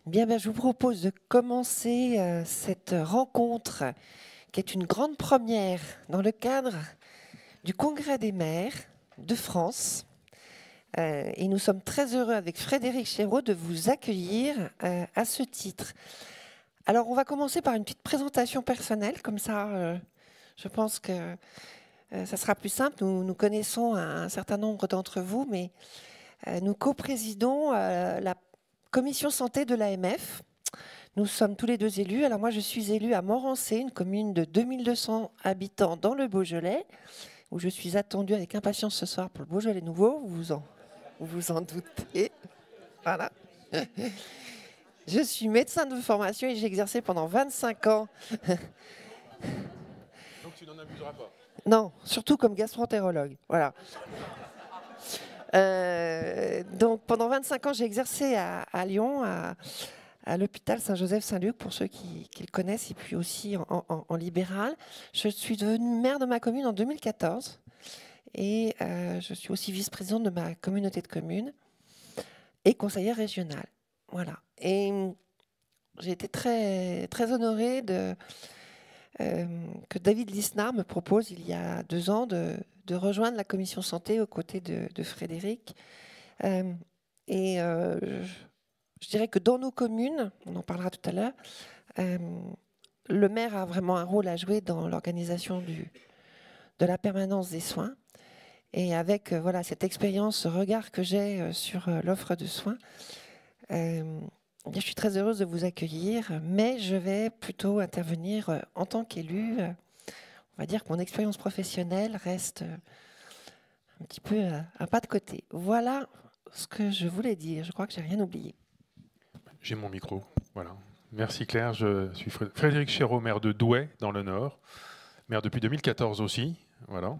Bien, je vous propose de commencer cette rencontre qui est une grande première dans le cadre du Congrès des maires de France. Et nous sommes très heureux avec Frédéric Chéreau de vous accueillir à ce titre. Alors, on va commencer par une petite présentation personnelle, comme ça, je pense que ça sera plus simple. Nous connaissons un certain nombre d'entre vous, mais nous co-présidons la commission santé de l'AMF. Nous sommes tous les deux élus. Alors moi, je suis élue à Morancé, une commune de 2200 habitants dans le Beaujolais, où je suis attendue avec impatience ce soir pour le Beaujolais nouveau. Vous vous en doutez. Voilà. Je suis médecin de formation et j'ai exercé pendant 25 ans. Donc tu n'en abuseras pas. Non, surtout comme gastroentérologue. Voilà. Donc pendant 25 ans, j'ai exercé à Lyon, à l'hôpital Saint-Joseph-Saint-Luc, pour ceux qui le connaissent, et puis aussi en libéral. Je suis devenue maire de ma commune en 2014 et je suis aussi vice-présidente de ma communauté de communes et conseillère régionale. Voilà. Et j'ai été très, très honorée que David Lisnard me propose il y a 2 ans de rejoindre la commission santé aux côtés de Frédéric. Je dirais que dans nos communes, on en parlera tout à l'heure, le maire a vraiment un rôle à jouer dans l'organisation de la permanence des soins. Et avec voilà, cette expérience, ce regard que j'ai sur l'offre de soins, je suis très heureuse de vous accueillir, mais je vais plutôt intervenir en tant qu'élue. On va dire que mon expérience professionnelle reste un petit peu un pas de côté. Voilà ce que je voulais dire. Je crois que j'ai rien oublié. J'ai mon micro, voilà. Merci Claire, je suis Frédéric Chéreau, maire de Douai, dans le Nord, maire depuis 2014 aussi, voilà.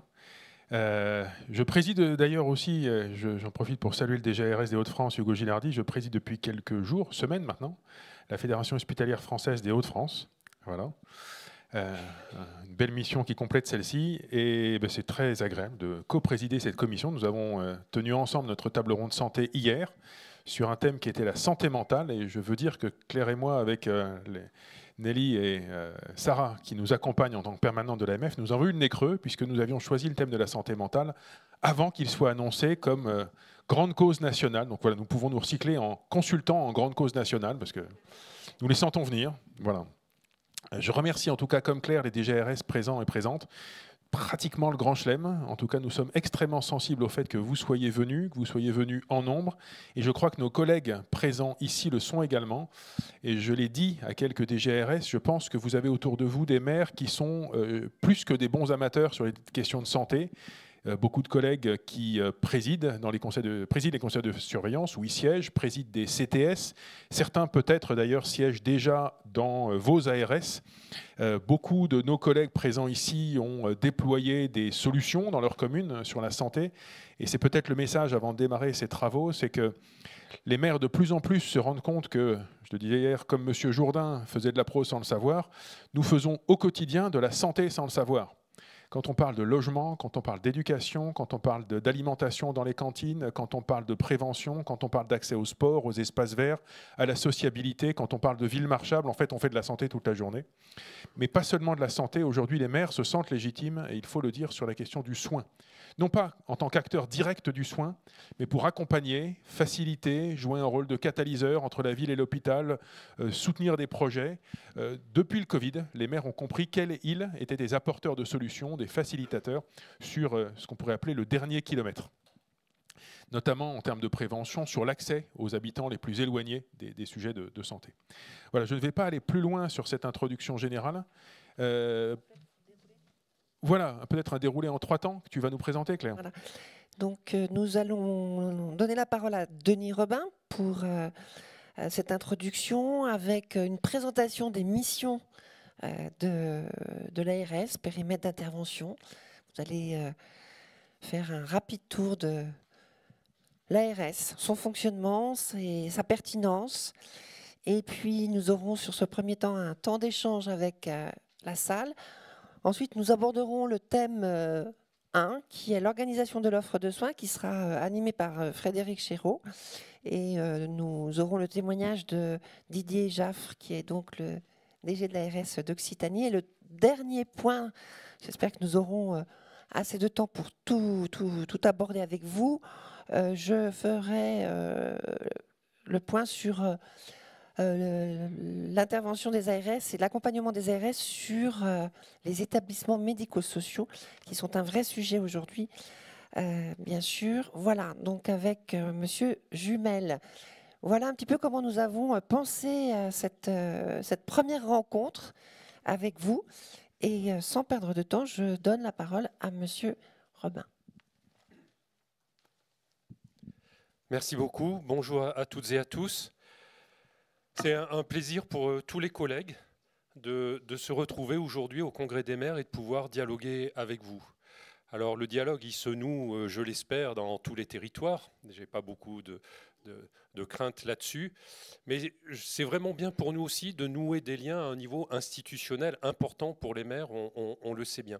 Je préside d'ailleurs aussi, j'en profite pour saluer le DGARS des Hauts-de-France, Hugo Gilardi, je préside depuis quelques jours, semaines maintenant, la Fédération hospitalière française des Hauts-de-France, voilà. Une belle mission qui complète celle-ci, et c'est très agréable de co-présider cette commission. Nous avons tenu ensemble notre table ronde santé hier, sur un thème qui était la santé mentale, et je veux dire que Claire et moi, avec Nelly et Sarah, qui nous accompagnent en tant que permanentes de l'AMF, nous avons eu le nez creux, puisque nous avions choisi le thème de la santé mentale avant qu'il soit annoncé comme grande cause nationale. Donc voilà, nous pouvons nous recycler en consultant en grande cause nationale, parce que nous les sentons venir. Voilà. Je remercie en tout cas, comme Claire, les DGARS présents et présentes, pratiquement le grand chelem. En tout cas, nous sommes extrêmement sensibles au fait que vous soyez venus en nombre. Et je crois que nos collègues présents ici le sont également. Et je l'ai dit à quelques DGARS, je pense que vous avez autour de vous des maires qui sont plus que des bons amateurs sur les questions de santé. Beaucoup de collègues qui président les conseils de surveillance, ou y siègent, président des CTS. Certains peut-être d'ailleurs siègent déjà dans vos ARS. Beaucoup de nos collègues présents ici ont déployé des solutions dans leur commune sur la santé. Et c'est peut-être le message avant de démarrer ces travaux, c'est que les maires de plus en plus se rendent compte que, je le disais hier, comme M. Jourdain faisait de la prose sans le savoir, nous faisons au quotidien de la santé sans le savoir. Quand on parle de logement, quand on parle d'éducation, quand on parle d'alimentation dans les cantines, quand on parle de prévention, quand on parle d'accès au sport, aux espaces verts, à la sociabilité, quand on parle de ville marchable, en fait, on fait de la santé toute la journée. Mais pas seulement de la santé. Aujourd'hui, les maires se sentent légitimes, et il faut le dire, sur la question du soin. Non pas en tant qu'acteur direct du soin, mais pour accompagner, faciliter, jouer un rôle de catalyseur entre la ville et l'hôpital, soutenir des projets. Depuis le Covid, les maires ont compris quels ils étaient des apporteurs de solutions, des facilitateurs sur ce qu'on pourrait appeler le dernier kilomètre, notamment en termes de prévention sur l'accès aux habitants les plus éloignés des sujets de santé. Voilà, je ne vais pas aller plus loin sur cette introduction générale. Voilà, peut-être un déroulé en 3 temps que tu vas nous présenter, Claire. Voilà. Donc, nous allons donner la parole à Denis Robin pour cette introduction avec une présentation des missions de l'ARS, périmètre d'intervention. Vous allez faire un rapide tour de l'ARS, son fonctionnement, sa pertinence. Et puis, nous aurons sur ce premier temps un temps d'échange avec la salle. Ensuite, nous aborderons le thème 1, qui est l'organisation de l'offre de soins, qui sera animée par Frédéric Chéreau. Et nous aurons le témoignage de Didier Jaffre, qui est donc le DG de l'ARS d'Occitanie. Et le dernier point, j'espère que nous aurons assez de temps pour tout aborder avec vous. Je ferai le point sur l'intervention des ARS et l'accompagnement des ARS sur les établissements médico-sociaux, qui sont un vrai sujet aujourd'hui, bien sûr. Voilà, donc avec Monsieur Jumel. Voilà un petit peu comment nous avons pensé cette première rencontre avec vous. Et sans perdre de temps, je donne la parole à Monsieur Robin. Merci beaucoup. Bonjour à toutes et à tous. C'est un plaisir pour tous les collègues de se retrouver aujourd'hui au Congrès des maires et de pouvoir dialoguer avec vous. Alors le dialogue, il se noue, je l'espère, dans tous les territoires. Je n'ai pas beaucoup de crainte là-dessus. Mais c'est vraiment bien pour nous aussi de nouer des liens à un niveau institutionnel important pour les maires, on le sait bien.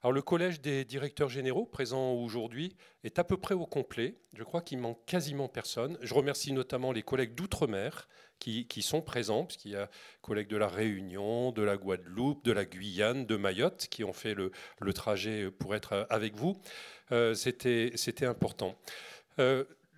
Alors le collège des directeurs généraux présent aujourd'hui est à peu près au complet. Je crois qu'il manque quasiment personne. Je remercie notamment les collègues d'outre-mer qui sont présents, puisqu'il y a collègues de la Réunion, de la Guadeloupe, de la Guyane, de Mayotte, qui ont fait le trajet pour être avec vous. C'était important.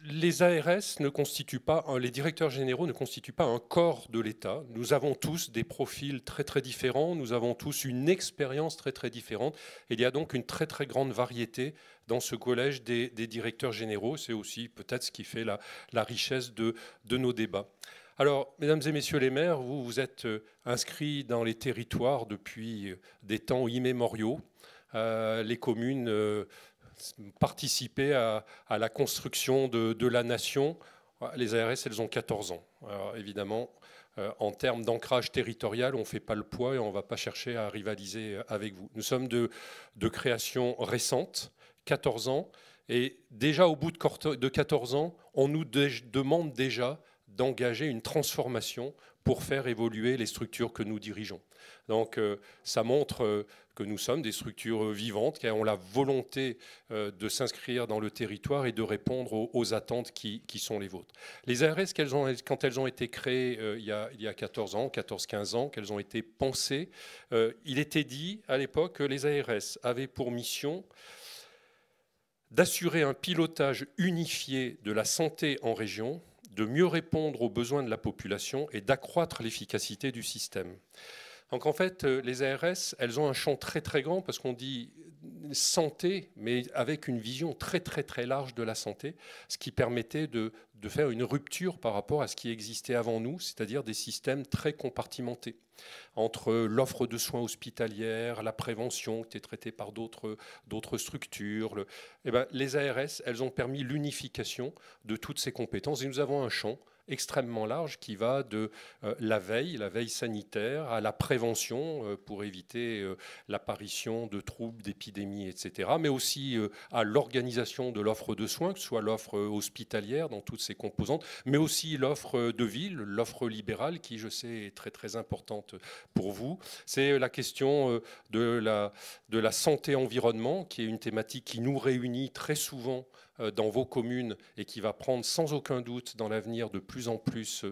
Les ARS ne constituent pas, les directeurs généraux ne constituent pas un corps de l'État. Nous avons tous des profils très très différents, nous avons tous une expérience très très différente. Il y a donc une très très grande variété dans ce collège des directeurs généraux. C'est aussi peut-être ce qui fait la richesse de nos débats. Alors, mesdames et messieurs les maires, vous êtes inscrits dans les territoires depuis des temps immémoriaux. Les communes participaient à la construction de la nation. Les ARS, elles ont 14 ans. Alors, évidemment, en termes d'ancrage territorial, on ne fait pas le poids et on ne va pas chercher à rivaliser avec vous. Nous sommes de création récente, 14 ans, et déjà au bout de 14 ans, on nous demande déjà d'engager une transformation pour faire évoluer les structures que nous dirigeons. Donc ça montre que nous sommes des structures vivantes, qui ont la volonté de s'inscrire dans le territoire et de répondre aux attentes qui sont les vôtres. Les ARS, quand elles ont été créées il y a 14 ans, 14-15 ans, qu'elles ont été pensées, il était dit à l'époque que les ARS avaient pour mission d'assurer un pilotage unifié de la santé en région, de mieux répondre aux besoins de la population et d'accroître l'efficacité du système. Donc en fait, les ARS, elles ont un champ très très grand parce qu'on dit santé, mais avec une vision très très très large de la santé, ce qui permettait de faire une rupture par rapport à ce qui existait avant nous, c'est-à-dire des systèmes très compartimentés entre l'offre de soins hospitalière, la prévention qui est traitée par d'autres structures. Les ARS, elles ont permis l'unification de toutes ces compétences et nous avons un champ extrêmement large qui va de la veille sanitaire à la prévention pour éviter l'apparition de troubles, d'épidémies, etc. Mais aussi à l'organisation de l'offre de soins, que ce soit l'offre hospitalière dans toutes ses composantes, mais aussi l'offre de ville, l'offre libérale qui, je sais, est très très importante pour vous. C'est la question de la santé-environnement qui est une thématique qui nous réunit très souvent dans vos communes et qui va prendre sans aucun doute dans l'avenir de plus en plus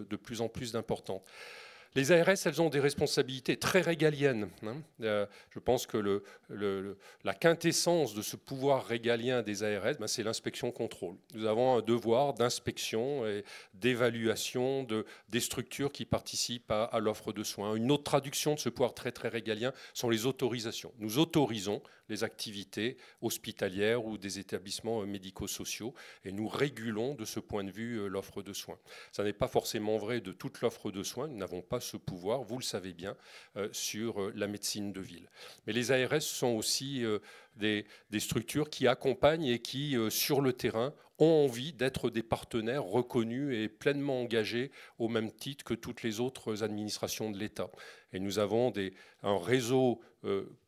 d'importance. Les ARS, elles ont des responsabilités très régaliennes. Je pense que la quintessence de ce pouvoir régalien des ARS, c'est l'inspection-contrôle. Nous avons un devoir d'inspection et d'évaluation des structures qui participent à l'offre de soins. Une autre traduction de ce pouvoir très, très régalien sont les autorisations. Nous autorisons les activités hospitalières ou des établissements médico-sociaux et nous régulons de ce point de vue l'offre de soins. Ça n'est pas forcément vrai de toute l'offre de soins. Nous n'avons pas ce pouvoir, vous le savez bien, sur la médecine de ville. Mais les ARS sont aussi des structures qui accompagnent et qui, sur le terrain, ont envie d'être des partenaires reconnus et pleinement engagés au même titre que toutes les autres administrations de l'État. Et nous avons un réseau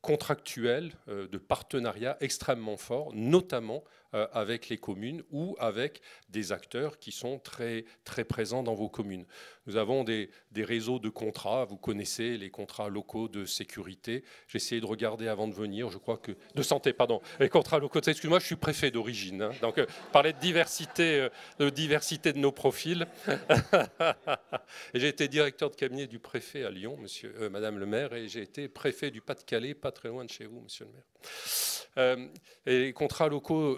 contractuel de partenariat extrêmement fort, notamment avec les communes ou avec des acteurs qui sont très, très présents dans vos communes. Nous avons des réseaux de contrats, vous connaissez les contrats locaux de sécurité. J'ai essayé de regarder avant de venir, je crois que... De santé, pardon. Les contrats locaux de sécurité, excuse-moi, je suis préfet d'origine. Hein, donc, parler de diversité de nos profils. Et j'ai été directeur de cabinet du préfet à Lyon, madame le maire, et j'ai été préfet du Pas-de-Calais, pas très loin de chez vous, monsieur le maire. Et les contrats locaux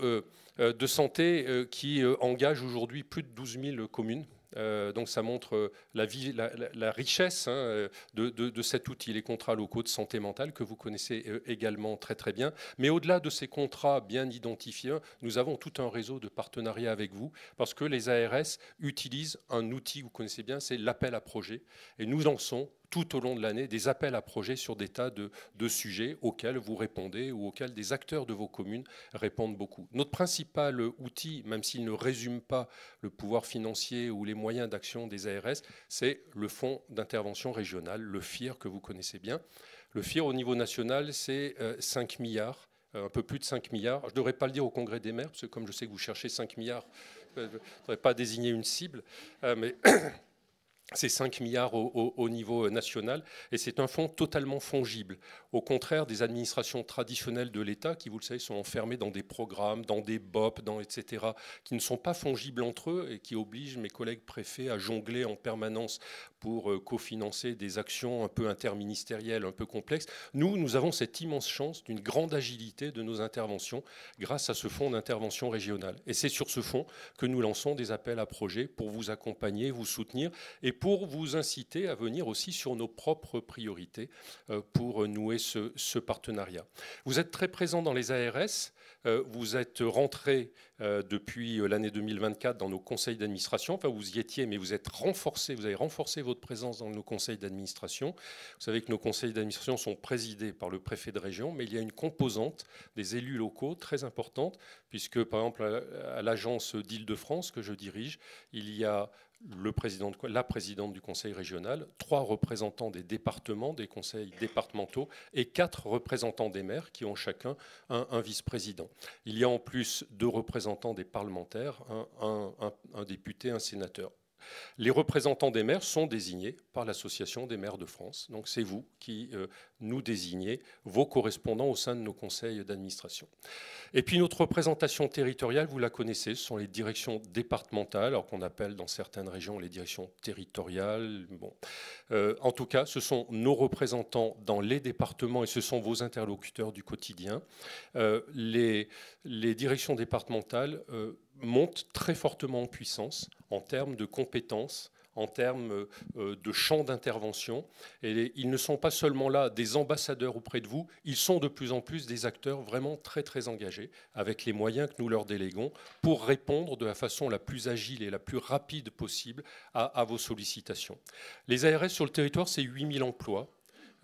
de santé qui engagent aujourd'hui plus de 12 000 communes. Donc ça montre la richesse de cet outil, les contrats locaux de santé mentale que vous connaissez également très très bien. Mais au-delà de ces contrats bien identifiés, nous avons tout un réseau de partenariats avec vous parce que les ARS utilisent un outil, vous connaissez bien, c'est l'appel à projet. Et nous lançons tout au long de l'année des appels à projets sur des tas de sujets auxquels vous répondez ou auxquels des acteurs de vos communes répondent beaucoup. Notre principal outil, même s'il ne résume pas le pouvoir financier ou les moyens d'action des ARS, c'est le fonds d'intervention régional, le FIR que vous connaissez bien. Le FIR au niveau national, c'est 5 milliards, un peu plus de 5 milliards. Je ne devrais pas le dire au Congrès des maires, parce que comme je sais que vous cherchez 5 milliards, je ne devrais pas désigner une cible, mais... C'est 5 milliards au niveau national et c'est un fonds totalement fongible. Au contraire des administrations traditionnelles de l'État qui, vous le savez, sont enfermées dans des programmes, dans des BOP, etc., qui ne sont pas fongibles entre eux et qui obligent mes collègues préfets à jongler en permanence pour cofinancer des actions un peu interministérielles, un peu complexes. Nous avons cette immense chance d'une grande agilité de nos interventions grâce à ce fonds d'intervention régionale. Et c'est sur ce fonds que nous lançons des appels à projets pour vous accompagner, vous soutenir et pour vous inciter à venir aussi sur nos propres priorités pour nouer ce partenariat. Vous êtes très présent dans les ARS, vous êtes rentré depuis l'année 2024 dans nos conseils d'administration, enfin vous y étiez, mais vous êtes renforcé, vous avez renforcé votre présence dans nos conseils d'administration. Vous savez que nos conseils d'administration sont présidés par le préfet de région, mais il y a une composante des élus locaux très importante, puisque par exemple à l'agence d'Île-de-France que je dirige, il y a la présidente du conseil régional, 3 représentants des départements, des conseils départementaux et 4 représentants des maires qui ont chacun un vice-président. Il y a en plus 2 représentants des parlementaires, un député, un sénateur. Les représentants des maires sont désignés par l'Association des maires de France. Donc c'est vous qui nous désignez vos correspondants au sein de nos conseils d'administration. Et puis notre représentation territoriale, vous la connaissez, ce sont les directions départementales, alors qu'on appelle dans certaines régions les directions territoriales. Bon. En tout cas, ce sont nos représentants dans les départements et ce sont vos interlocuteurs du quotidien. Les directions départementales montent très fortement en puissance en termes de compétences, en termes de champ d'intervention. Et ils ne sont pas seulement là des ambassadeurs auprès de vous, ils sont de plus en plus des acteurs vraiment très très engagés avec les moyens que nous leur déléguons pour répondre de la façon la plus agile et la plus rapide possible à vos sollicitations. Les ARS sur le territoire, c'est 8000 emplois.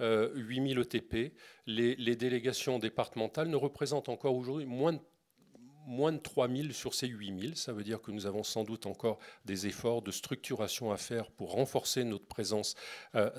8000 ETP. Les délégations départementales ne représentent encore aujourd'hui moins de 3000 sur ces 8000. Ça veut dire que nous avons sans doute encore des efforts de structuration à faire pour renforcer notre présence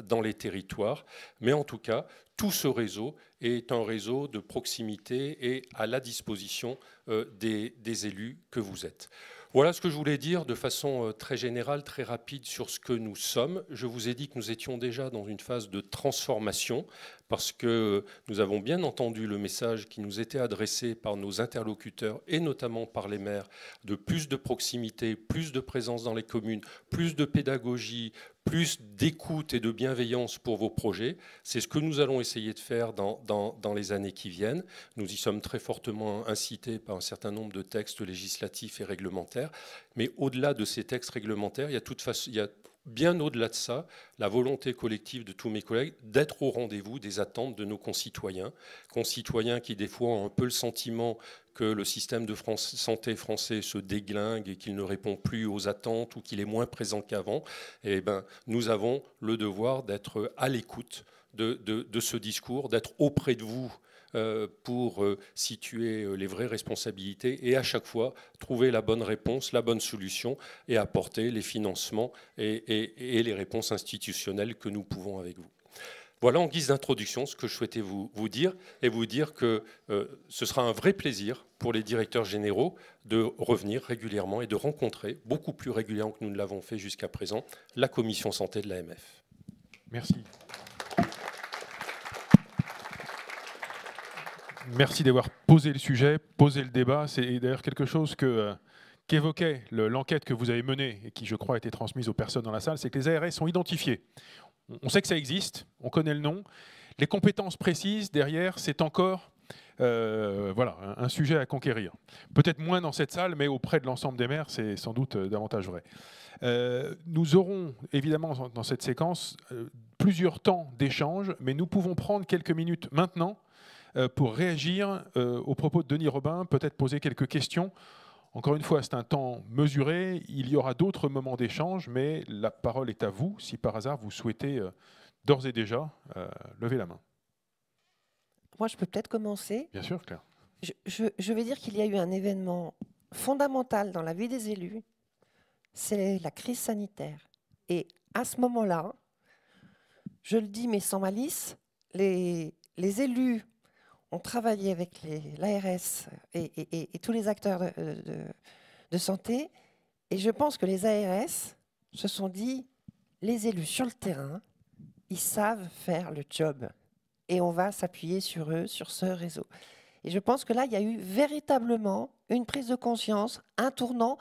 dans les territoires. Mais en tout cas, tout ce réseau est un réseau de proximité et à la disposition des élus que vous êtes. Voilà ce que je voulais dire de façon très générale, très rapide sur ce que nous sommes. Je vous ai dit que nous étions déjà dans une phase de transformation parce que nous avons bien entendu le message qui nous était adressé par nos interlocuteurs et notamment par les maires de plus de proximité, plus de présence dans les communes, plus de pédagogie, plus d'écoute et de bienveillance pour vos projets. C'est ce que nous allons essayer de faire dans les années qui viennent. Nous y sommes très fortement incités par un certain nombre de textes législatifs et réglementaires. Mais au-delà de ces textes réglementaires, il y a bien au-delà de ça, la volonté collective de tous mes collègues d'être au rendez-vous des attentes de nos concitoyens qui des fois ont un peu le sentiment que le système de santé français se déglingue et qu'il ne répond plus aux attentes ou qu'il est moins présent qu'avant. Eh ben, nous avons le devoir d'être à l'écoute de ce discours, d'être auprès de vous pour situer les vraies responsabilités et à chaque fois trouver la bonne réponse, la bonne solution et apporter les financements et les réponses institutionnelles que nous pouvons avec vous. Voilà en guise d'introduction ce que je souhaitais vous dire, et vous dire que ce sera un vrai plaisir pour les directeurs généraux de revenir régulièrement et de rencontrer, beaucoup plus régulièrement que nous ne l'avons fait jusqu'à présent, la commission santé de l'AMF. Merci. Merci d'avoir posé le sujet, posé le débat. C'est d'ailleurs quelque chose qu'évoquait l'enquête que vous avez menée et qui, je crois, a été transmise aux personnes dans la salle, c'est que les ARS sont identifiés. On sait que ça existe, on connaît le nom. Les compétences précises, derrière, c'est encore voilà, un sujet à conquérir. Peut-être moins dans cette salle, mais auprès de l'ensemble des maires, c'est sans doute davantage vrai. Nous aurons, évidemment, dans cette séquence, plusieurs temps d'échange, mais nous pouvons prendre quelques minutes maintenant pour réagir aux propos de Denis Robin, peut-être poser quelques questions. Encore une fois, c'est un temps mesuré. Il y aura d'autres moments d'échange, mais la parole est à vous, si par hasard vous souhaitez d'ores et déjà lever la main. Moi, je peux peut-être commencer. Bien sûr, Claire. Je vais dire qu'il y a eu un événement fondamental dans la vie des élus, c'est la crise sanitaire. Et à ce moment-là, je le dis mais sans malice, les élus ont travaillé avec l'ARS et tous les acteurs de santé. Et je pense que les ARS se sont dit, les élus sur le terrain, ils savent faire le job. Et on va s'appuyer sur eux, sur ce réseau. Et je pense que là, il y a eu véritablement une prise de conscience, un tournant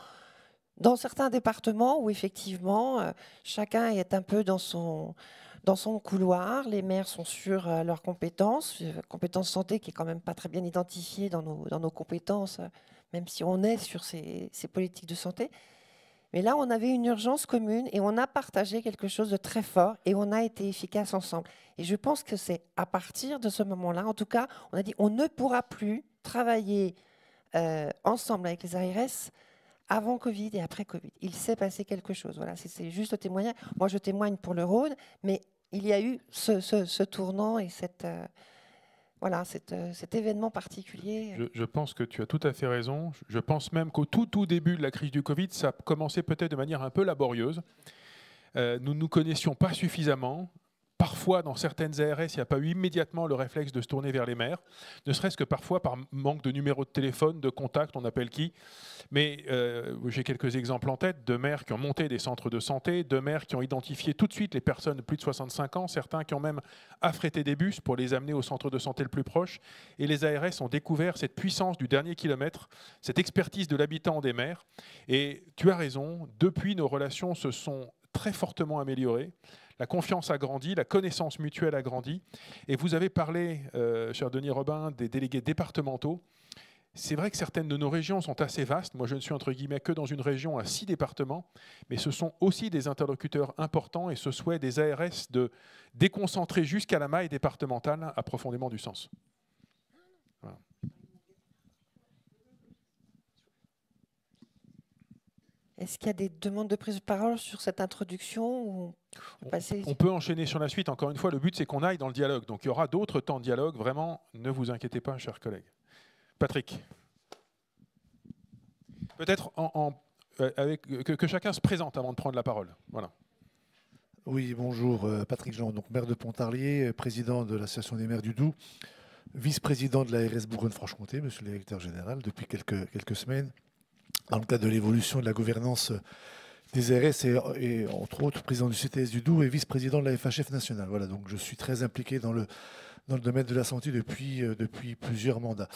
dans certains départements où effectivement, chacun est un peu dans son couloir. Les maires sont sur leurs compétences santé qui est quand même pas très bien identifiée dans nos compétences, même si on est sur ces politiques de santé. Mais là, on avait une urgence commune et on a partagé quelque chose de très fort et on a été efficace ensemble. Et je pense que c'est à partir de ce moment-là, en tout cas, on a dit on ne pourra plus travailler ensemble avec les ARS avant Covid et après Covid. Il s'est passé quelque chose. Voilà, c'est juste le témoignage. Moi, je témoigne pour le Rhône, mais il y a eu ce tournant et voilà, cet événement particulier. Je pense que tu as tout à fait raison. Je pense même qu'au tout début de la crise du Covid, ça a commencé peut-être de manière un peu laborieuse. Nous ne nous connaissions pas suffisamment. Parfois, dans certaines ARS, il n'y a pas eu immédiatement le réflexe de se tourner vers les maires, ne serait-ce que parfois par manque de numéro de téléphone, de contact, on appelle qui. Mais j'ai quelques exemples en tête de maires qui ont monté des centres de santé, de maires qui ont identifié tout de suite les personnes de plus de 65 ans, certains qui ont même affrété des bus pour les amener au centre de santé le plus proche. Et les ARS ont découvert cette puissance du dernier kilomètre, cette expertise de l'habitant des maires. Et tu as raison, depuis, nos relations se sont très fortement améliorées. La confiance a grandi, la connaissance mutuelle a grandi. Et vous avez parlé, cher Denis Robin, des délégués départementaux. C'est vrai que certaines de nos régions sont assez vastes. Moi, je ne suis entre guillemets que dans une région à 6 départements, mais ce sont aussi des interlocuteurs importants et ce souhait des ARS de déconcentrer jusqu'à la maille départementale a profondément du sens. Voilà. Est-ce qu'il y a des demandes de prise de parole sur cette introduction ou on peut enchaîner sur la suite. Encore une fois, le but, c'est qu'on aille dans le dialogue. Donc, il y aura d'autres temps de dialogue. Vraiment, ne vous inquiétez pas, chers collègues. Patrick. Peut-être que chacun se présente avant de prendre la parole. Voilà. Oui, bonjour. Patrick Jean, donc maire de Pontarlier, président de l'Association des maires du Doubs, vice-président de l'ARS Bourgogne-Franche-Comté, monsieur le directeur général, depuis quelques semaines, dans le cadre de l'évolution de la gouvernance des ARS et entre autres président du CTS du Doubs et vice-président de la FHF nationale. Voilà, donc je suis très impliqué dans le domaine de la santé depuis plusieurs mandats.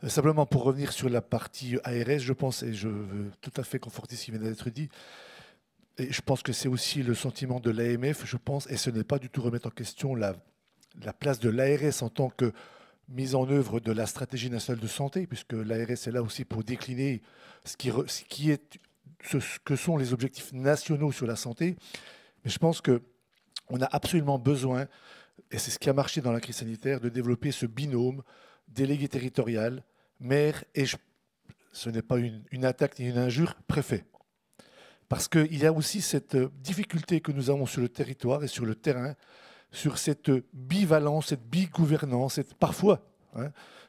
Simplement pour revenir sur la partie ARS, je pense, et je veux tout à fait conforter ce qui vient d'être dit, et je pense que c'est aussi le sentiment de l'AMF, je pense, et ce n'est pas du tout remettre en question la place de l'ARS en tant que mise en œuvre de la stratégie nationale de santé, puisque l'ARS est là aussi pour décliner ce que sont les objectifs nationaux sur la santé. Mais je pense qu'on a absolument besoin, et c'est ce qui a marché dans la crise sanitaire, de développer ce binôme délégué territorial, maire, et ce n'est pas une attaque ni une injure, préfet. Parce qu'il y a aussi cette difficulté que nous avons sur le territoire et sur le terrain, sur cette bivalence, cette bigouvernance, parfois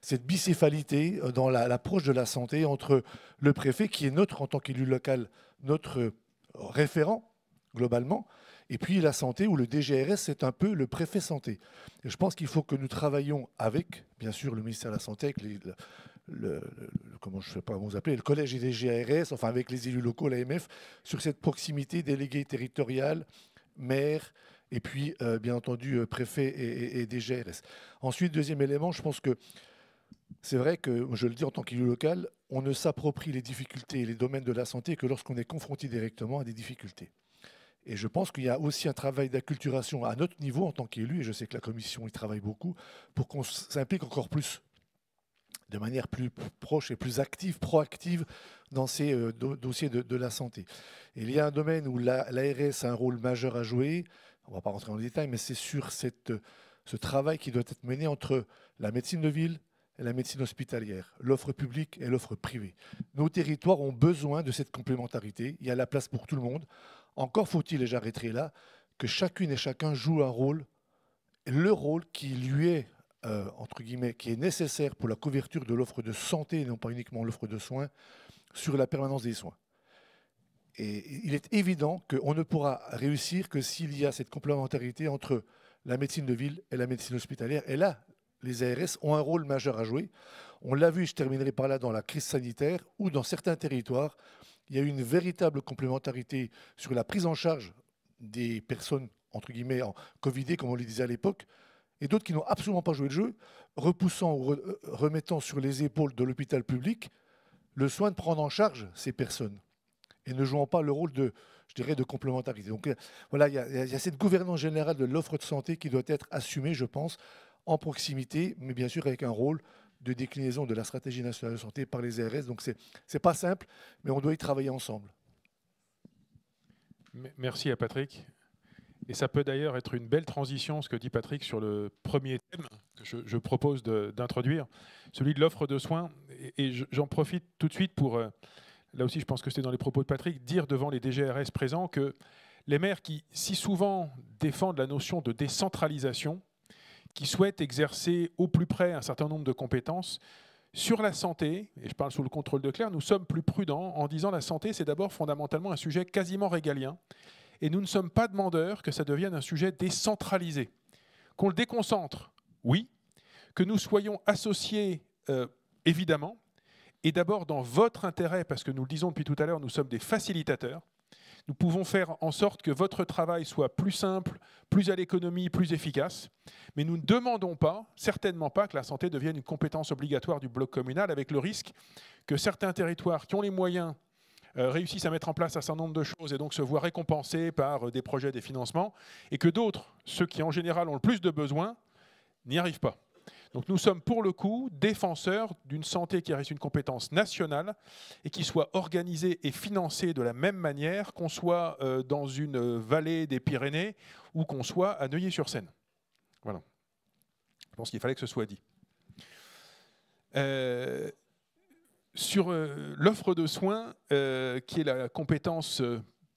cette bicéphalité dans l'approche de la santé entre le préfet, qui est en tant qu'élu local, notre référent, globalement, Et puis la santé, où le DGRS, c'est un peu le préfet santé. Et je pense qu'il faut que nous travaillions avec, bien sûr, le ministère de la Santé, avec comment je ne sais pas comment vous appelez, le collège des DGRS, enfin avec les élus locaux, l'AMF, sur cette proximité déléguée territoriale, maire, et puis, bien entendu, préfet et DGRS. Ensuite, deuxième élément, je pense que c'est vrai que, je le dis en tant qu'élu local, on ne s'approprie les difficultés et les domaines de la santé que lorsqu'on est confronté directement à des difficultés. Et je pense qu'il y a aussi un travail d'acculturation à notre niveau en tant qu'élu, et je sais que la Commission y travaille beaucoup, pour qu'on s'implique encore plus, de manière plus proche et plus active, proactive dans ces dossiers de la santé. Et il y a un domaine où l'ARS a un rôle majeur à jouer, on ne va pas rentrer dans le détail, mais c'est sur ce travail qui doit être mené entre la médecine de ville et la médecine hospitalière, l'offre publique et l'offre privée. Nos territoires ont besoin de cette complémentarité, il y a la place pour tout le monde. Encore faut-il, et j'arrêterai là, que chacune et chacun joue un rôle, le rôle qui lui est, entre guillemets, qui est nécessaire pour la couverture de l'offre de santé, et non pas uniquement l'offre de soins, sur la permanence des soins. Et il est évident qu'on ne pourra réussir que s'il y a cette complémentarité entre la médecine de ville et la médecine hospitalière. Et là, les ARS ont un rôle majeur à jouer. On l'a vu, je terminerai par là, dans la crise sanitaire, où dans certains territoires, il y a eu une véritable complémentarité sur la prise en charge des personnes, entre guillemets, en Covidé, comme on le disait à l'époque, et d'autres qui n'ont absolument pas joué le jeu, repoussant ou remettant sur les épaules de l'hôpital public le soin de prendre en charge ces personnes, et ne jouant pas le rôle de, je dirais, de complémentarité. Donc voilà, il y a cette gouvernance générale de l'offre de santé qui doit être assumée, je pense, en proximité, mais bien sûr avec un rôle de déclinaison de la stratégie nationale de santé par les ARS. Donc c'est pas simple, mais on doit y travailler ensemble. Merci à Patrick. Et ça peut d'ailleurs être une belle transition, ce que dit Patrick, sur le premier thème que je propose d'introduire, celui de l'offre de soins. Et j'en profite tout de suite pour, là aussi je pense que c'était dans les propos de Patrick, dire devant les DGRS présents que les maires qui si souvent défendent la notion de décentralisation, qui souhaitent exercer au plus près un certain nombre de compétences, sur la santé, et je parle sous le contrôle de Claire, nous sommes plus prudents en disant la santé, c'est d'abord fondamentalement un sujet quasiment régalien, et nous ne sommes pas demandeurs que ça devienne un sujet décentralisé. Qu'on le déconcentre, oui, que nous soyons associés, évidemment, et d'abord dans votre intérêt, parce que nous le disons depuis tout à l'heure, nous sommes des facilitateurs. Nous pouvons faire en sorte que votre travail soit plus simple, plus à l'économie, plus efficace. Mais nous ne demandons pas, certainement pas, que la santé devienne une compétence obligatoire du bloc communal, avec le risque que certains territoires qui ont les moyens réussissent à mettre en place un certain nombre de choses et donc se voient récompensés par des projets, des financements, et que d'autres, ceux qui en général ont le plus de besoins, n'y arrivent pas. Donc nous sommes pour le coup défenseurs d'une santé qui reste une compétence nationale et qui soit organisée et financée de la même manière qu'on soit dans une vallée des Pyrénées ou qu'on soit à Neuilly-sur-Seine. Voilà. Je pense qu'il fallait que ce soit dit. Sur l'offre de soins, qui est la compétence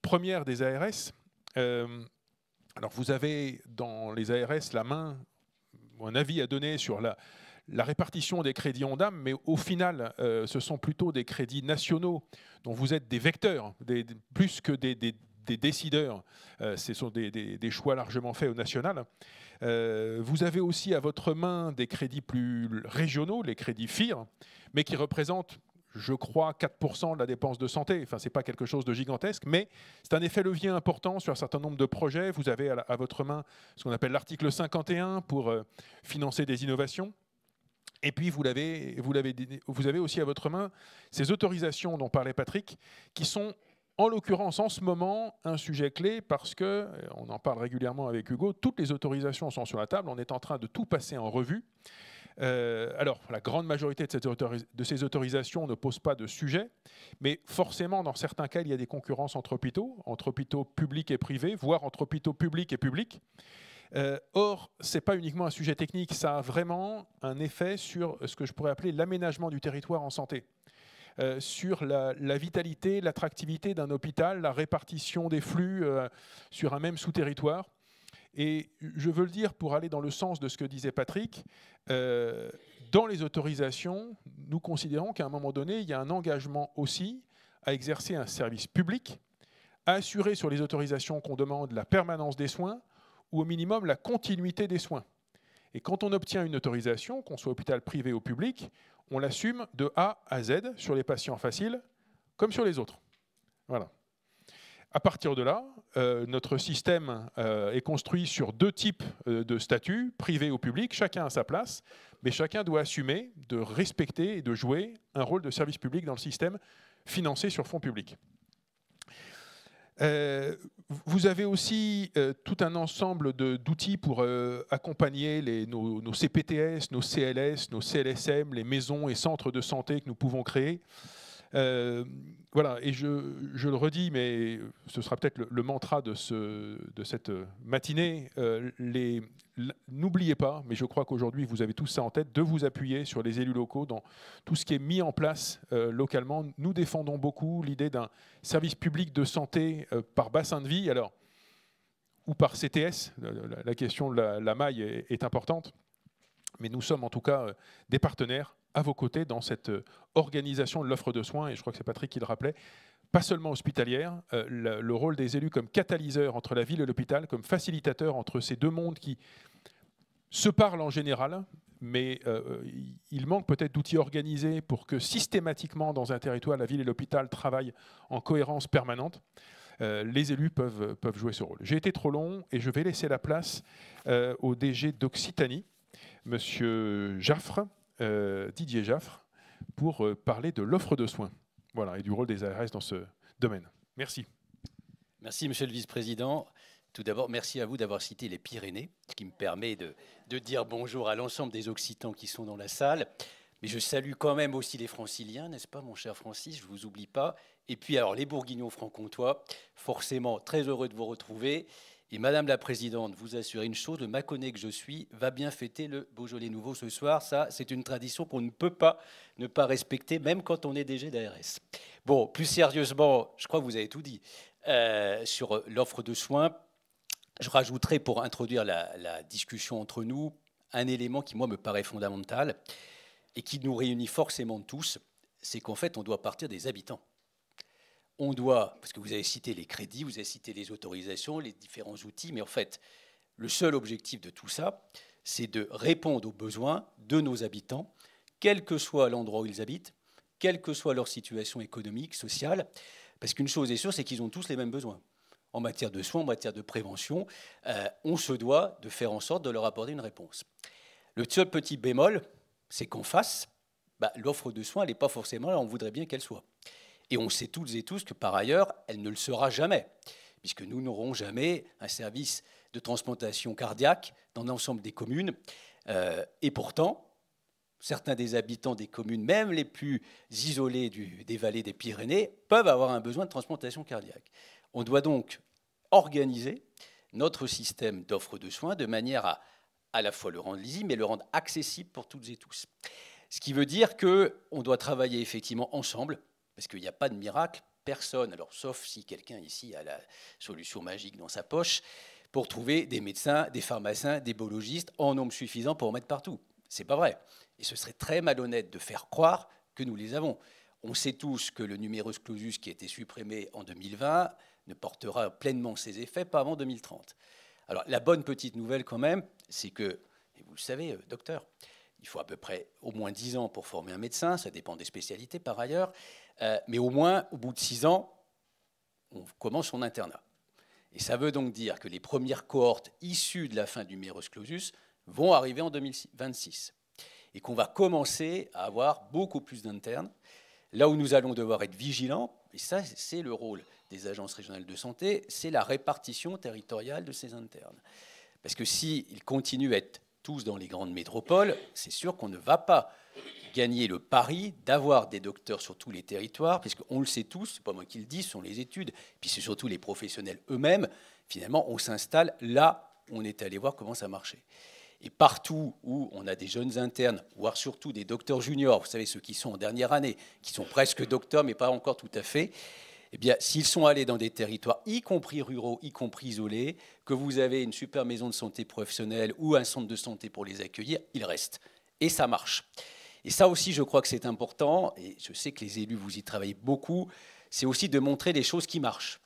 première des ARS, alors vous avez dans les ARS la main, un avis à donner sur la répartition des crédits ONDAM, mais au final, ce sont plutôt des crédits nationaux dont vous êtes des vecteurs, plus que des décideurs. Ce sont des choix largement faits au national. Vous avez aussi à votre main des crédits plus régionaux, les crédits FIR, mais qui représentent, je crois, 4% de la dépense de santé. Enfin, ce n'est pas quelque chose de gigantesque, mais c'est un effet levier important sur un certain nombre de projets. Vous avez à votre main ce qu'on appelle l'article 51 pour financer des innovations. Et puis, vous avez aussi à votre main ces autorisations dont parlait Patrick, qui sont, en l'occurrence, en ce moment, un sujet clé parce que, on en parle régulièrement avec Hugo, toutes les autorisations sont sur la table. On est en train de tout passer en revue. Alors, la grande majorité de ces autorisations ne posent pas de sujet, mais forcément, dans certains cas, il y a des concurrences entre hôpitaux publics et privés, voire entre hôpitaux publics et publics. Or, ce n'est pas uniquement un sujet technique, ça a vraiment un effet sur ce que je pourrais appeler l'aménagement du territoire en santé, sur la vitalité, l'attractivité d'un hôpital, la répartition des flux sur un même sous-territoire. Et je veux le dire pour aller dans le sens de ce que disait Patrick, dans les autorisations, nous considérons qu'à un moment donné, il y a un engagement aussi à exercer un service public à assurer sur les autorisations qu'on demande la permanence des soins ou au minimum la continuité des soins. Et quand on obtient une autorisation, qu'on soit hôpital privé ou public, on l'assume de A à Z sur les patients faciles comme sur les autres. Voilà. À partir de là, notre système est construit sur 2 types de statuts, privé ou public, chacun à sa place, mais chacun doit assumer de respecter et de jouer un rôle de service public dans le système financé sur fonds publics. Vous avez aussi tout un ensemble d'outils pour accompagner nos CPTS, nos CLS, nos CLSM, les maisons et centres de santé que nous pouvons créer. Voilà, et je le redis, mais ce sera peut-être le mantra de cette matinée. N'oubliez pas, mais je crois qu'aujourd'hui vous avez tous ça en tête, de vous appuyer sur les élus locaux dans tout ce qui est mis en place localement. Nous défendons beaucoup l'idée d'un service public de santé par bassin de vie, alors, ou par CTS. La question de la maille est importante, mais nous sommes en tout cas des partenaires à vos côtés dans cette organisation de l'offre de soins, et je crois que c'est Patrick qui le rappelait, pas seulement hospitalière, le rôle des élus comme catalyseur entre la ville et l'hôpital, comme facilitateur entre ces 2 mondes qui se parlent en général, mais il manque peut-être d'outils organisés pour que systématiquement dans un territoire, la ville et l'hôpital travaillent en cohérence permanente. Les élus peuvent jouer ce rôle. J'ai été trop long et je vais laisser la place au DG d'Occitanie, Monsieur Jaffre, Didier Jaffre, pour parler de l'offre de soins, voilà, et du rôle des ARS dans ce domaine. Merci. Merci, Monsieur le Vice-président. Tout d'abord, merci à vous d'avoir cité les Pyrénées, ce qui me permet de dire bonjour à l'ensemble des Occitans qui sont dans la salle. Mais je salue quand même aussi les Franciliens, n'est-ce pas, mon cher Francis? Je ne vous oublie pas. Et puis, alors, les Bourguignons franc-comtois, forcément très heureux de vous retrouver. Et Madame la Présidente, vous assurez une chose, le Mâconnais que je suis va bien fêter le Beaujolais nouveau ce soir. Ça, c'est une tradition qu'on ne peut pas ne pas respecter, même quand on est DG d'ARS. Bon, plus sérieusement, je crois que vous avez tout dit. Sur l'offre de soins, je rajouterai, pour introduire la discussion entre nous, un élément qui, moi, me paraît fondamental et qui nous réunit forcément tous, c'est qu'en fait, on doit partir des habitants. On doit, parce que vous avez cité les crédits, vous avez cité les autorisations, les différents outils, mais en fait, le seul objectif de tout ça, c'est de répondre aux besoins de nos habitants, quel que soit l'endroit où ils habitent, quelle que soit leur situation économique, sociale, parce qu'une chose est sûre, c'est qu'ils ont tous les mêmes besoins. En matière de soins, en matière de prévention, on se doit de faire en sorte de leur apporter une réponse. Le seul petit bémol, c'est qu'en face, l'offre de soins, elle n'est pas forcément là, on voudrait bien qu'elle soit. Et on sait toutes et tous que par ailleurs, elle ne le sera jamais, puisque nous n'aurons jamais un service de transplantation cardiaque dans l'ensemble des communes. Et pourtant, certains des habitants des communes, même les plus isolées des vallées des Pyrénées, peuvent avoir un besoin de transplantation cardiaque. On doit donc organiser notre système d'offre de soins de manière à la fois le rendre lisible, mais le rendre accessible pour toutes et tous. Ce qui veut dire qu'on doit travailler effectivement ensemble, parce qu'il n'y a pas de miracle, personne, alors sauf si quelqu'un ici a la solution magique dans sa poche, pour trouver des médecins, des pharmaciens, des biologistes en nombre suffisant pour en mettre partout. C'est pas vrai. Et ce serait très malhonnête de faire croire que nous les avons. On sait tous que le numerus clausus qui a été supprimé en 2020 ne portera pleinement ses effets pas avant 2030. Alors la bonne petite nouvelle quand même, c'est que, et vous le savez, docteur, il faut à peu près au moins 10 ans pour former un médecin, ça dépend des spécialités par ailleurs, mais au moins, au bout de 6 ans, on commence son internat. Et ça veut donc dire que les premières cohortes issues de la fin du numerus clausus vont arriver en 2026. Et qu'on va commencer à avoir beaucoup plus d'internes. Là où nous allons devoir être vigilants, et ça, c'est le rôle des agences régionales de santé, c'est la répartition territoriale de ces internes. Parce que s'ils continuent à être tous dans les grandes métropoles, c'est sûr qu'on ne va pas gagner le pari d'avoir des docteurs sur tous les territoires, puisqu'on le sait tous, c'est pas moi qui le dis, ce sont les études, puis c'est surtout les professionnels eux-mêmes, finalement, on s'installe là où on est allé voir comment ça marchait. Et partout où on a des jeunes internes, voire surtout des docteurs juniors, vous savez, ceux qui sont en dernière année, qui sont presque docteurs, mais pas encore tout à fait, eh bien, s'ils sont allés dans des territoires, y compris ruraux, y compris isolés, que vous avez une super maison de santé professionnelle ou un centre de santé pour les accueillir, ils restent. Et ça marche. Et ça aussi, je crois que c'est important, et je sais que les élus, vous y travaillez beaucoup, c'est aussi de montrer les choses qui marchent.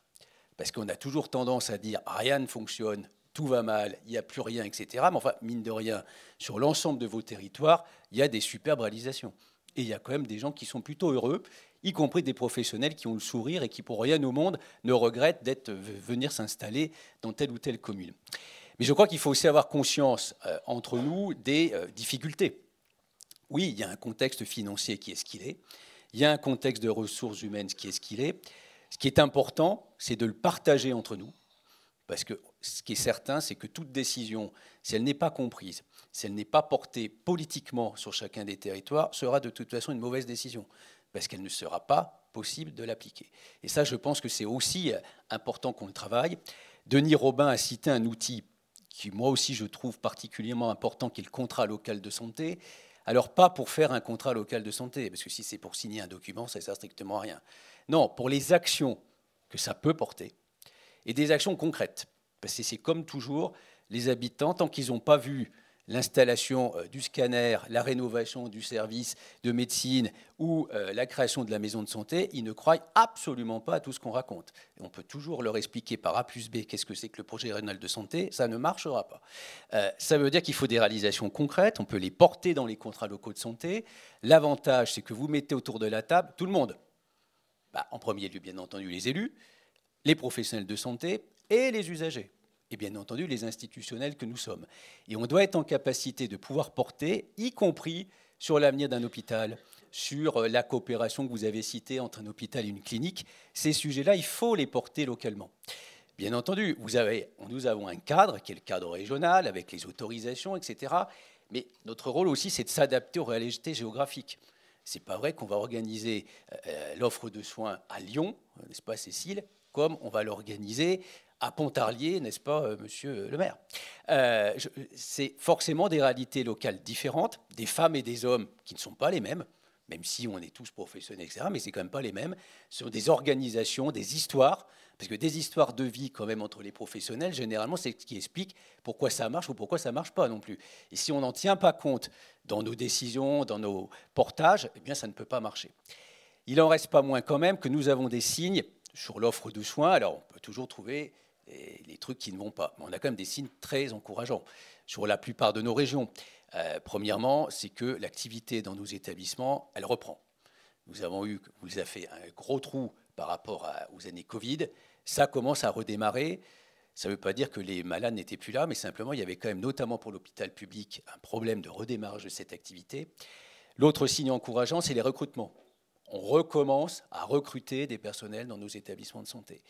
Parce qu'on a toujours tendance à dire rien ne fonctionne, tout va mal, il n'y a plus rien, etc. Mais enfin, mine de rien, sur l'ensemble de vos territoires, il y a des superbes réalisations. Et il y a quand même des gens qui sont plutôt heureux, y compris des professionnels qui ont le sourire et qui, pour rien au monde, ne regrettent venir s'installer dans telle ou telle commune. Mais je crois qu'il faut aussi avoir conscience entre nous des difficultés. Oui, il y a un contexte financier qui est ce qu'il est. Il y a un contexte de ressources humaines qui est ce qu'il est. Ce qui est important, c'est de le partager entre nous. Parce que ce qui est certain, c'est que toute décision, si elle n'est pas comprise, si elle n'est pas portée politiquement sur chacun des territoires, sera de toute façon une mauvaise décision. Parce qu'elle ne sera pas possible de l'appliquer. Et ça, je pense que c'est aussi important qu'on le travaille. Denis Robin a cité un outil qui, moi aussi, je trouve particulièrement important, qui est le contrat local de santé. Alors, pas pour faire un contrat local de santé, parce que si c'est pour signer un document, ça ne sert strictement à rien. Non, pour les actions que ça peut porter, et des actions concrètes. Parce que c'est comme toujours, les habitants, tant qu'ils n'ont pas vu l'installation du scanner, la rénovation du service de médecine ou la création de la maison de santé, ils ne croient absolument pas à tout ce qu'on raconte. Et on peut toujours leur expliquer par A plus B qu'est-ce que c'est que le projet régional de santé, ça ne marchera pas. Ça veut dire qu'il faut des réalisations concrètes, on peut les porter dans les contrats locaux de santé. L'avantage, c'est que vous mettez autour de la table tout le monde. En premier lieu, bien entendu, les élus, les professionnels de santé et les usagers. Et bien entendu, les institutionnels que nous sommes. Et on doit être en capacité de pouvoir porter, y compris sur l'avenir d'un hôpital, sur la coopération que vous avez citée entre un hôpital et une clinique. Ces sujets-là, il faut les porter localement. Bien entendu, nous avons un cadre, qui est le cadre régional, avec les autorisations, etc. Mais notre rôle aussi, c'est de s'adapter aux réalités géographiques. Ce n'est pas vrai qu'on va organiser l'offre de soins à Lyon, n'est-ce pas, Cécile, comme on va l'organiser à Pontarlier, n'est-ce pas, monsieur le maire. C'est forcément des réalités locales différentes, des femmes et des hommes qui ne sont pas les mêmes, même si on est tous professionnels, etc., mais c'est quand même pas les mêmes. Ce sont des organisations, des histoires, parce que des histoires de vie quand même entre les professionnels, généralement, c'est ce qui explique pourquoi ça marche ou pourquoi ça ne marche pas non plus. Et si on n'en tient pas compte dans nos décisions, dans nos portages, eh bien, ça ne peut pas marcher. Il n'en reste pas moins quand même que nous avons des signes sur l'offre de soins. Alors, on peut toujours trouver les trucs qui ne vont pas, mais on a quand même des signes très encourageants sur la plupart de nos régions. Premièrement, c'est que l'activité dans nos établissements, elle reprend. Vous avez fait un gros trou par rapport aux années Covid. Ça commence à redémarrer. Ça ne veut pas dire que les malades n'étaient plus là, mais simplement, il y avait quand même, notamment pour l'hôpital public, un problème de redémarrage de cette activité. L'autre signe encourageant, c'est les recrutements. On recommence à recruter des personnels dans nos établissements de santé.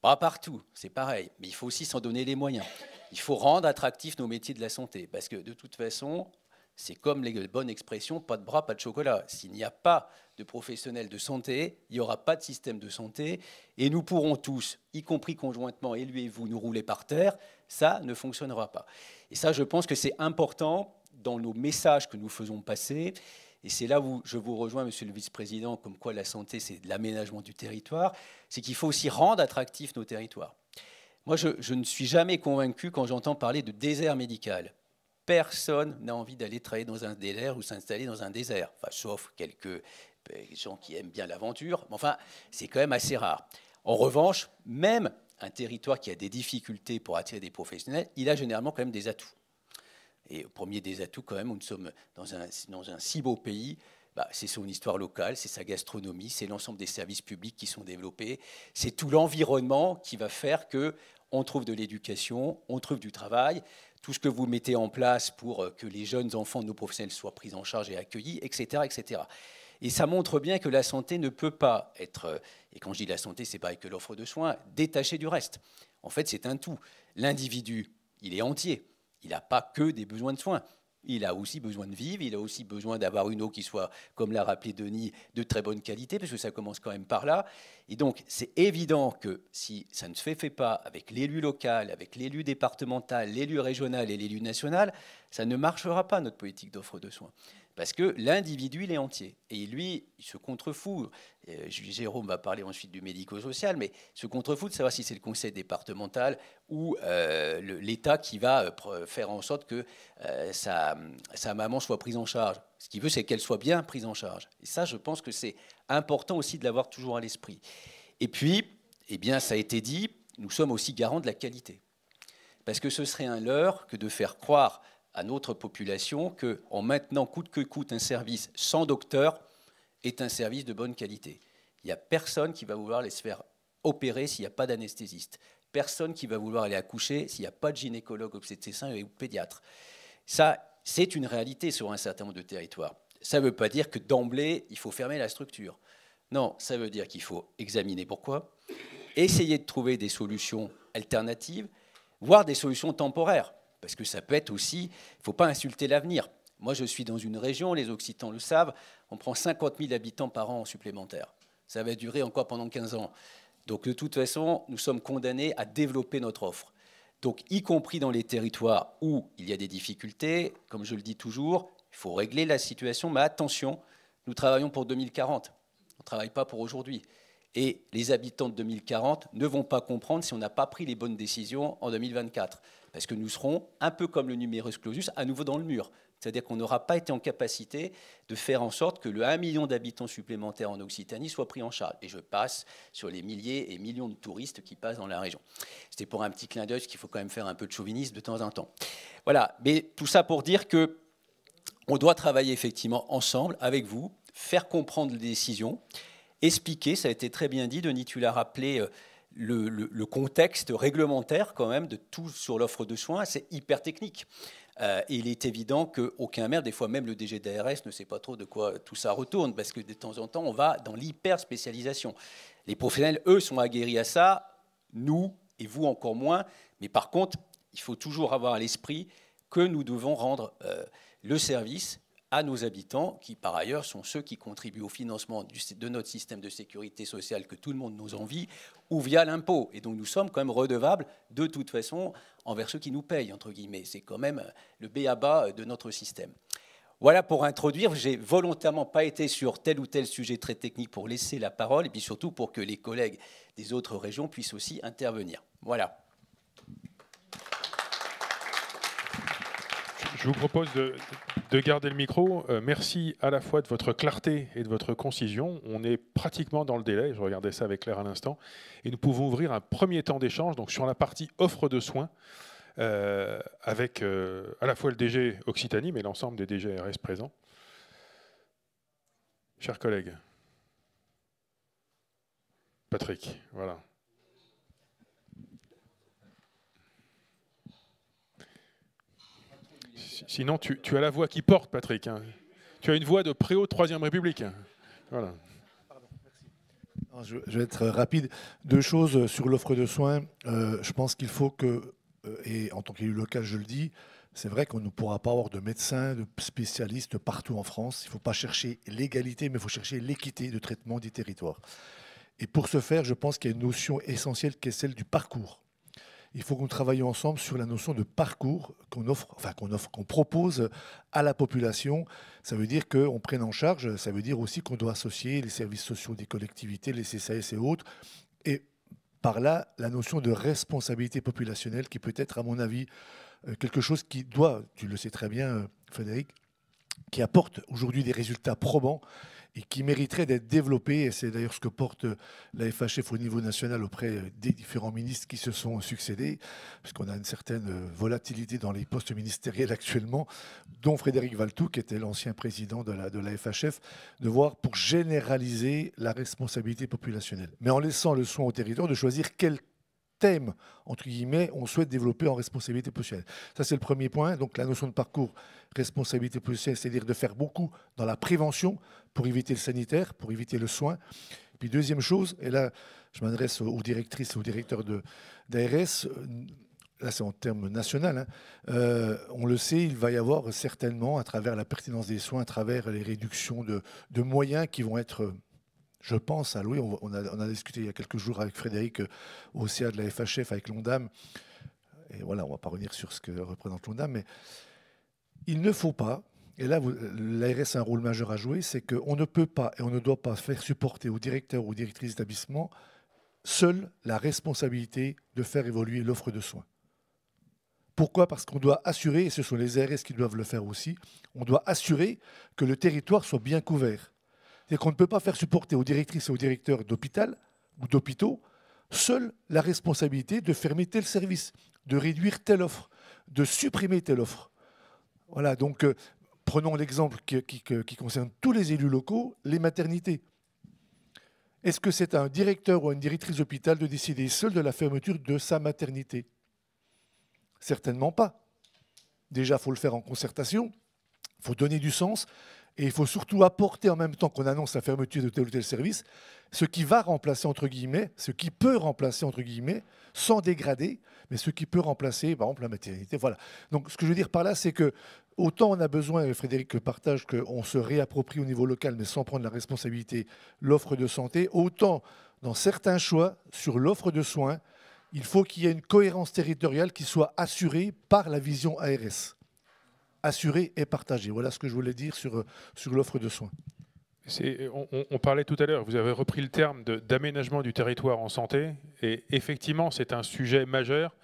Pas partout, c'est pareil, mais il faut aussi s'en donner les moyens. Il faut rendre attractifs nos métiers de la santé, parce que de toute façon, c'est comme les bonnes expressions, pas de bras, pas de chocolat. S'il n'y a pas de professionnels de santé, il n'y aura pas de système de santé, et nous pourrons tous, y compris conjointement, et lui et vous, nous rouler par terre, ça ne fonctionnera pas. Et ça, je pense que c'est important dans nos messages que nous faisons passer. Et c'est là où je vous rejoins, monsieur le vice-président, comme quoi la santé, c'est de l'aménagement du territoire, c'est qu'il faut aussi rendre attractifs nos territoires. Moi, je ne suis jamais convaincu quand j'entends parler de désert médical. Personne n'a envie d'aller travailler dans un désert ou s'installer dans un désert, enfin, sauf quelques gens qui aiment bien l'aventure, mais enfin, c'est quand même assez rare. En revanche, même un territoire qui a des difficultés pour attirer des professionnels, il a généralement quand même des atouts. Et au premier des atouts, quand même, nous sommes dans un si beau pays, c'est son histoire locale, c'est sa gastronomie, c'est l'ensemble des services publics qui sont développés, c'est tout l'environnement qui va faire qu'on trouve de l'éducation, on trouve du travail, tout ce que vous mettez en place pour que les jeunes enfants de nos professionnels soient pris en charge et accueillis, etc., etc. Et ça montre bien que la santé ne peut pas être, et quand je dis la santé, c'est pas que l'offre de soins, détachée du reste. En fait, c'est un tout. L'individu, il est entier. Il n'a pas que des besoins de soins. Il a aussi besoin de vivre, il a aussi besoin d'avoir une eau qui soit, comme l'a rappelé Denis, de très bonne qualité, parce que ça commence quand même par là. Et donc, c'est évident que si ça ne se fait pas avec l'élu local, avec l'élu départemental, l'élu régional et l'élu national, ça ne marchera pas, notre politique d'offre de soins. Parce que l'individu, il est entier. Et lui, il se contrefout. Jérôme va parler ensuite du médico-social, mais il se contrefout de savoir si c'est le conseil départemental ou l'État qui va faire en sorte que sa maman soit prise en charge. Ce qu'il veut, c'est qu'elle soit bien prise en charge. Et ça, je pense que c'est important aussi de l'avoir toujours à l'esprit. Et puis, eh bien, ça a été dit, nous sommes aussi garants de la qualité. Parce que ce serait un leurre que de faire croire à notre population qu'en maintenant coûte que coûte un service sans docteur est un service de bonne qualité. Il n'y a personne qui va vouloir les se faire opérer s'il n'y a pas d'anesthésiste. Personne qui va vouloir aller accoucher s'il n'y a pas de gynécologue, obstétricien ou pédiatre. Ça, c'est une réalité sur un certain nombre de territoires. Ça ne veut pas dire que d'emblée, il faut fermer la structure. Non, ça veut dire qu'il faut examiner pourquoi, essayer de trouver des solutions alternatives, voire des solutions temporaires. Parce que ça peut être aussi, il ne faut pas insulter l'avenir. Moi, je suis dans une région, les Occitans le savent, on prend 50 000 habitants par an en supplémentaire. Ça va durer encore pendant 15 ans. Donc, de toute façon, nous sommes condamnés à développer notre offre. Donc, y compris dans les territoires où il y a des difficultés, comme je le dis toujours, il faut régler la situation, mais attention, nous travaillons pour 2040. On ne travaille pas pour aujourd'hui. Et les habitants de 2040 ne vont pas comprendre si on n'a pas pris les bonnes décisions en 2024. Parce que nous serons, un peu comme le numerus clausus, à nouveau dans le mur. C'est-à-dire qu'on n'aura pas été en capacité de faire en sorte que le 1 million d'habitants supplémentaires en Occitanie soit pris en charge. Et je passe sur les milliers et millions de touristes qui passent dans la région. C'était pour un petit clin d'œil, parce qu'il faut quand même faire un peu de chauvinisme de temps en temps. Voilà, mais tout ça pour dire qu'on doit travailler effectivement ensemble, avec vous, faire comprendre les décisions, expliquer, ça a été très bien dit, Denis, tu l'as rappelé, le contexte réglementaire quand même de tout sur l'offre de soins, c'est hyper technique. Et il est évident qu'aucun maire, des fois même le DG d'ARS, ne sait pas trop de quoi tout ça retourne, parce que de temps en temps, on va dans l'hyper-spécialisation. Les professionnels, eux, sont aguerris à ça, nous et vous encore moins, mais par contre, il faut toujours avoir à l'esprit que nous devons rendre le service à nos habitants, qui par ailleurs sont ceux qui contribuent au financement de notre système de sécurité sociale que tout le monde nous envie, ou via l'impôt. Et donc nous sommes quand même redevables de toute façon envers ceux qui nous payent, entre guillemets. C'est quand même le b.a.-ba de notre système. Voilà pour introduire. J'ai volontairement pas été sur tel ou tel sujet très technique pour laisser la parole, et puis surtout pour que les collègues des autres régions puissent aussi intervenir. Voilà. Je vous propose de garder le micro. Merci à la fois de votre clarté et de votre concision. On est pratiquement dans le délai, je regardais ça avec Claire à l'instant, et nous pouvons ouvrir un premier temps d'échange donc sur la partie offre de soins avec à la fois le DG Occitanie, mais l'ensemble des DG RS présents. Chers collègues. Patrick, voilà. Sinon, tu as la voix qui porte, Patrick. Hein. Tu as une voix de préau de 3e République. Voilà. Pardon, merci. Je vais être rapide. Deux choses sur l'offre de soins. Je pense qu'il faut que, et en tant qu'élu local, je le dis, c'est vrai qu'on ne pourra pas avoir de médecins, de spécialistes partout en France. Il ne faut pas chercher l'égalité, mais il faut chercher l'équité de traitement des territoires. Et pour ce faire, je pense qu'il y a une notion essentielle qui est celle du parcours. Il faut qu'on travaille ensemble sur la notion de parcours qu'on propose à la population. Ça veut dire qu'on prenne en charge, ça veut dire aussi qu'on doit associer les services sociaux des collectivités, les CCAS et autres. Et par là, la notion de responsabilité populationnelle qui peut être, à mon avis, quelque chose qui doit, tu le sais très bien, Frédéric, qui apporte aujourd'hui des résultats probants et qui mériterait d'être développé. Et c'est d'ailleurs ce que porte la FHF au niveau national auprès des différents ministres qui se sont succédés, puisqu'on a une certaine volatilité dans les postes ministériels actuellement, dont Frédéric Valtou, qui était l'ancien président de la FHF, de voir pour généraliser la responsabilité populationnelle. Mais en laissant le soin au territoire de choisir quel thème, entre guillemets, on souhaite développer en responsabilité professionnelle. Ça, c'est le premier point. Donc, la notion de parcours responsabilité professionnelle, c'est-à-dire de faire beaucoup dans la prévention pour éviter le sanitaire, pour éviter le soin. Puis, deuxième chose, et là, je m'adresse aux directrices et aux directeurs d'ARS, là, c'est en termes national, hein, on le sait, il va y avoir certainement, à travers la pertinence des soins, à travers les réductions de moyens qui vont être... Je pense, à Louis, on a discuté il y a quelques jours avec Frédéric au CA de la FHF, avec l'ONDAM. Et voilà, on ne va pas revenir sur ce que représente l'ONDAM, mais il ne faut pas, et là, l'ARS a un rôle majeur à jouer, c'est qu'on ne peut pas et on ne doit pas faire supporter aux directeurs ou aux directrices d'établissement seule la responsabilité de faire évoluer l'offre de soins. Pourquoi ? Parce qu'on doit assurer, et ce sont les ARS qui doivent le faire aussi, on doit assurer que le territoire soit bien couvert. C'est qu'on ne peut pas faire supporter aux directrices et aux directeurs d'hôpital ou d'hôpitaux seule la responsabilité de fermer tel service, de réduire telle offre, de supprimer telle offre. Voilà, donc prenons l'exemple qui concerne tous les élus locaux, les maternités. Est-ce que c'est à un directeur ou à une directrice d'hôpital de décider seul de la fermeture de sa maternité? Certainement pas. Déjà, il faut le faire en concertation, il faut donner du sens, et il faut surtout apporter en même temps qu'on annonce la fermeture de tel ou tel service, ce qui va remplacer, entre guillemets, ce qui peut remplacer, entre guillemets, sans dégrader, mais ce qui peut remplacer, par exemple, la maternité. Voilà. Donc, ce que je veux dire par là, c'est que autant on a besoin, et Frédéric partage, qu'on se réapproprie au niveau local, mais sans prendre la responsabilité, l'offre de santé, autant dans certains choix, sur l'offre de soins, il faut qu'il y ait une cohérence territoriale qui soit assurée par la vision ARS. Assurée et partagée. Voilà ce que je voulais dire sur l'offre de soins. On parlait tout à l'heure, vous avez repris le terme d'aménagement du territoire en santé, et effectivement, c'est un sujet majeur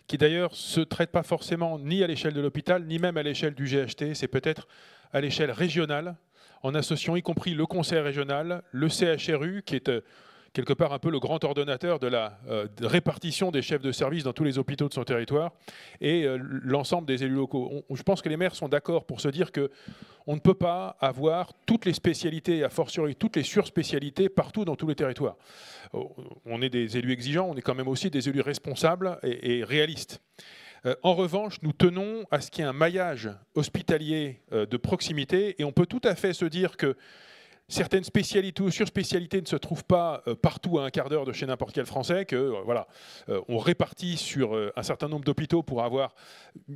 qui d'ailleurs ne se traite pas forcément ni à l'échelle de l'hôpital, ni même à l'échelle du GHT, c'est peut-être à l'échelle régionale, en associant y compris le conseil régional, le CHRU, qui est quelque part un peu le grand ordonnateur de la répartition des chefs de service dans tous les hôpitaux de son territoire, et l'ensemble des élus locaux. Je pense que les maires sont d'accord pour se dire qu'on ne peut pas avoir toutes les spécialités, et a fortiori toutes les surspécialités partout dans tous les territoires. On est des élus exigeants, on est quand même aussi des élus responsables et réalistes. En revanche, nous tenons à ce qu'il y ait un maillage hospitalier de proximité, et on peut tout à fait se dire que certaines spécialités ou surspécialités ne se trouvent pas partout à un quart d'heure de chez n'importe quel Français, on répartit sur un certain nombre d'hôpitaux pour avoir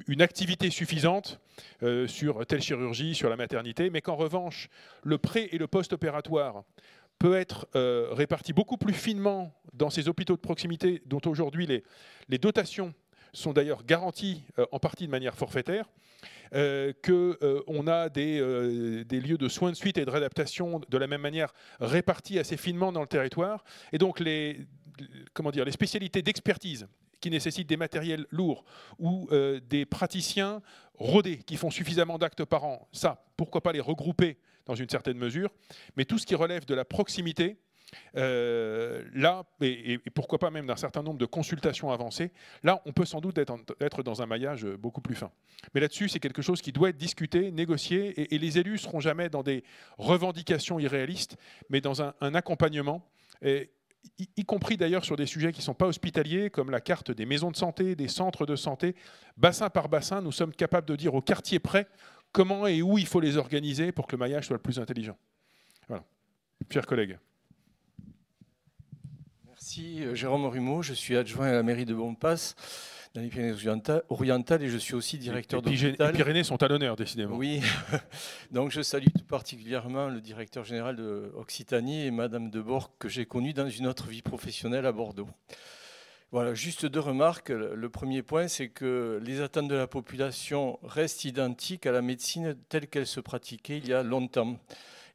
une activité suffisante sur telle chirurgie, sur la maternité, mais qu'en revanche, le pré- et le post-opératoire peut être réparti beaucoup plus finement dans ces hôpitaux de proximité dont aujourd'hui les dotations sont d'ailleurs garanties en partie de manière forfaitaire, qu'on a des lieux de soins de suite et de réadaptation de la même manière répartis assez finement dans le territoire. Et donc les spécialités d'expertise qui nécessitent des matériels lourds ou des praticiens rodés qui font suffisamment d'actes par an, ça, pourquoi pas les regrouper dans une certaine mesure. Mais tout ce qui relève de la proximité, là, et pourquoi pas même d'un certain nombre de consultations avancées, là, on peut sans doute être dans un maillage beaucoup plus fin. Mais là-dessus, c'est quelque chose qui doit être discuté, négocié, et les élus ne seront jamais dans des revendications irréalistes, mais dans un accompagnement, y compris d'ailleurs sur des sujets qui ne sont pas hospitaliers, comme la carte des maisons de santé, des centres de santé. Bassin par bassin, nous sommes capables de dire au quartier près comment et où il faut les organiser pour que le maillage soit le plus intelligent. Voilà. Chers collègues. Merci, Jérôme Rumeau, je suis adjoint à la mairie de Bonpass, dans les Pyrénées-Orientales, et je suis aussi directeur d'hôpital. Les Pyrénées sont à l'honneur, décidément. Oui, donc je salue tout particulièrement le directeur général de Occitanie et Madame de Borg, que j'ai connue dans une autre vie professionnelle à Bordeaux. Voilà, juste deux remarques. Le premier point, c'est que les attentes de la population restent identiques à la médecine telle qu'elle se pratiquait il y a longtemps.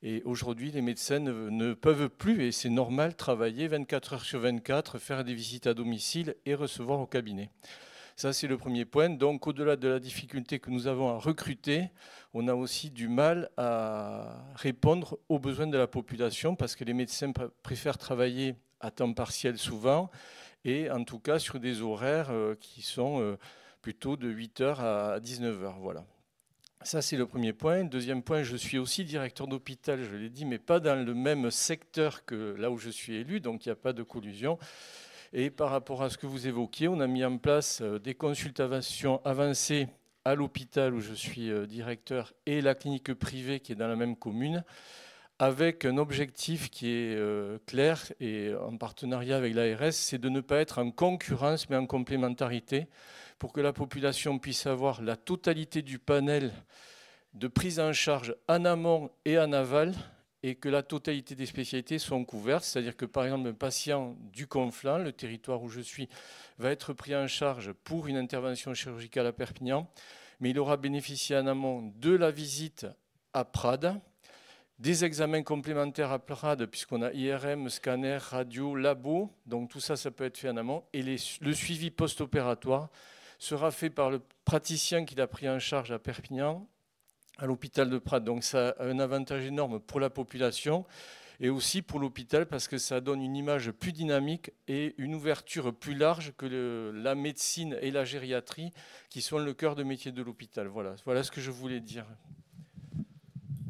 Et aujourd'hui, les médecins ne peuvent plus, et c'est normal, travailler 24 heures sur 24, faire des visites à domicile et recevoir au cabinet. Ça, c'est le premier point. Donc, au-delà de la difficulté que nous avons à recruter, on a aussi du mal à répondre aux besoins de la population parce que les médecins préfèrent travailler à temps partiel souvent et en tout cas sur des horaires qui sont plutôt de 8h à 19h. Voilà. Ça, c'est le premier point. Deuxième point, je suis aussi directeur d'hôpital, je l'ai dit, mais pas dans le même secteur que là où je suis élu, donc il n'y a pas de collusion. Et par rapport à ce que vous évoquiez, on a mis en place des consultations avancées à l'hôpital où je suis directeur et la clinique privée qui est dans la même commune, avec un objectif qui est clair et en partenariat avec l'ARS, c'est de ne pas être en concurrence mais en complémentarité pour que la population puisse avoir la totalité du panel de prise en charge en amont et en aval et que la totalité des spécialités sont couvertes. C'est-à-dire que par exemple un patient du Conflent, le territoire où je suis, va être pris en charge pour une intervention chirurgicale à Perpignan, mais il aura bénéficié en amont de la visite à Prades, des examens complémentaires à Prades, puisqu'on a IRM, scanner, radio, labo, donc tout ça, ça peut être fait en amont, et le suivi post-opératoire sera fait par le praticien qui l'a pris en charge à Perpignan, à l'hôpital de Prades. Donc ça a un avantage énorme pour la population et aussi pour l'hôpital parce que ça donne une image plus dynamique et une ouverture plus large que la médecine et la gériatrie qui sont le cœur de métier de l'hôpital. Voilà, voilà ce que je voulais dire.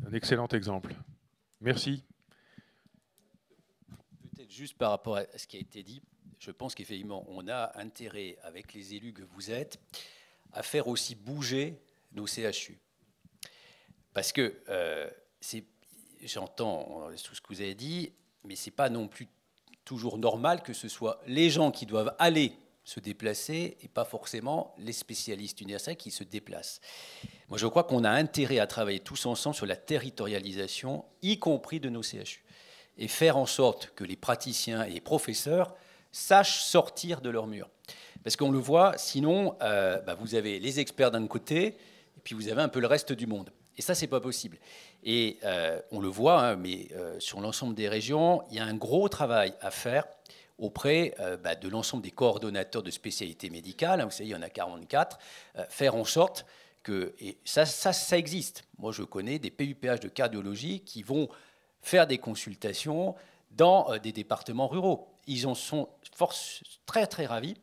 Un excellent exemple. Merci. Peut-être juste par rapport à ce qui a été dit, je pense qu'effectivement, on a intérêt, avec les élus que vous êtes, à faire aussi bouger nos CHU. Parce que j'entends tout ce que vous avez dit, mais ce n'est pas non plus toujours normal que ce soit les gens qui doivent aller se déplacer et pas forcément les spécialistes universitaires qui se déplacent. Moi, je crois qu'on a intérêt à travailler tous ensemble sur la territorialisation, y compris de nos CHU, et faire en sorte que les praticiens et les professeurs sachent sortir de leur mur. Parce qu'on le voit, sinon, vous avez les experts d'un côté, et puis vous avez un peu le reste du monde. Et ça, c'est pas possible. Et on le voit, hein, mais sur l'ensemble des régions, il y a un gros travail à faire auprès de l'ensemble des coordonnateurs de spécialités médicales. Hein, vous savez, il y en a 44. Faire en sorte que... Et ça existe. Moi, je connais des PUPH de cardiologie qui vont faire des consultations dans des départements ruraux. Ils en sont très, très ravis.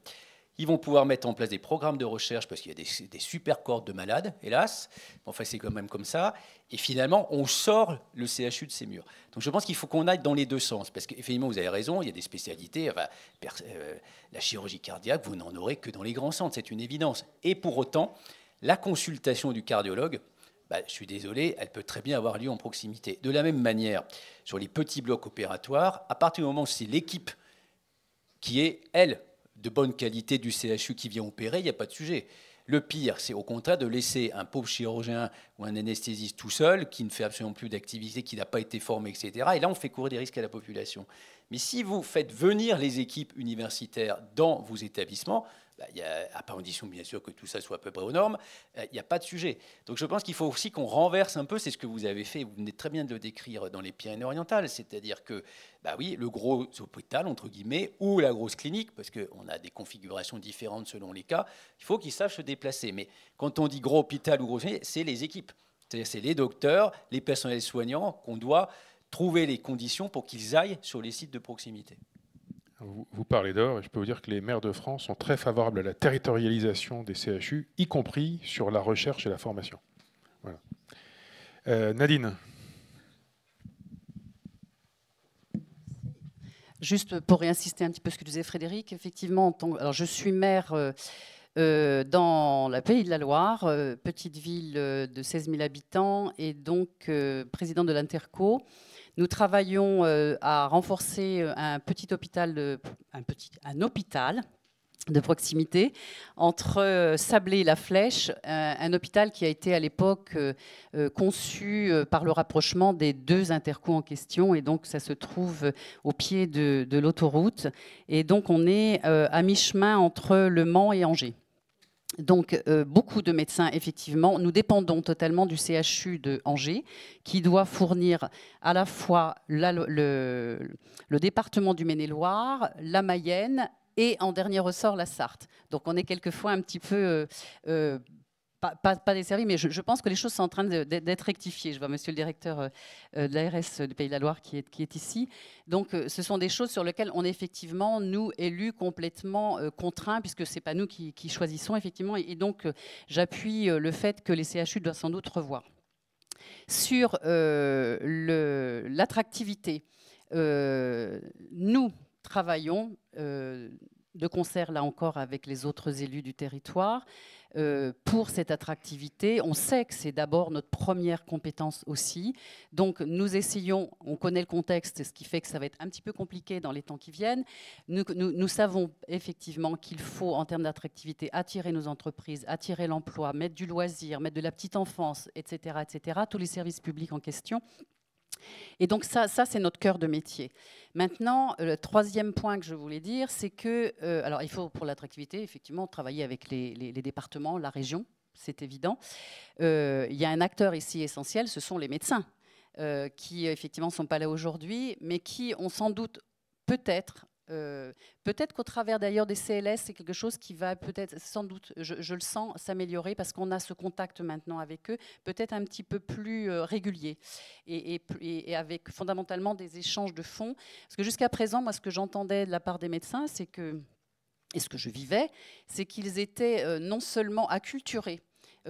Ils vont pouvoir mettre en place des programmes de recherche parce qu'il y a des super cohortes de malades, hélas. Enfin, c'est quand même comme ça. Et finalement, on sort le CHU de ses murs. Donc, je pense qu'il faut qu'on aille dans les deux sens. Parce qu'effectivement, vous avez raison, il y a des spécialités. Enfin, la chirurgie cardiaque, vous n'en aurez que dans les grands centres, c'est une évidence. Et pour autant, la consultation du cardiologue, je suis désolé, elle peut très bien avoir lieu en proximité. De la même manière, sur les petits blocs opératoires, à partir du moment où c'est l'équipe qui est, elle, de bonne qualité du CHU qui vient opérer, il n'y a pas de sujet. Le pire, c'est au contraire de laisser un pauvre chirurgien ou un anesthésiste tout seul, qui ne fait absolument plus d'activité, qui n'a pas été formé, etc. Et là, on fait courir des risques à la population. Mais si vous faites venir les équipes universitaires dans vos établissements, à condition bien sûr que tout ça soit à peu près aux normes, il n'y a pas de sujet. Donc je pense qu'il faut aussi qu'on renverse un peu, c'est ce que vous avez fait, vous venez très bien de le décrire dans les Pyrénées-Orientales, c'est-à-dire que, oui, le gros hôpital, entre guillemets, ou la grosse clinique, parce qu'on a des configurations différentes selon les cas, il faut qu'ils sachent se déplacer. Mais quand on dit gros hôpital ou gros clinique, c'est les équipes. C'est-à-dire c'est les docteurs, les personnels soignants qu'on doit trouver les conditions pour qu'ils aillent sur les sites de proximité. Vous parlez d'or, et je peux vous dire que les maires de France sont très favorables à la territorialisation des CHU, y compris sur la recherche et la formation. Voilà. Nadine. Juste pour réinsister un petit peu sur ce que disait Frédéric, effectivement, alors je suis maire dans le Pays de la Loire, petite ville de 16 000 habitants, et donc président de l'Interco. Nous travaillons à renforcer un hôpital de proximité entre Sablé et La Flèche, un hôpital qui a été à l'époque conçu par le rapprochement des deux intercos en question, et donc ça se trouve au pied de l'autoroute. Et donc on est à mi-chemin entre Le Mans et Angers. Donc, beaucoup de médecins, effectivement. Nous dépendons totalement du CHU de Angers, qui doit fournir à la fois le département du Maine-et-Loire, la Mayenne et, en dernier ressort, la Sarthe. Donc, on est quelquefois un petit peu... pas desservi, mais je pense que les choses sont en train d'être rectifiées. Je vois monsieur le directeur de l'ARS du Pays de la Loire qui est ici. Donc, ce sont des choses sur lesquelles on est effectivement, nous, élus, complètement contraints, puisque ce n'est pas nous qui choisissons, effectivement. Et donc, j'appuie le fait que les CHU doivent sans doute revoir. Sur l'attractivité, nous travaillons de concert, là encore, avec les autres élus du territoire, pour cette attractivité. On sait que c'est d'abord notre première compétence aussi. Donc, nous essayons, on connaît le contexte, ce qui fait que ça va être un petit peu compliqué dans les temps qui viennent. Nous savons effectivement qu'il faut, en termes d'attractivité, attirer nos entreprises, attirer l'emploi, mettre du loisir, mettre de la petite enfance, etc., etc., tous les services publics en question. Et donc ça c'est notre cœur de métier. Maintenant, le troisième point que je voulais dire, c'est que, alors il faut pour l'attractivité, effectivement, travailler avec les départements, la région, c'est évident. Il y a un acteur ici essentiel, ce sont les médecins, qui effectivement ne sont pas là aujourd'hui, mais qui ont sans doute peut-être Peut-être qu'au travers d'ailleurs des CLS, c'est quelque chose qui va peut-être, sans doute, je le sens, s'améliorer parce qu'on a ce contact maintenant avec eux, peut-être un petit peu plus régulier et avec fondamentalement des échanges de fonds. Parce que jusqu'à présent, moi, ce que j'entendais de la part des médecins, c'est que, et ce que je vivais, c'est qu'ils étaient non seulement acculturés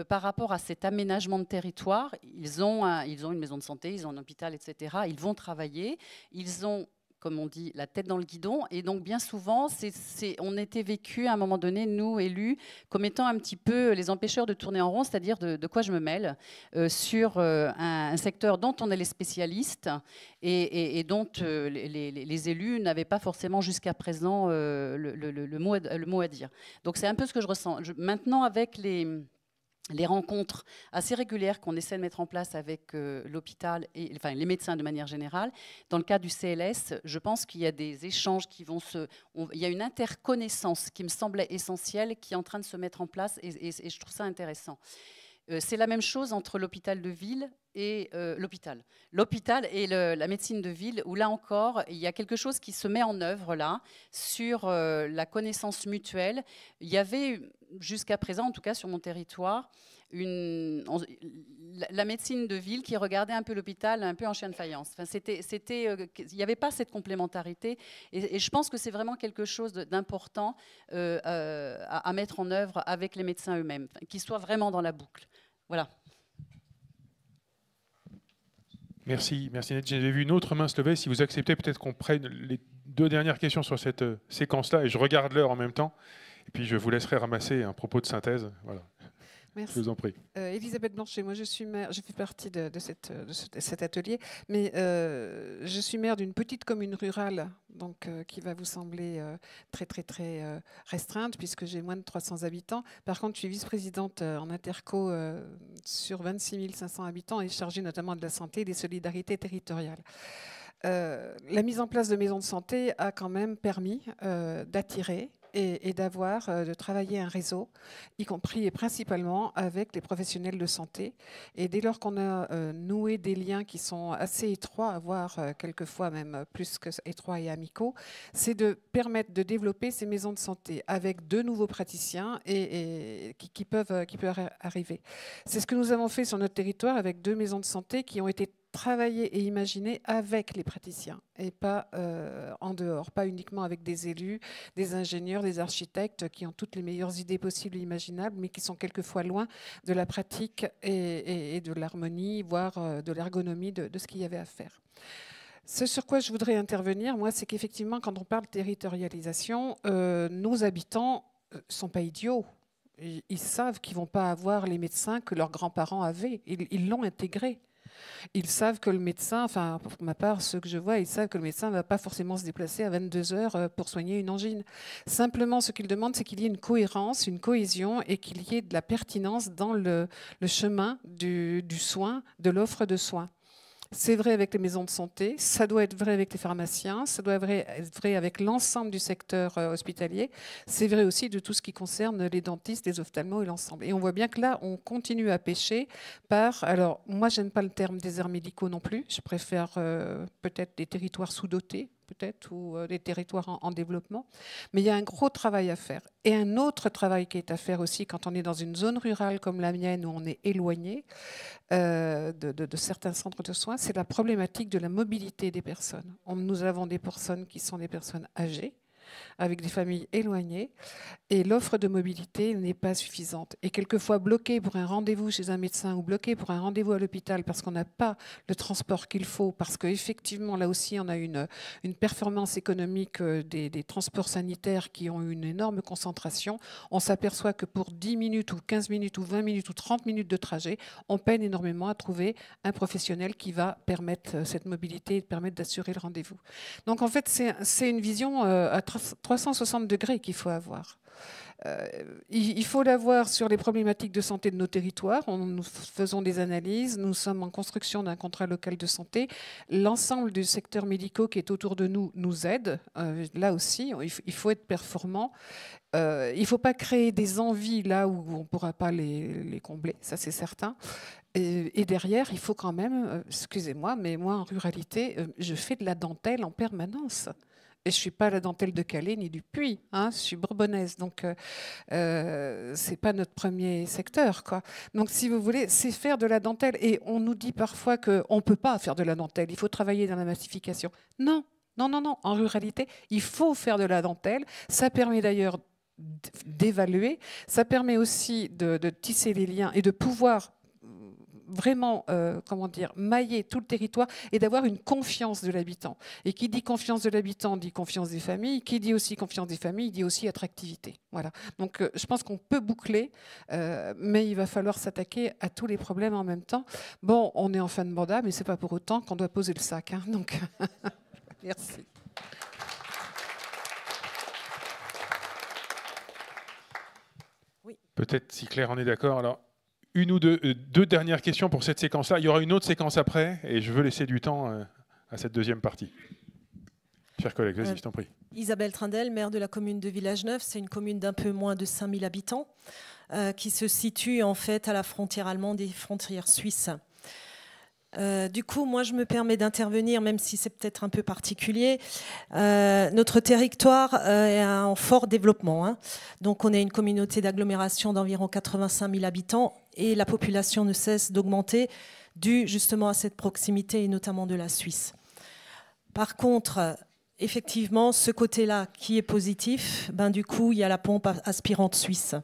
par rapport à cet aménagement de territoire. Ils ont une maison de santé, ils ont un hôpital, etc. Ils vont travailler, ils ont, comme on dit, la tête dans le guidon. Et donc, bien souvent, on était vécu à un moment donné, nous, élus, comme étant un petit peu les empêcheurs de tourner en rond, c'est-à-dire de quoi je me mêle sur un secteur dont on est les spécialistes et dont les élus n'avaient pas forcément jusqu'à présent le mot à dire. Donc, c'est un peu ce que je ressens. Maintenant, avec les rencontres assez régulières qu'on essaie de mettre en place avec l'hôpital et enfin, les médecins de manière générale. Dans le cas du CLS, je pense qu'il y a des échanges qui vont il y a une interconnaissance qui me semblait essentielle qui est en train de se mettre en place et je trouve ça intéressant. C'est la même chose entre l'hôpital de ville et l'hôpital et la médecine de ville, où là encore, il y a quelque chose qui se met en œuvre là, sur la connaissance mutuelle. Il y avait, jusqu'à présent, en tout cas sur mon territoire, la médecine de ville qui regardait un peu l'hôpital un peu en chien de faïence. Enfin, il n'y avait pas cette complémentarité et je pense que c'est vraiment quelque chose d'important à mettre en œuvre avec les médecins eux-mêmes, qu'ils soient vraiment dans la boucle. Voilà. Merci, merci Ned. J'avais vu une autre main se lever. Si vous acceptez, peut-être qu'on prenne les 2 dernières questions sur cette séquence-là et je regarde l'heure en même temps. Et puis je vous laisserai ramasser un propos de synthèse. Voilà. Merci. Je vous en prie. Elisabeth Blanchet, moi je suis maire, je fais partie de cet atelier, mais je suis maire d'une petite commune rurale, donc qui va vous sembler très restreinte, puisque j'ai moins de 300 habitants. Par contre, je suis vice-présidente en interco sur 26 500 habitants et chargée notamment de la santé et des solidarités territoriales. La mise en place de maisons de santé a quand même permis d'attirer et de travailler un réseau, y compris et principalement avec les professionnels de santé. Et dès lors qu'on a noué des liens qui sont assez étroits, voire quelquefois même plus que étroits et amicaux, c'est de permettre de développer ces maisons de santé avec de nouveaux praticiens et qui peuvent arriver. C'est ce que nous avons fait sur notre territoire avec 2 maisons de santé qui ont été travailler et imaginer avec les praticiens et pas en dehors, pas uniquement avec des élus, des ingénieurs, des architectes qui ont toutes les meilleures idées possibles et imaginables, mais qui sont quelquefois loin de la pratique et de l'harmonie, voire de l'ergonomie de ce qu'il y avait à faire. Ce sur quoi je voudrais intervenir, moi, c'est qu'effectivement, quand on parle de territorialisation, nos habitants ne sont pas idiots. Ils savent qu'ils ne vont pas avoir les médecins que leurs grands-parents avaient. Ils l'ont intégré. Ils savent que le médecin, enfin pour ma part, ceux que je vois, ils savent que le médecin ne va pas forcément se déplacer à 22 heures pour soigner une angine. Simplement, ce qu'ils demandent, c'est qu'il y ait une cohérence, une cohésion et qu'il y ait de la pertinence dans le chemin du soin, de l'offre de soins. C'est vrai avec les maisons de santé, ça doit être vrai avec les pharmaciens, ça doit être vrai avec l'ensemble du secteur hospitalier. C'est vrai aussi de tout ce qui concerne les dentistes, les ophtalmos et l'ensemble. Et on voit bien que là, on continue à pêcher par... Alors, moi, j'aime pas le terme déserts médicaux non plus. Je préfère peut-être des territoires sous-dotés, peut-être, ou des territoires en développement. Mais il y a un gros travail à faire. Et un autre travail qui est à faire aussi quand on est dans une zone rurale comme la mienne, où on est éloigné de certains centres de soins, c'est la problématique de la mobilité des personnes. Nous avons des personnes qui sont des personnes âgées, avec des familles éloignées, et l'offre de mobilité n'est pas suffisante. Et quelquefois bloquée pour un rendez-vous chez un médecin ou bloquée pour un rendez-vous à l'hôpital parce qu'on n'a pas le transport qu'il faut, parce qu'effectivement, là aussi, on a une performance économique des transports sanitaires qui ont une énorme concentration. On s'aperçoit que pour 10 minutes ou 15 minutes ou 20 minutes ou 30 minutes de trajet, on peine énormément à trouver un professionnel qui va permettre cette mobilité et permettre d'assurer le rendez-vous. Donc en fait, c'est une vision à 360 degrés qu'il faut avoir. Il faut l'avoir sur les problématiques de santé de nos territoires. Nous faisons des analyses, nous sommes en construction d'un contrat local de santé. L'ensemble du secteur médical qui est autour de nous nous aide. Là aussi, il faut être performant. Il ne faut pas créer des envies là où on ne pourra pas les combler, ça c'est certain. Et derrière, il faut quand même, excusez-moi, mais moi en ruralité, je fais de la dentelle en permanence. Et je ne suis pas la dentelle de Calais ni du Puy, hein, je suis bourbonnaise, donc ce n'est pas notre premier secteur, quoi. Donc si vous voulez, c'est faire de la dentelle. Et on nous dit parfois qu'on ne peut pas faire de la dentelle, il faut travailler dans la massification. Non, non, non, non. En ruralité, il faut faire de la dentelle. Ça permet d'ailleurs d'évaluer, ça permet aussi de tisser les liens et de pouvoir vraiment, comment dire, mailler tout le territoire et d'avoir une confiance de l'habitant. Et qui dit confiance de l'habitant dit confiance des familles. Qui dit aussi confiance des familles dit aussi attractivité. Voilà. Donc, je pense qu'on peut boucler, mais il va falloir s'attaquer à tous les problèmes en même temps. Bon, on est en fin de mandat, mais c'est pas pour autant qu'on doit poser le sac. Hein, donc, merci. Oui. Peut-être, si Claire en est d'accord, alors une ou deux dernières questions pour cette séquence-là. Il y aura une autre séquence après, et je veux laisser du temps à cette deuxième partie. Chers collègues, vas-y, je t'en prie. Isabelle Trindel, maire de la commune de Village-Neuf. C'est une commune d'un peu moins de 5000 habitants qui se situe en fait à la frontière allemande et frontière suisse. Du coup, moi, je me permets d'intervenir, même si c'est peut-être un peu particulier. Notre territoire est en fort développement. Hein. Donc, on est une communauté d'agglomération d'environ 85 000 habitants et la population ne cesse d'augmenter dû justement à cette proximité et notamment de la Suisse. Par contre, effectivement, ce côté-là qui est positif, ben, du coup, il y a la pompe aspirante suisse.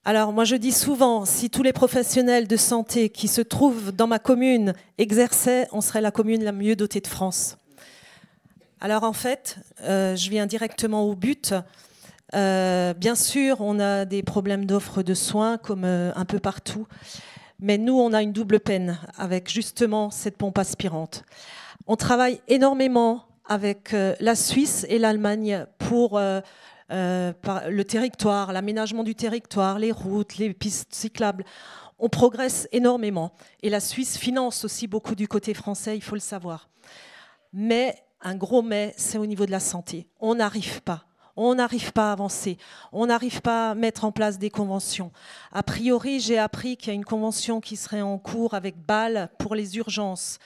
Alors, moi, je dis souvent, si tous les professionnels de santé qui se trouvent dans ma commune exerçaient, on serait la commune la mieux dotée de France. Alors, en fait, je viens directement au but. Bien sûr, on a des problèmes d'offre de soins, comme un peu partout. Mais nous, on a une double peine avec justement cette pompe aspirante. On travaille énormément avec la Suisse et l'Allemagne pour... le territoire, l'aménagement du territoire, les routes, les pistes cyclables. On progresse énormément. Et la Suisse finance aussi beaucoup du côté français, il faut le savoir. Mais, un gros mais, c'est au niveau de la santé. On n'arrive pas. On n'arrive pas à avancer. On n'arrive pas à mettre en place des conventions. A priori, j'ai appris qu'il y a une convention qui serait en cours avec Bâle pour les urgences.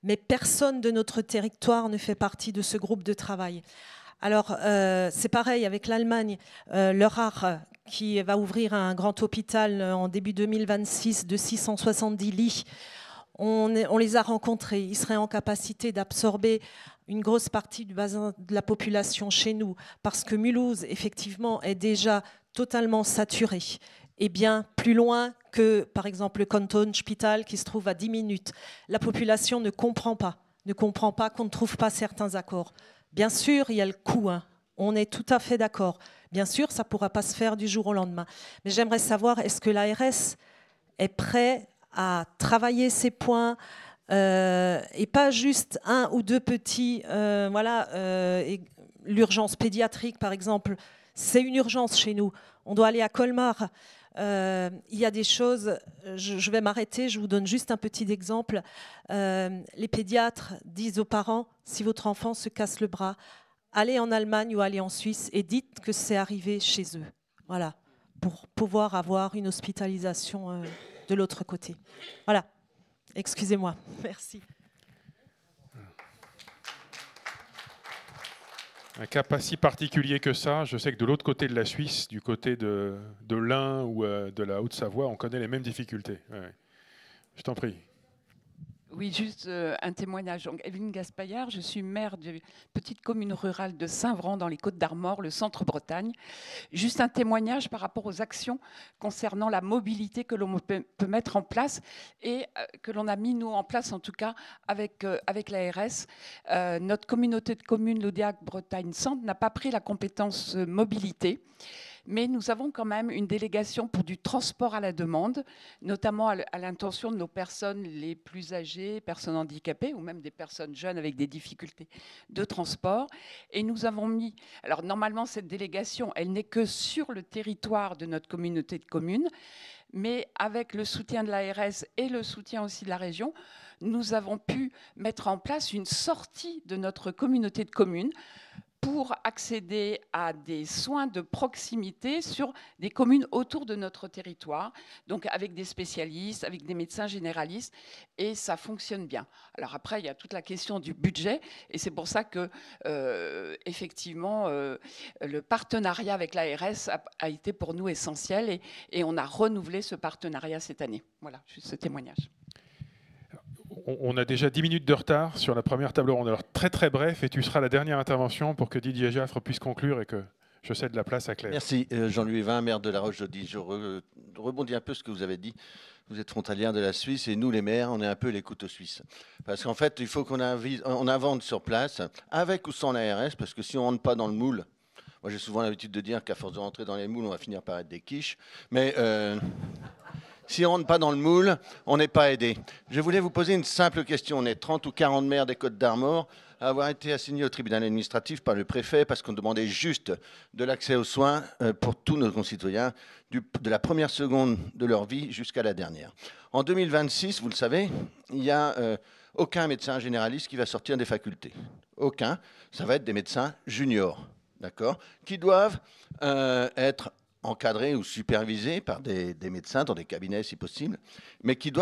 Mais personne de notre territoire ne fait partie de ce groupe de travail. Alors, c'est pareil avec l'Allemagne. L'Eurach, qui va ouvrir un grand hôpital en début 2026 de 670 lits, on les a rencontrés. Ils seraient en capacité d'absorber une grosse partie du bassin de la population chez nous, parce que Mulhouse, effectivement, est déjà totalement saturée. Et bien plus loin que, par exemple, le Kantonsspital, qui se trouve à 10 minutes. La population ne comprend pas qu'on ne trouve pas certains accords. Bien sûr, il y a le coût, hein. On est tout à fait d'accord. Bien sûr, ça ne pourra pas se faire du jour au lendemain. Mais j'aimerais savoir, est-ce que l'ARS est prêt à travailler ces points et pas juste un ou deux petits... l'urgence pédiatrique, par exemple, c'est une urgence chez nous. On doit aller à Colmar. Il y a des choses, je vais m'arrêter, je vous donne juste un petit exemple. Les pédiatres disent aux parents, si votre enfant se casse le bras, allez en Allemagne ou allez en Suisse et dites que c'est arrivé chez eux. Voilà, pour pouvoir avoir une hospitalisation de l'autre côté. Voilà, excusez-moi, merci. Un cas pas si particulier que ça. Je sais que de l'autre côté de la Suisse, du côté de l'Ain ou de la Haute-Savoie, on connaît les mêmes difficultés. Ouais. Je t'en prie. Oui, juste un témoignage. Donc, Evelyne Gaspaillard, je suis maire d'une petite commune rurale de Saint-Vran dans les Côtes-d'Armor, le centre-Bretagne. Juste un témoignage par rapport aux actions concernant la mobilité que l'on peut mettre en place et que l'on a mis, nous, en place, en tout cas, avec l'ARS. Notre communauté de communes, l'Audiac Bretagne Centre, n'a pas pris la compétence mobilité. Mais nous avons quand même une délégation pour du transport à la demande, notamment à l'intention de nos personnes les plus âgées, personnes handicapées ou même des personnes jeunes avec des difficultés de transport. Et nous avons mis... Alors normalement, cette délégation, elle n'est que sur le territoire de notre communauté de communes, mais avec le soutien de l'ARS et le soutien aussi de la région, nous avons pu mettre en place une sortie de notre communauté de communes pour accéder à des soins de proximité sur des communes autour de notre territoire, donc avec des spécialistes, avec des médecins généralistes, et ça fonctionne bien. Alors après, il y a toute la question du budget, et c'est pour ça que, effectivement, le partenariat avec l'ARS a été pour nous essentiel, et on a renouvelé ce partenariat cette année. Voilà, juste ce témoignage. On a déjà 10 minutes de retard sur la première table ronde. Alors très très bref, et tu seras la dernière intervention pour que Didier Jaffre puisse conclure et que je cède la place à Claire. Merci Jean-Louis Evin, maire de La Roche-Jaudy. Je rebondis un peu sur ce que vous avez dit. Vous êtes frontalière de la Suisse et nous les maires, on est un peu les couteaux suisses. Parce qu'en fait, il faut qu'on invente sur place, avec ou sans l'ARS, parce que si on ne rentre pas dans le moule, moi j'ai souvent l'habitude de dire qu'à force de rentrer dans les moules, on va finir par être des quiches. Mais si on ne rentre pas dans le moule, on n'est pas aidé. Je voulais vous poser une simple question. On est 30 ou 40 maires des Côtes-d'Armor à avoir été assignés au tribunal administratif par le préfet parce qu'on demandait juste de l'accès aux soins pour tous nos concitoyens, de la première seconde de leur vie jusqu'à la dernière. En 2026, vous le savez, il n'y a aucun médecin généraliste qui va sortir des facultés. Aucun. Ça va être des médecins juniors, d'accord, qui doivent être encadrés ou supervisés par des médecins dans des cabinets si possible, mais qui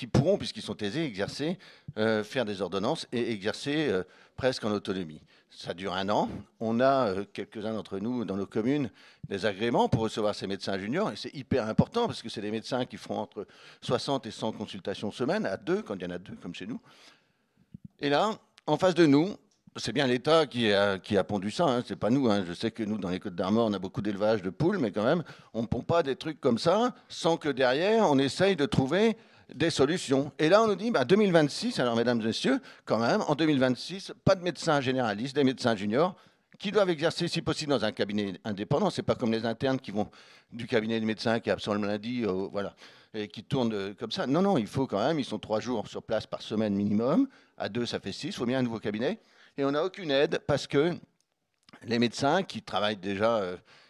pourront, puisqu'ils sont aisés, exercer, faire des ordonnances et exercer presque en autonomie. Ça dure 1 an. On a quelques-uns d'entre nous dans nos communes des agréments pour recevoir ces médecins juniors et c'est hyper important parce que c'est des médecins qui feront entre 60 et 100 consultations semaine à 2, quand il y en a 2 comme chez nous. Et là, en face de nous, c'est bien l'État qui a pondu ça, hein, c'est pas nous. Hein. Je sais que nous, dans les Côtes-d'Armor, on a beaucoup d'élevage de poules, mais quand même, on ne pond pas des trucs comme ça sans que derrière, on essaye de trouver des solutions. Et là, on nous dit, 2026, alors mesdames et messieurs, quand même, en 2026, pas de médecins généralistes, des médecins juniors, qui doivent exercer, si possible, dans un cabinet indépendant. C'est pas comme les internes qui vont du cabinet de médecin qui est absent le lundi, voilà, et qui tournent comme ça. Non, non, il faut quand même, ils sont 3 jours sur place par semaine minimum. À 2, ça fait 6, il faut bien un nouveau cabinet. Et on n'a aucune aide parce que les médecins qui travaillent déjà,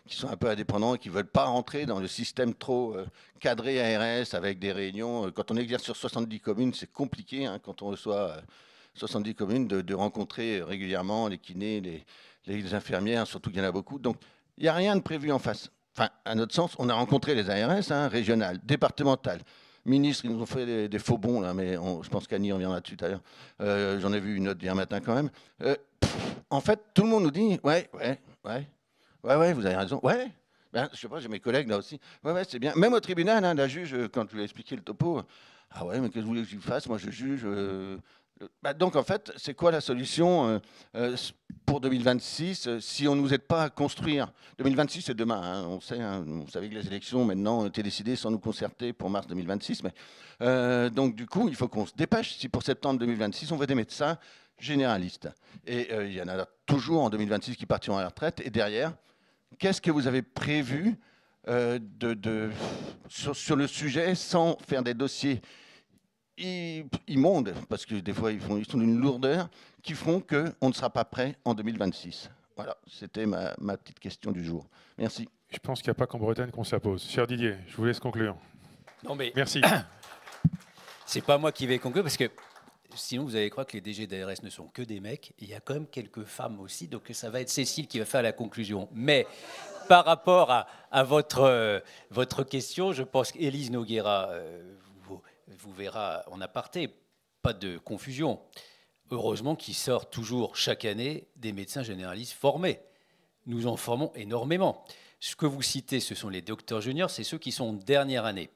qui sont un peu indépendants et qui ne veulent pas rentrer dans le système trop cadré ARS avec des réunions. Quand on exerce sur 70 communes, c'est compliqué, hein, quand on reçoit 70 communes, de rencontrer régulièrement les kinés, les infirmières, surtout qu'il y en a beaucoup. Donc, il n'y a rien de prévu en face. Enfin, à notre sens, on a rencontré les ARS, hein, régionales, départementales. Ministres, ils nous ont fait des faux bons, là, mais je pense qu'Annie reviendra dessus tout à l'heure. J'en ai vu une autre hier matin quand même. En fait, tout le monde nous dit ouais, vous avez raison. Ouais, ben, je sais pas, j'ai mes collègues là aussi. Ouais, c'est bien. Même au tribunal, hein, la juge, quand je lui ai expliqué le topo, ah ouais, mais qu'est-ce que vous voulez que je fasse? Moi, je juge. Donc, en fait, c'est quoi la solution pour 2026 si on ne nous aide pas à construire? 2026, c'est demain. Hein, on sait, hein, vous savez que les élections, maintenant, ont été décidées sans nous concerter pour mars 2026. Mais, donc, du coup, il faut qu'on se dépêche. Si pour septembre 2026, on veut des médecins généralistes. Et il y en a toujours en 2026 qui partiront à la retraite. Et derrière, qu'est-ce que vous avez prévu sur le sujet sans faire des dossiers immondes, parce que des fois ils sont d'une lourdeur, qui feront qu'on ne sera pas prêt en 2026. Voilà, c'était ma petite question du jour. Merci. Je pense qu'il n'y a pas qu'en Bretagne qu'on se la pose. Cher Didier, je vous laisse conclure. Non mais merci. C'est pas moi qui vais conclure, parce que sinon vous allez croire que les DG d'ARS ne sont que des mecs. Il y a quand même quelques femmes aussi, donc ça va être Cécile qui va faire la conclusion. Mais par rapport à votre question, je pense qu'Élise Noguera vous verra en aparté, pas de confusion. Heureusement qu'il sort toujours chaque année des médecins généralistes formés. Nous en formons énormément. Ce que vous citez, ce sont les docteurs juniors, c'est ceux qui sont en dernière année.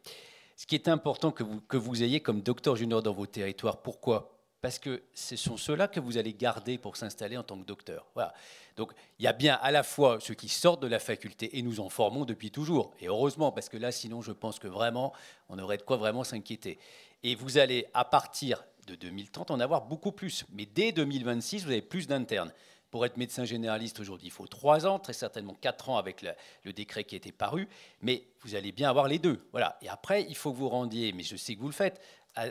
Ce qui est important que vous ayez comme docteur junior dans vos territoires. Pourquoi ? Parce que ce sont ceux-là que vous allez garder pour s'installer en tant que docteur. Voilà. Donc, il y a bien à la fois ceux qui sortent de la faculté, et nous en formons depuis toujours. Et heureusement, parce que là, sinon, je pense que vraiment, on aurait de quoi vraiment s'inquiéter. Et vous allez, à partir de 2030, en avoir beaucoup plus. Mais dès 2026, vous avez plus d'internes. Pour être médecin généraliste aujourd'hui, il faut 3 ans, très certainement 4 ans avec le décret qui a été paru. Mais vous allez bien avoir les deux. Voilà. Et après, il faut que vous rendiez, mais je sais que vous le faites,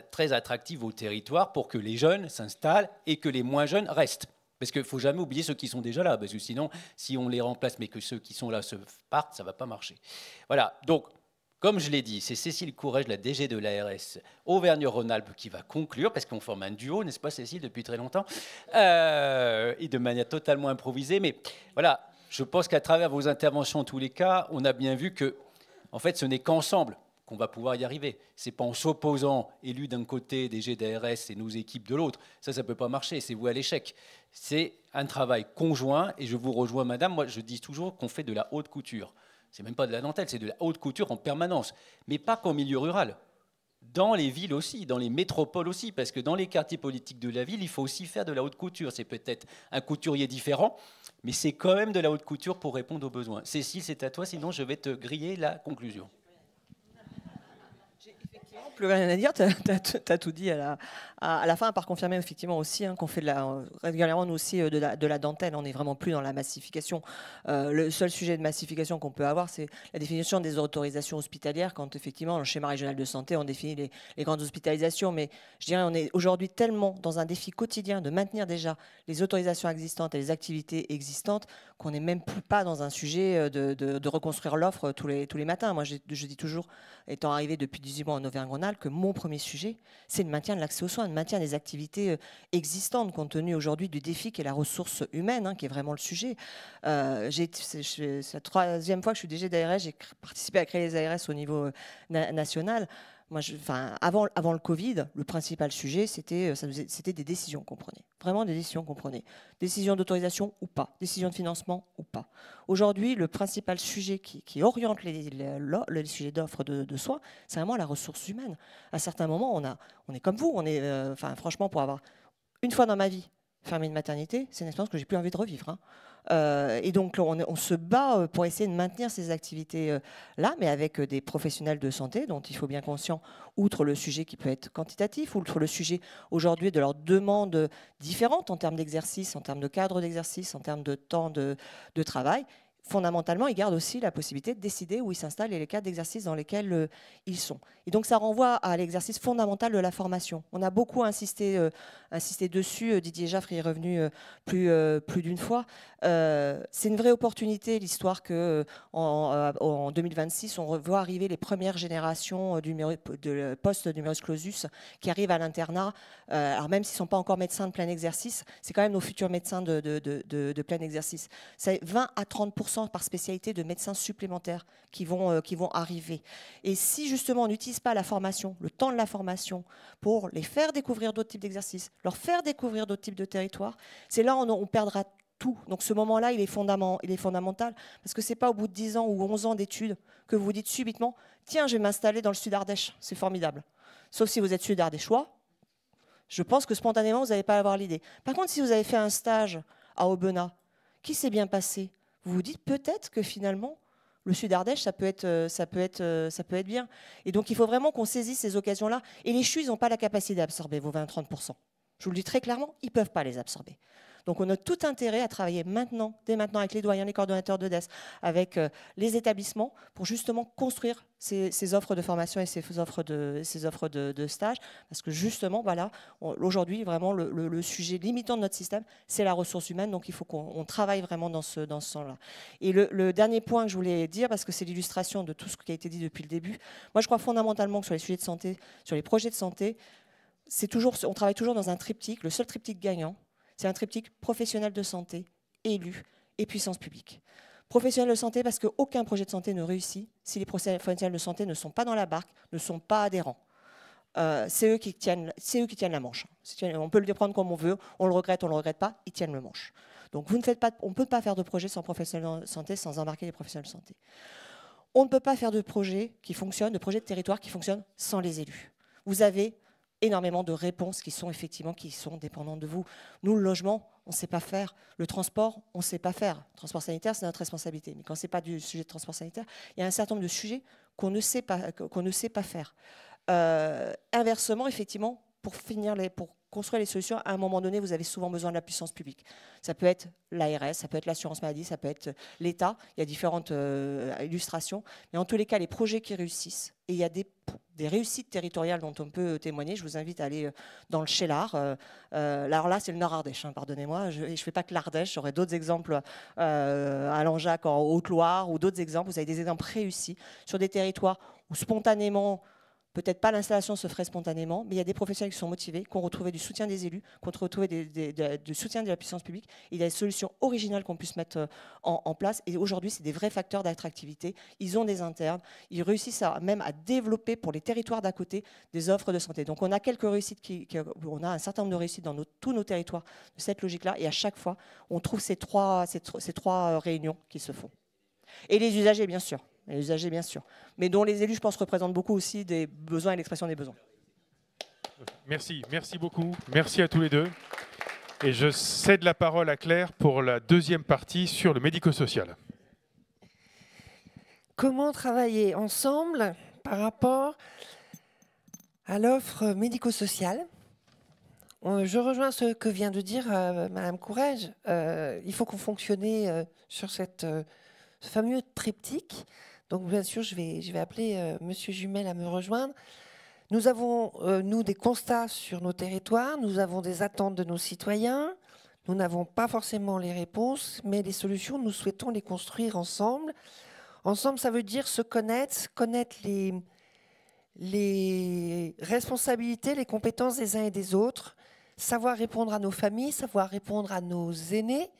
très attractif au territoire pour que les jeunes s'installent et que les moins jeunes restent. Parce qu'il ne faut jamais oublier ceux qui sont déjà là, parce que sinon, si on les remplace, mais que ceux qui sont là se partent, ça ne va pas marcher. Voilà, donc, comme je l'ai dit, c'est Cécile Courrèges, la DG de l'ARS Auvergne-Rhône-Alpes, qui va conclure, parce qu'on forme un duo, n'est-ce pas Cécile, depuis très longtemps, et de manière totalement improvisée. Mais voilà, je pense qu'à travers vos interventions, en tous les cas, on a bien vu que, en fait, ce n'est qu'ensemble qu'on va pouvoir y arriver. Ce n'est pas en s'opposant, élus d'un côté, DG d'ARS et nos équipes de l'autre. Ça ne peut pas marcher, c'est voué à l'échec. C'est un travail conjoint, et je vous rejoins, madame, moi je dis toujours qu'on fait de la haute couture. C'est même pas de la dentelle, c'est de la haute couture en permanence. Mais pas qu'en milieu rural. Dans les villes aussi, dans les métropoles aussi, parce que dans les quartiers politiques de la ville, il faut aussi faire de la haute couture. C'est peut-être un couturier différent, mais c'est quand même de la haute couture pour répondre aux besoins. Cécile, c'est à toi, sinon je vais te griller la conclusion. Plus rien à dire, tu as tout dit à la fin, par confirmer effectivement aussi qu'on fait régulièrement nous aussi de la dentelle. On n'est vraiment plus dans la massification. Le seul sujet de massification qu'on peut avoir, c'est la définition des autorisations hospitalières, quand effectivement dans le schéma régional de santé, on définit les grandes hospitalisations. Mais je dirais on est aujourd'hui tellement dans un défi quotidien de maintenir déjà les autorisations existantes et les activités existantes qu'on n'est même plus pas dans un sujet de reconstruire l'offre tous les matins. Moi, je dis toujours, étant arrivé depuis 18 mois en Auvergne-Rhône-Alpes, que mon premier sujet, c'est le maintien de l'accès aux soins, le maintien des activités existantes, compte tenu aujourd'hui du défi qui est la ressource humaine, qui est vraiment le sujet. C'est la troisième fois que je suis DG d'ARS, j'ai participé à créer les ARS au niveau national. Moi, avant le Covid, le principal sujet, c'était des décisions qu'on prenait. Vraiment des décisions qu'on prenait. Décision d'autorisation ou pas. Décision de financement ou pas. Aujourd'hui, le principal sujet qui oriente les sujets d'offres de soins, c'est vraiment la ressource humaine. À certains moments, on est comme vous. Franchement, pour avoir une fois dans ma vie fermé une maternité, c'est une expérience que j'ai plus envie de revivre. Et donc, on se bat pour essayer de maintenir ces activités-là, mais avec des professionnels de santé dont il faut bien conscient, outre le sujet qui peut être quantitatif, outre le sujet aujourd'hui de leurs demandes différentes en termes d'exercice, en termes de cadre d'exercice, en termes de temps de travail. Fondamentalement, ils gardent aussi la possibilité de décider où ils s'installent et les cas d'exercice dans lesquels ils sont. Et donc, ça renvoie à l'exercice fondamental de la formation. On a beaucoup insisté dessus. Didier Jaffre y est revenu plus d'une fois. C'est une vraie opportunité, l'histoire qu'en 2026, on voit arriver les premières générations de post-numerus clausus qui arrivent à l'internat. Alors, même s'ils ne sont pas encore médecins de plein exercice, c'est quand même nos futurs médecins de plein exercice. C'est 20 à 30% par spécialité de médecins supplémentaires qui vont arriver. Et si justement on n'utilise pas la formation, le temps de la formation, pour les faire découvrir d'autres types d'exercices, leur faire découvrir d'autres types de territoires, c'est là où on perdra tout. Donc ce moment-là, il est fondamental, parce que ce n'est pas au bout de 10 ans ou 11 ans d'études que vous vous dites subitement « Tiens, je vais m'installer dans le Sud-Ardèche, c'est formidable ». Sauf si vous êtes Sud-Ardéchois, je pense que spontanément, vous n'allez pas avoir l'idée. Par contre, si vous avez fait un stage à Aubenas, qui s'est bien passé, vous vous dites peut-être que finalement, le Sud-Ardèche, ça peut être bien. Et donc, il faut vraiment qu'on saisisse ces occasions-là. Et les CHU, ils n'ont pas la capacité d'absorber vos 20-30%. Je vous le dis très clairement, ils ne peuvent pas les absorber. Donc, on a tout intérêt à travailler dès maintenant, avec les doyens, les coordonnateurs de DES, avec les établissements, pour justement construire ces offres de formation et ces offres de stage. Parce que justement, voilà, aujourd'hui, vraiment, le sujet limitant de notre système, c'est la ressource humaine. Donc, il faut qu'on travaille vraiment dans ce sens-là. Et le dernier point que je voulais dire, parce que c'est l'illustration de tout ce qui a été dit depuis le début, moi, je crois fondamentalement que sur les sujets de santé, sur les projets de santé, on travaille toujours dans un triptyque, le seul triptyque gagnant, c'est un triptyque professionnel de santé, élu et puissance publique. Professionnels de santé parce qu'aucun projet de santé ne réussit si les professionnels de santé ne sont pas dans la barque, ne sont pas adhérents. C'est eux qui tiennent la manche. On peut le prendre comme on veut, on le regrette pas, ils tiennent le manche. Donc on ne peut pas faire de projet sans professionnels de santé, sans embarquer les professionnels de santé. On ne peut pas faire de projet qui fonctionne, de projet de territoire qui fonctionne sans les élus. Vous avez énormément de réponses qui sont dépendantes de vous. Nous, le logement, on ne sait pas faire. Le transport, on ne sait pas faire. Le transport sanitaire, c'est notre responsabilité. Mais quand ce n'est pas du sujet de transport sanitaire, il y a un certain nombre de sujets qu'on ne sait pas faire. Inversement, effectivement, pour construire les solutions, à un moment donné, vous avez souvent besoin de la puissance publique. Ça peut être l'ARS, ça peut être l'assurance maladie, ça peut être l'État. Il y a différentes illustrations. Mais en tous les cas, les projets qui réussissent, et il y a des réussites territoriales dont on peut témoigner. Je vous invite à aller dans le Cheylard. Alors là, c'est le Nord-Ardèche, pardonnez-moi. Je ne fais pas que l'Ardèche. J'aurais d'autres exemples à Langeac, en Haute-Loire, ou d'autres exemples. Vous avez des exemples réussis sur des territoires où spontanément, peut-être pas l'installation se ferait spontanément, mais il y a des professionnels qui sont motivés, qui ont retrouvé du soutien des élus, qui ont retrouvé du soutien de la puissance publique. Il y a des solutions originales qu'on puisse mettre en place. Et aujourd'hui, c'est des vrais facteurs d'attractivité. Ils ont des internes. Ils réussissent même à développer pour les territoires d'à côté des offres de santé. Donc on a quelques réussites, on a un certain nombre de réussites dans tous nos territoires de cette logique-là. Et à chaque fois, on trouve ces trois réunions qui se font. Et les usagers, bien sûr. Les usagers, bien sûr, mais dont les élus, je pense, représentent beaucoup aussi des besoins et l'expression des besoins. Merci beaucoup. Merci à tous les deux. Et je cède la parole à Claire pour la deuxième partie sur le médico-social. Comment travailler ensemble par rapport à l'offre médico-sociale? Je rejoins ce que vient de dire Madame Courrèges. Il faut qu'on fonctionne sur ce fameux triptyque. Donc, bien sûr, je vais appeler Monsieur Jumel à me rejoindre. Nous avons, nous, des constats sur nos territoires. Nous avons des attentes de nos citoyens. Nous n'avons pas forcément les réponses, mais les solutions, nous souhaitons les construire ensemble. Ensemble, ça veut dire se connaître les responsabilités, les compétences des uns et des autres, savoir répondre à nos familles, savoir répondre à nos aînés.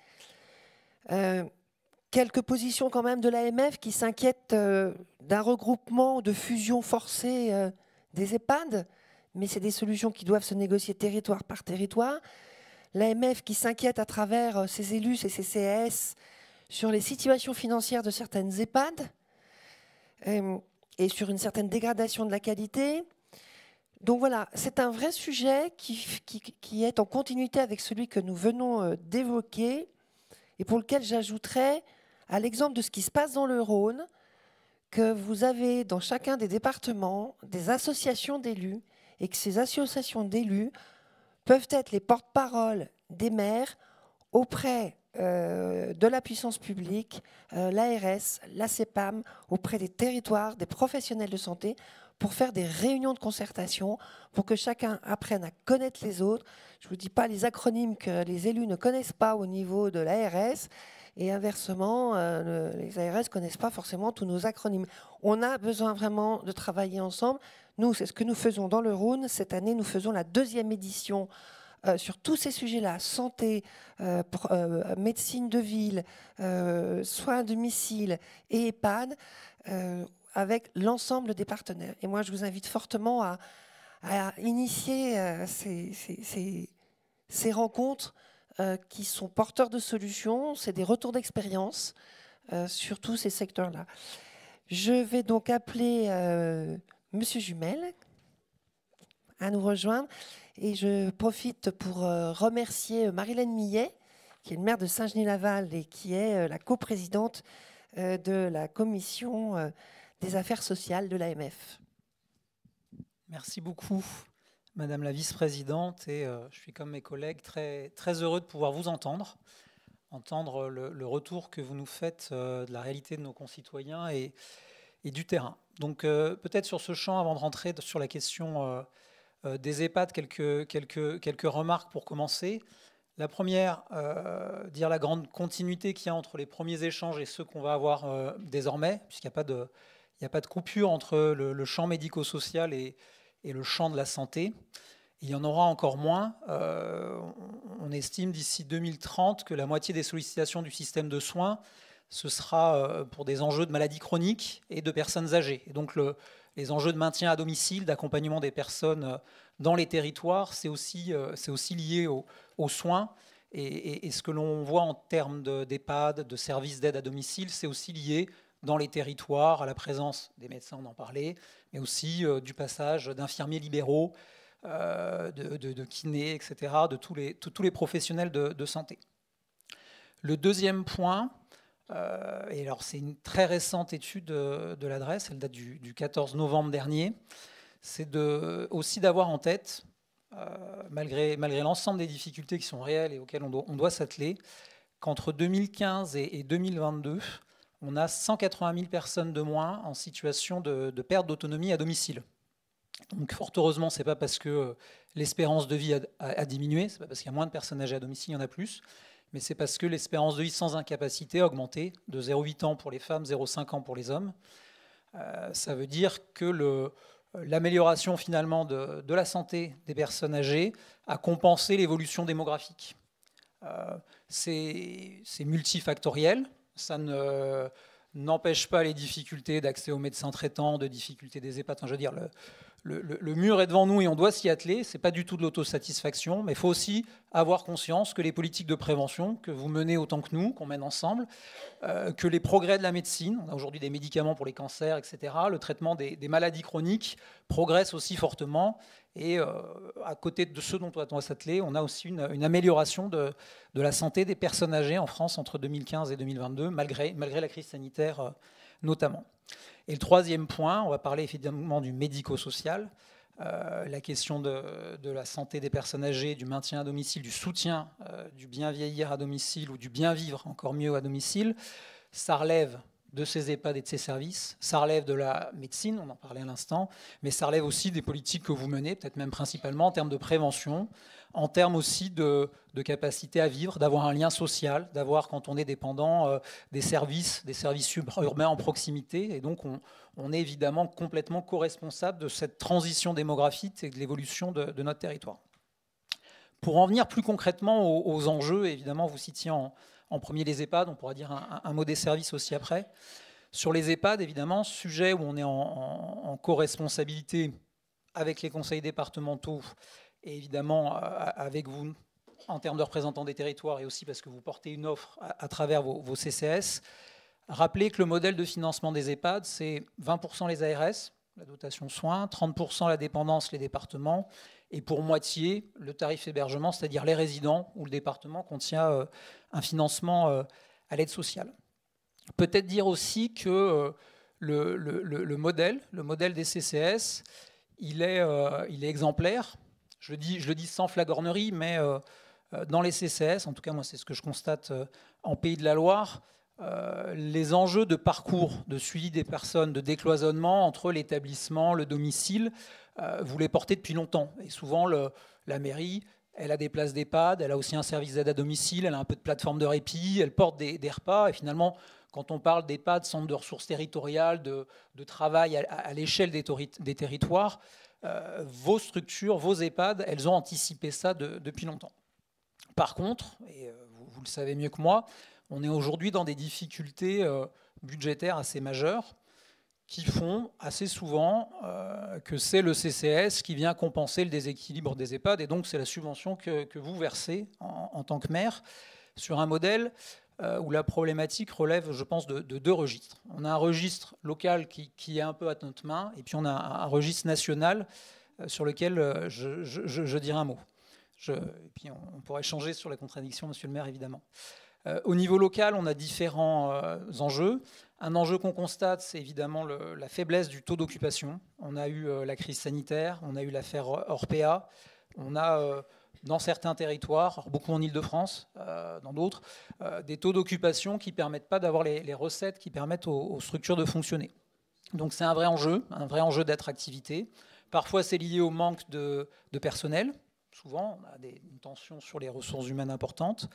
Quelques positions quand même de l'AMF qui s'inquiètent d'un regroupement ou de fusion forcée des EHPAD, mais c'est des solutions qui doivent se négocier territoire par territoire. L'AMF qui s'inquiète à travers ses élus, ses CCAS, sur les situations financières de certaines EHPAD et sur une certaine dégradation de la qualité. Donc voilà, c'est un vrai sujet qui est en continuité avec celui que nous venons d'évoquer et pour lequel j'ajouterais, à l'exemple de ce qui se passe dans le Rhône, que vous avez dans chacun des départements des associations d'élus et que ces associations d'élus peuvent être les porte-parole des maires auprès de la puissance publique, l'ARS, la CEPAM, auprès des territoires, des professionnels de santé, pour faire des réunions de concertation, pour que chacun apprenne à connaître les autres. Je ne vous dis pas les acronymes que les élus ne connaissent pas au niveau de l'ARS, et inversement, les ARS ne connaissent pas forcément tous nos acronymes. On a besoin vraiment de travailler ensemble. Nous, c'est ce que nous faisons dans le Rhône. Cette année, nous faisons la 2e édition sur tous ces sujets-là, santé, médecine de ville, soins à domicile et EHPAD, avec l'ensemble des partenaires. Et moi, je vous invite fortement à initier ces rencontres qui sont porteurs de solutions. C'est des retours d'expérience sur tous ces secteurs-là. Je vais donc appeler Monsieur Jumel à nous rejoindre. Et je profite pour remercier Marilène Millet, qui est le maire de Saint-Genis-Laval et qui est la coprésidente de la commission des affaires sociales de l'AMF. Merci beaucoup, Madame la vice-présidente. Et je suis, comme mes collègues, très, très heureux de pouvoir vous entendre le retour que vous nous faites de la réalité de nos concitoyens et du terrain. Donc peut-être sur ce champ, avant de rentrer sur la question des EHPAD, quelques remarques pour commencer. La première, dire la grande continuité qu'il y a entre les premiers échanges et ceux qu'on va avoir désormais, puisqu'il n'y a pas de coupure entre le champ médico-social et le champ de la santé. Il y en aura encore moins. On estime d'ici 2030 que la moitié des sollicitations du système de soins, ce sera pour des enjeux de maladies chroniques et de personnes âgées. Et donc les enjeux de maintien à domicile, d'accompagnement des personnes dans les territoires, c'est aussi lié aux soins. Et ce que l'on voit en termes d'EHPAD, de services d'aide à domicile, c'est aussi lié dans les territoires à la présence des médecins, on en parlait, mais aussi du passage d'infirmiers libéraux, de kinés, etc., de tous les professionnels de santé. Le deuxième point, et alors c'est une très récente étude de l'adresse, elle date du 14 novembre dernier, c'est aussi d'avoir en tête, malgré l'ensemble des difficultés qui sont réelles et auxquelles on doit s'atteler, qu'entre 2015 et 2022, on a 180 000 personnes de moins en situation de perte d'autonomie à domicile. Donc fort heureusement, ce n'est pas parce que l'espérance de vie a diminué, ce n'est pas parce qu'il y a moins de personnes âgées à domicile, il y en a plus, mais c'est parce que l'espérance de vie sans incapacité a augmenté de 0,8 ans pour les femmes, 0,5 ans pour les hommes. Ça veut dire que l'amélioration finalement de la santé des personnes âgées a compensé l'évolution démographique. C'est multifactoriel, ça n'empêche pas les difficultés d'accès aux médecins traitants, de difficultés des EHPAD. Enfin, je veux dire, le mur est devant nous et on doit s'y atteler. Ce n'est pas du tout de l'autosatisfaction, mais il faut aussi avoir conscience que les politiques de prévention que vous menez autant que nous, qu'on mène ensemble, que les progrès de la médecine, on a aujourd'hui des médicaments pour les cancers, etc., le traitement des maladies chroniques progresse aussi fortement. Et à côté de ce dont on doit s'atteler, on a aussi une amélioration de la santé des personnes âgées en France entre 2015 et 2022, malgré la crise sanitaire notamment. Et le troisième point, on va parler évidemment du médico-social, la question de la santé des personnes âgées, du maintien à domicile, du soutien, du bien vieillir à domicile ou du bien vivre encore mieux à domicile. Ça relève de ces EHPAD et de ces services, ça relève de la médecine, on en parlait à l'instant, mais ça relève aussi des politiques que vous menez, peut-être même principalement en termes de prévention, en termes aussi de capacité à vivre, d'avoir un lien social, d'avoir, quand on est dépendant, des services urbains en proximité. Et donc, on est évidemment complètement co-responsable de cette transition démographique et de l'évolution de notre territoire. Pour en venir plus concrètement aux enjeux, évidemment, vous citiez en premier les EHPAD, on pourra dire un mot des services aussi après. Sur les EHPAD, évidemment, sujet où on est en co-responsabilité avec les conseils départementaux et évidemment avec vous en termes de représentants des territoires et aussi parce que vous portez une offre à travers vos CCS. Rappelez que le modèle de financement des EHPAD, c'est 20% les ARS, la dotation soins, 30% la dépendance, les départements, et pour moitié le tarif hébergement, c'est-à-dire les résidents où le département contient un financement à l'aide sociale. Peut-être dire aussi que le modèle des CCS, il est exemplaire. Je le dis sans flagornerie, mais dans les CCS, en tout cas moi c'est ce que je constate en Pays de la Loire, les enjeux de parcours, de suivi des personnes, de décloisonnement entre l'établissement, le domicile, vous les portez depuis longtemps. Et souvent, la mairie, elle a des places d'EHPAD, elle a aussi un service d'aide à domicile, elle a un peu de plateforme de répit, elle porte des repas. Et finalement, quand on parle d'EHPAD, centre de ressources territoriales, de travail à l'échelle des territoires, vos structures, vos EHPAD, elles ont anticipé ça depuis longtemps. Par contre, et vous le savez mieux que moi, on est aujourd'hui dans des difficultés budgétaires assez majeures qui font assez souvent que c'est le CCS qui vient compenser le déséquilibre des EHPAD, et donc c'est la subvention que vous versez en tant que maire sur un modèle où la problématique relève, je pense, de deux registres. On a un registre local qui est un peu à notre main, et puis on a un registre national sur lequel je dirai un mot. Et puis on pourrait échanger sur la contradiction, monsieur le maire, évidemment. Au niveau local, on a différents enjeux. Un enjeu qu'on constate, c'est évidemment la faiblesse du taux d'occupation. On a eu la crise sanitaire, on a eu l'affaire Orpea, on a dans certains territoires, beaucoup en Île-de-France, dans d'autres, des taux d'occupation qui ne permettent pas d'avoir les recettes qui permettent aux structures de fonctionner. Donc c'est un vrai enjeu d'attractivité. Parfois c'est lié au manque de personnel. Souvent, on a une tension sur les ressources humaines importantes.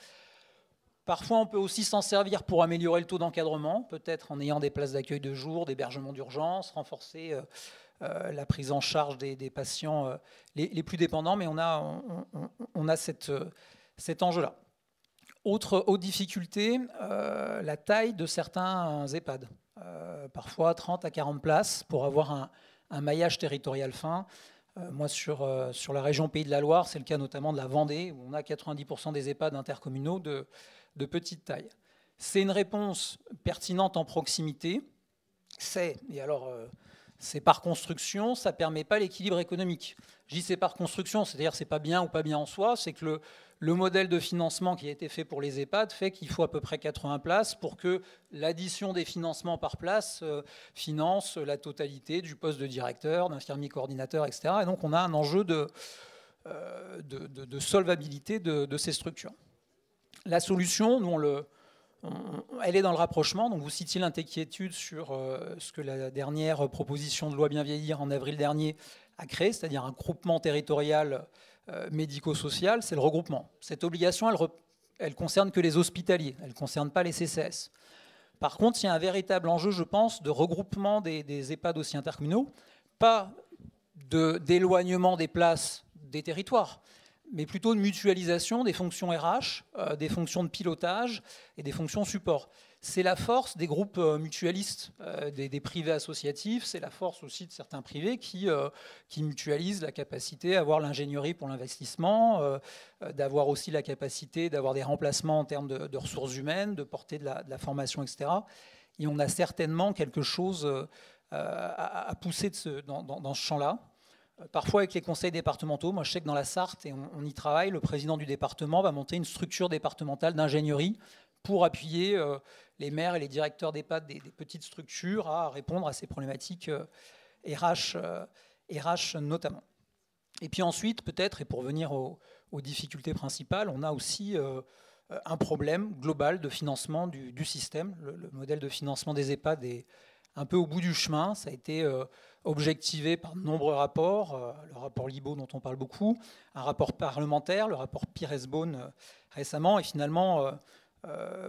Parfois, on peut aussi s'en servir pour améliorer le taux d'encadrement, peut-être en ayant des places d'accueil de jour, d'hébergement d'urgence, renforcer la prise en charge des patients les plus dépendants, mais on a cet enjeu-là. Autre difficulté, la taille de certains EHPAD. Parfois 30 à 40 places pour avoir un maillage territorial fin. Moi, sur la région Pays de la Loire, c'est le cas notamment de la Vendée, où on a 90% des EHPAD intercommunaux de petite taille. C'est une réponse pertinente en proximité. C'est par construction, ça ne permet pas l'équilibre économique. Je dis c'est par construction, c'est-à-dire c'est pas bien ou pas bien en soi, c'est que le modèle de financement qui a été fait pour les EHPAD fait qu'il faut à peu près 80 places pour que l'addition des financements par place finance la totalité du poste de directeur, d'infirmier coordinateur, etc. Et donc on a un enjeu de solvabilité de ces structures. La solution, nous, elle est dans le rapprochement. Donc vous citiez l'inquiétude sur ce que la dernière proposition de loi Bien vieillir en avril dernier a créé, c'est-à-dire un groupement territorial médico-social, c'est le regroupement. Cette obligation, elle concerne que les hospitaliers, elle ne concerne pas les CCS. Par contre, il y a un véritable enjeu, je pense, de regroupement des EHPAD aussi intercommunaux, pas d'éloignement des places des territoires, mais plutôt de mutualisation des fonctions RH, des fonctions de pilotage et des fonctions support. C'est la force des groupes mutualistes, des privés associatifs, c'est la force aussi de certains privés qui mutualisent la capacité à avoir l'ingénierie pour l'investissement, d'avoir aussi la capacité d'avoir des remplacements en termes de ressources humaines, de porter de la formation, etc. Et on a certainement quelque chose à pousser dans ce champ-là. Parfois avec les conseils départementaux, moi je sais que dans la Sarthe, et on y travaille, le président du département va monter une structure départementale d'ingénierie pour appuyer les maires et les directeurs d'EHPAD des petites structures à répondre à ces problématiques RH notamment. Et puis ensuite, peut-être, et pour venir aux difficultés principales, on a aussi un problème global de financement du système. Le modèle de financement des EHPAD est un peu au bout du chemin. Ça a été objectivé par de nombreux rapports, le rapport Libaud dont on parle beaucoup, un rapport parlementaire, le rapport Pires-Beaune récemment, et finalement,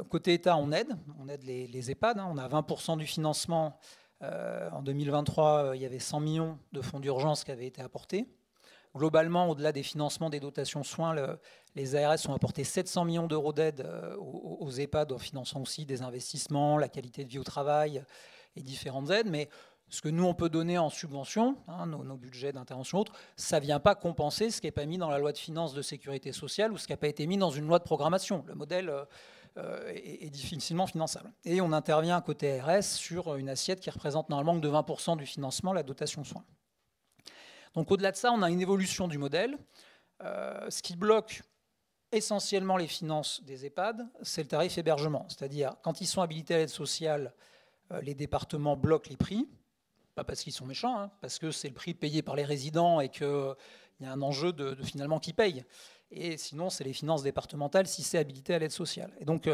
côté État, on aide les EHPAD, hein. On a 20% du financement. En 2023, il y avait 100 millions de fonds d'urgence qui avaient été apportés. Globalement, au-delà des financements des dotations soins, les ARS ont apporté 700 millions d'euros d'aide aux EHPAD en finançant aussi des investissements, la qualité de vie au travail et différentes aides. Mais ce que nous, on peut donner en subvention, hein, nos budgets d'intervention autres, ça ne vient pas compenser ce qui n'est pas mis dans la loi de finances de sécurité sociale ou ce qui n'a pas été mis dans une loi de programmation. Le modèle est difficilement finançable. Et on intervient côté ARS sur une assiette qui représente normalement que de 20% du financement, la dotation soins. Donc au-delà de ça, on a une évolution du modèle. Ce qui bloque essentiellement les finances des EHPAD, c'est le tarif hébergement. C'est-à-dire, quand ils sont habilités à l'aide sociale, les départements bloquent les prix. Pas parce qu'ils sont méchants, hein, parce que c'est le prix payé par les résidents et qu'il y a un enjeu de finalement qui paye. Et sinon, c'est les finances départementales si c'est habilité à l'aide sociale. Et donc,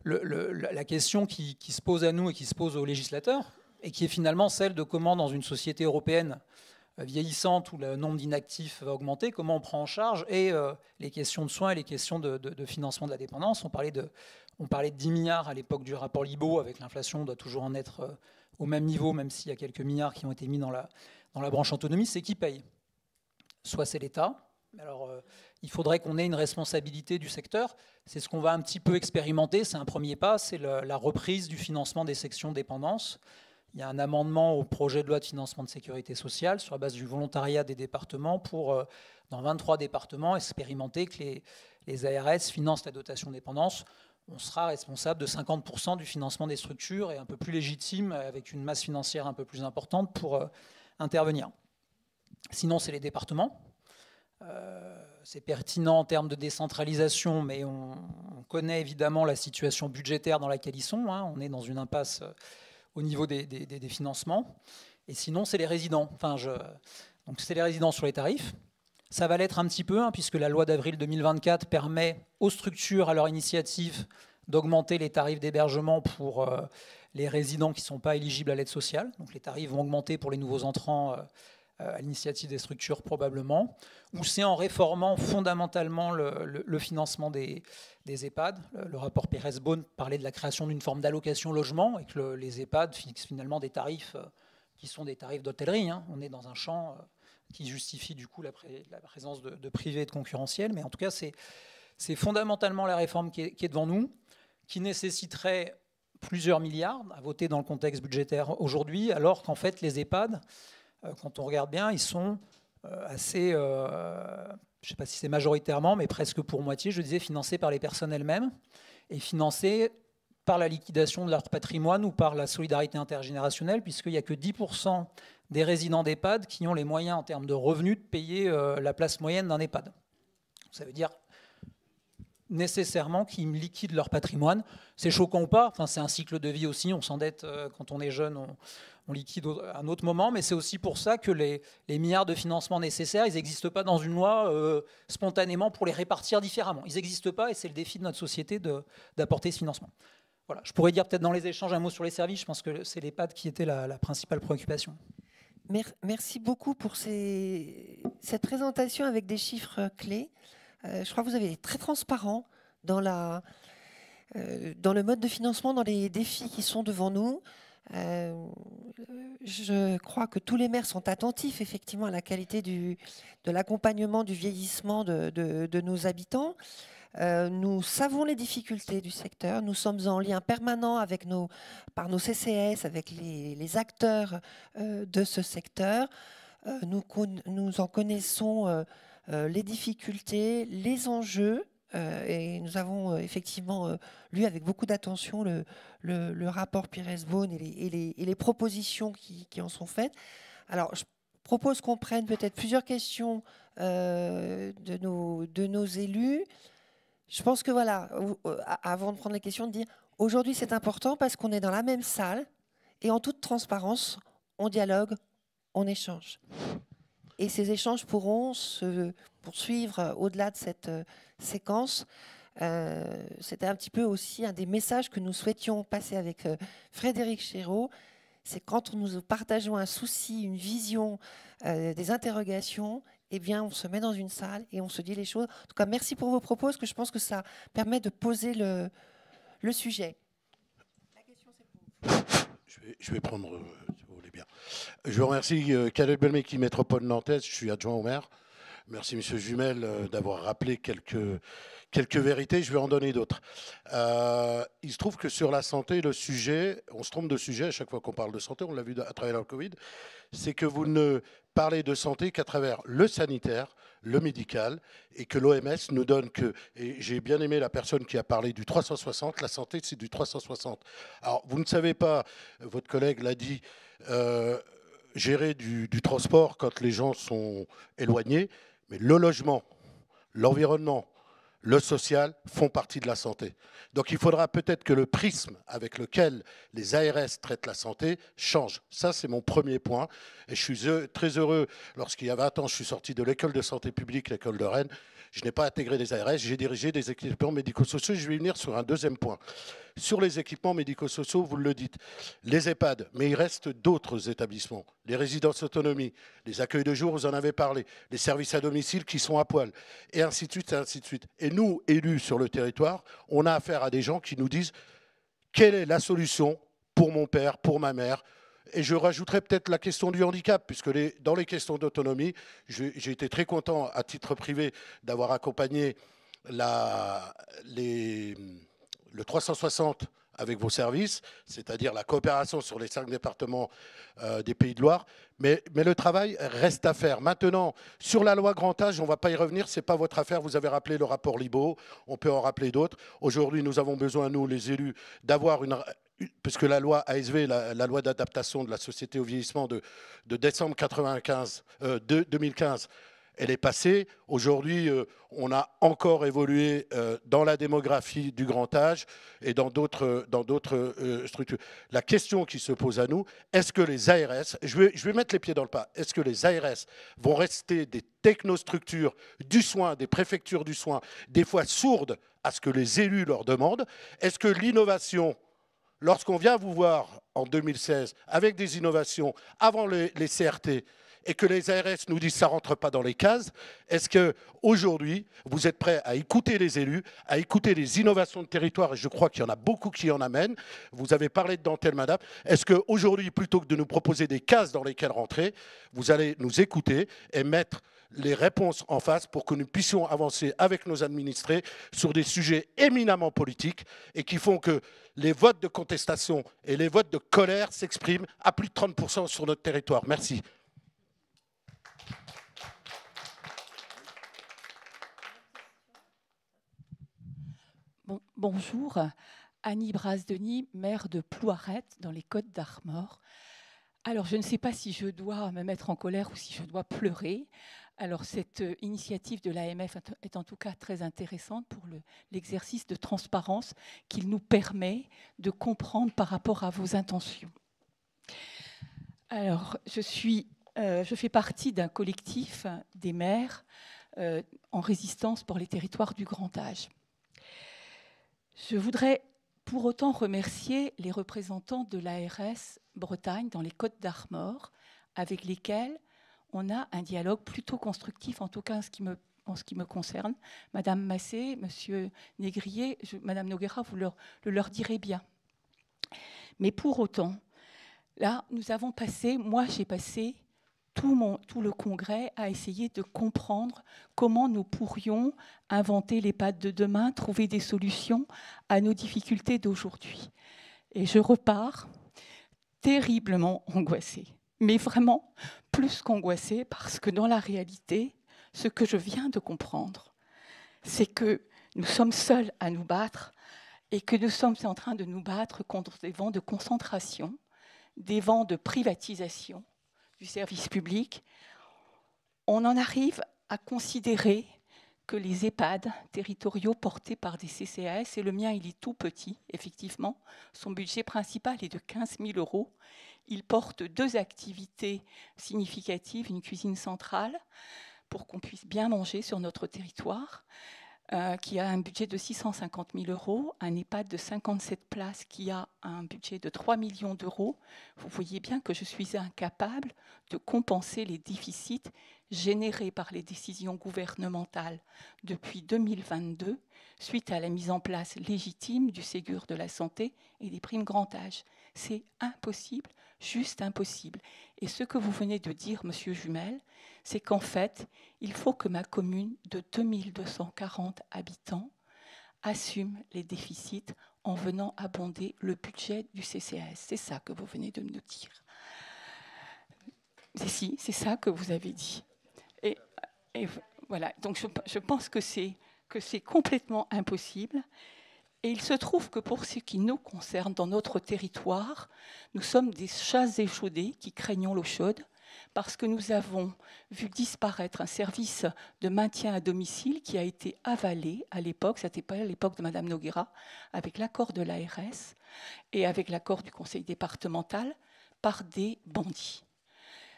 la question qui se pose à nous et qui se pose aux législateurs, et qui est finalement celle de comment, dans une société européenne vieillissante où le nombre d'inactifs va augmenter, comment on prend en charge et les questions de soins et les questions de financement de la dépendance. On parlait de 10 milliards à l'époque du rapport Libaud, avec l'inflation, on doit toujours en être au même niveau, même s'il y a quelques milliards qui ont été mis dans la branche autonomie. C'est qui paye? Soit c'est l'État. Alors, il faudrait qu'on ait une responsabilité du secteur. C'est ce qu'on va un petit peu expérimenter. C'est un premier pas, c'est la reprise du financement des sections dépendance. Il y a un amendement au projet de loi de financement de sécurité sociale sur la base du volontariat des départements pour, dans 23 départements, expérimenter que les ARS financent la dotation dépendance. On sera responsable de 50% du financement des structures et un peu plus légitime, avec une masse financière un peu plus importante pour intervenir. Sinon, c'est les départements. C'est pertinent en termes de décentralisation, mais on connaît évidemment la situation budgétaire dans laquelle ils sont. Hein. On est dans une impasse au niveau des financements. Et sinon, c'est les résidents. Donc, c'est les résidents sur les tarifs. Ça va l'être un petit peu, hein, puisque la loi d'avril 2024 permet aux structures, à leur initiative, d'augmenter les tarifs d'hébergement pour les résidents qui ne sont pas éligibles à l'aide sociale. Donc, les tarifs vont augmenter pour les nouveaux entrants à l'initiative des structures probablement, ou c'est en réformant fondamentalement le financement des EHPAD. Le rapport Pires-Beaune parlait de la création d'une forme d'allocation logement et que les EHPAD fixent finalement des tarifs qui sont des tarifs d'hôtellerie. Hein. On est dans un champ qui justifie du coup la présence de privé et de concurrentiel, mais en tout cas c'est fondamentalement la réforme qui est devant nous, qui nécessiterait plusieurs milliards à voter dans le contexte budgétaire aujourd'hui, alors qu'en fait les EHPAD, quand on regarde bien, ils sont assez, je ne sais pas si c'est majoritairement, mais presque pour moitié, je disais, financés par les personnes elles-mêmes et financés par la liquidation de leur patrimoine ou par la solidarité intergénérationnelle, puisqu'il n'y a que 10% des résidents d'EHPAD qui ont les moyens en termes de revenus de payer la place moyenne d'un EHPAD. Ça veut dire nécessairement qu'ils liquident leur patrimoine. C'est choquant ou pas, enfin, c'est un cycle de vie aussi, on s'endette quand on est jeune, on liquide à un autre moment, mais c'est aussi pour ça que les milliards de financement nécessaires, ils n'existent pas dans une loi spontanément pour les répartir différemment. Ils n'existent pas et c'est le défi de notre société d'apporter ce financement. Voilà. Je pourrais dire peut-être dans les échanges un mot sur les services, je pense que c'est l'EHPAD qui était la principale préoccupation. Merci beaucoup pour cette présentation avec des chiffres clés. Je crois que vous avez été très transparent dans dans le mode de financement, dans les défis qui sont devant nous. Je crois que tous les maires sont attentifs effectivement à la qualité de l'accompagnement du vieillissement de nos habitants. Nous savons les difficultés du secteur. Nous sommes en lien permanent par nos CCS, avec les acteurs de ce secteur. Nous en connaissons les difficultés, les enjeux. Et nous avons effectivement lu avec beaucoup d'attention le rapport Pires-Beaune et les propositions qui en sont faites. Alors, je propose qu'on prenne peut-être plusieurs questions de nos élus. Je pense que voilà, avant de prendre les questions, de dire aujourd'hui c'est important parce qu'on est dans la même salle et en toute transparence, on dialogue, on échange. Et ces échanges pourront se poursuivre au-delà de cette séquence. C'était un petit peu aussi un des messages que nous souhaitions passer avec Frédéric Chéreau. C'est quand nous partageons un souci, une vision, des interrogations, eh bien, on se met dans une salle et on se dit les choses. En tout cas, merci pour vos propos, parce que je pense que ça permet de poser le sujet. La question, c'est pour vous. Je vais prendre, si vous voulez bien. Je vous remercie, Caleb Belmeki, métropole nantaise. Je suis adjoint au maire. Merci, Monsieur Jumel, d'avoir rappelé quelques vérités. Je vais en donner d'autres. Il se trouve que sur la santé, le sujet, on se trompe de sujet à chaque fois qu'on parle de santé, on l'a vu à travers le Covid, c'est que vous ne parlez de santé qu'à travers le sanitaire, le médical, et que l'OMS nous donne que, et j'ai bien aimé la personne qui a parlé du 360, la santé c'est du 360. Alors vous ne savez pas, votre collègue l'a dit, gérer du transport quand les gens sont éloignés, mais le logement, l'environnement, le social font partie de la santé. Donc il faudra peut-être que le prisme avec lequel les ARS traitent la santé change. Ça, c'est mon premier point. Et je suis très heureux, lorsqu'il y a 20 ans, je suis sorti de l'école de santé publique, l'école de Rennes. Je n'ai pas intégré des ARS, j'ai dirigé des équipements médico-sociaux. Je vais venir sur un deuxième point. Sur les équipements médico-sociaux, vous le dites, les EHPAD, mais il reste d'autres établissements. Les résidences autonomie, les accueils de jour, vous en avez parlé, les services à domicile qui sont à poil, et ainsi de suite, et ainsi de suite. Et nous, élus sur le territoire, on a affaire à des gens qui nous disent quelle est la solution pour mon père, pour ma mère. Et je rajouterais peut-être la question du handicap, puisque dans les questions d'autonomie, j'ai été très content à titre privé d'avoir accompagné le 360 avec vos services, c'est-à-dire la coopération sur les 5 départements des Pays de Loire. Mais le travail reste à faire. Maintenant, sur la loi grand âge, on ne va pas y revenir, ce n'est pas votre affaire. Vous avez rappelé le rapport Libault, on peut en rappeler d'autres. Aujourd'hui, nous avons besoin, nous, les élus, d'avoir puisque la loi ASV, la loi d'adaptation de la société au vieillissement de décembre 2015, elle est passée. Aujourd'hui, on a encore évolué dans la démographie du grand âge et dans d'autres structures. La question qui se pose à nous, est-ce que les ARS, je vais mettre les pieds dans le plat, est-ce que les ARS vont rester des technostructures du soin, des préfectures du soin, des fois sourdes à ce que les élus leur demandent? Est-ce que l'innovation, lorsqu'on vient vous voir en 2016 avec des innovations avant les CRT et que les ARS nous disent que ça ne rentre pas dans les cases, est-ce qu'aujourd'hui, vous êtes prêts à écouter les élus, à écouter les innovations de territoire, et je crois qu'il y en a beaucoup qui en amènent. Vous avez parlé de dentelle, madame. Est-ce qu'aujourd'hui, plutôt que de nous proposer des cases dans lesquelles rentrer, vous allez nous écouter et mettre les réponses en face pour que nous puissions avancer avec nos administrés sur des sujets éminemment politiques et qui font que les votes de contestation et les votes de colère s'expriment à plus de 30% sur notre territoire. Merci. Bonjour, Annie Brasdenis, maire de Plouaret dans les Côtes d'Armor. Alors, je ne sais pas si je dois me mettre en colère ou si je dois pleurer. Alors, cette initiative de l'AMF est en tout cas très intéressante pour l'exercice de transparence qu'il nous permet de comprendre par rapport à vos intentions. Alors, je fais partie d'un collectif des maires en résistance pour les territoires du grand âge. Je voudrais pour autant remercier les représentants de l'ARS Bretagne dans les Côtes d'Armor, avec lesquels on a un dialogue plutôt constructif, en tout cas en ce qui me concerne. Madame Massé, Monsieur Négrier, Madame Noguera, vous le leur direz bien. Mais pour autant, là, nous avons passé, moi j'ai passé tout le congrès à essayer de comprendre comment nous pourrions inventer l'EHPAD de demain, trouver des solutions à nos difficultés d'aujourd'hui. Et je repars terriblement angoissée, mais vraiment plus qu'angoissée, parce que dans la réalité, ce que je viens de comprendre, c'est que nous sommes seuls à nous battre et que nous sommes en train de nous battre contre des vents de concentration, des vents de privatisation du service public. On en arrive à considérer que les EHPAD territoriaux portés par des CCAS, et le mien il est tout petit, effectivement, son budget principal est de 15 000 €. Il porte 2 activités significatives, une cuisine centrale, pour qu'on puisse bien manger sur notre territoire, qui a un budget de 650 000 €, un EHPAD de 57 places qui a un budget de 3 millions d'euros. Vous voyez bien que je suis incapable de compenser les déficits générés par les décisions gouvernementales depuis 2022, suite à la mise en place légitime du Ségur de la santé et des primes grand âge. C'est impossible, juste impossible. Et ce que vous venez de dire, Monsieur Jumel, c'est qu'en fait, il faut que ma commune de 2240 habitants assume les déficits en venant abonder le budget du CCAS. C'est ça que vous venez de nous dire. Si, c'est ça que vous avez dit. Et voilà, donc je pense que c'est complètement impossible. Et il se trouve que pour ce qui nous concerne dans notre territoire, nous sommes des chats échaudés qui craignons l'eau chaude, parce que nous avons vu disparaître un service de maintien à domicile qui a été avalé à l'époque, c'était pas à l'époque de Madame Noguera, avec l'accord de l'ARS et avec l'accord du conseil départemental, par des bandits.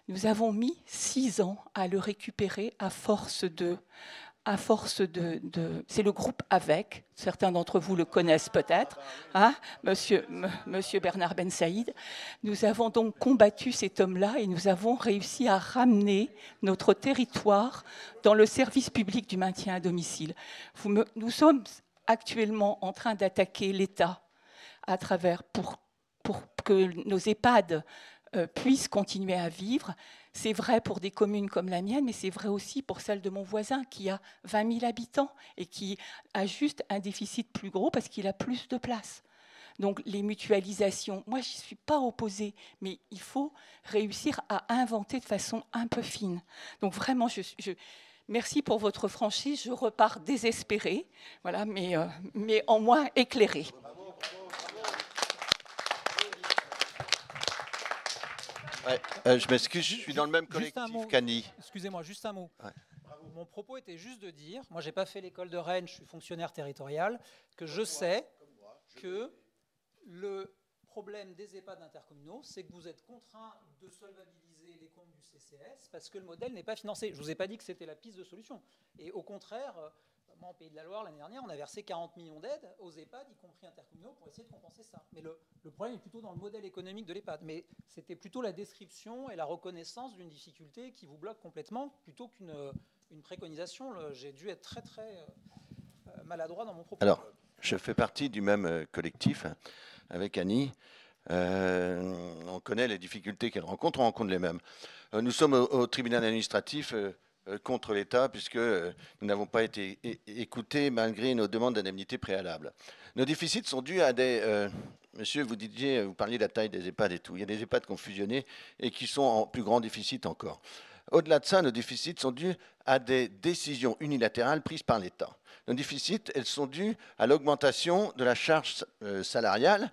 Nous avons mis 6 ans à le récupérer à force de c'est le groupe AVEC, certains d'entre vous le connaissent peut-être, hein, monsieur Bernard Ben Saïd. Nous avons donc combattu cet homme-là et nous avons réussi à ramener notre territoire dans le service public du maintien à domicile. Nous sommes actuellement en train d'attaquer l'État à travers pour que nos EHPAD puissent continuer à vivre. C'est vrai pour des communes comme la mienne, mais c'est vrai aussi pour celle de mon voisin qui a 20 000 habitants et qui a juste un déficit plus gros parce qu'il a plus de place. Donc les mutualisations, moi je n'y suis pas opposée, mais il faut réussir à inventer de façon un peu fine. Donc vraiment, merci pour votre franchise, je repars désespérée, voilà, mais en moins éclairée. Ouais, je m'excuse, je suis dans le même collectif qu'Annie. Excusez-moi, juste un mot. Ouais. Mon propos était juste de dire, moi j'ai pas fait l'école de Rennes, je suis fonctionnaire territorial, que je sais que le problème des EHPAD intercommunaux, c'est que vous êtes contraints de solvabiliser les comptes du CCS parce que le modèle n'est pas financé. Je ne vous ai pas dit que c'était la piste de solution. Et au contraire, moi, en Pays de la Loire, l'année dernière, on a versé 40 millions d'aides aux EHPAD, y compris intercommunaux, pour essayer de compenser ça. Mais le problème est plutôt dans le modèle économique de l'EHPAD. Mais c'était plutôt la description et la reconnaissance d'une difficulté qui vous bloque complètement, plutôt qu'une préconisation. J'ai dû être très, très maladroit dans mon propos. Alors, je fais partie du même collectif avec Annie. On connaît les difficultés qu'elle rencontre, on rencontre les mêmes. Nous sommes au tribunal administratif contre l'État, puisque nous n'avons pas été écoutés malgré nos demandes d'indemnité préalables. Nos déficits sont dus à des... monsieur, vous parliez de la taille des EHPAD et tout. Il y a des EHPAD qui ont fusionné et qui sont en plus grand déficit encore. Au-delà de ça, nos déficits sont dus à des décisions unilatérales prises par l'État. Nos déficits, elles sont dues à l'augmentation de la charge salariale,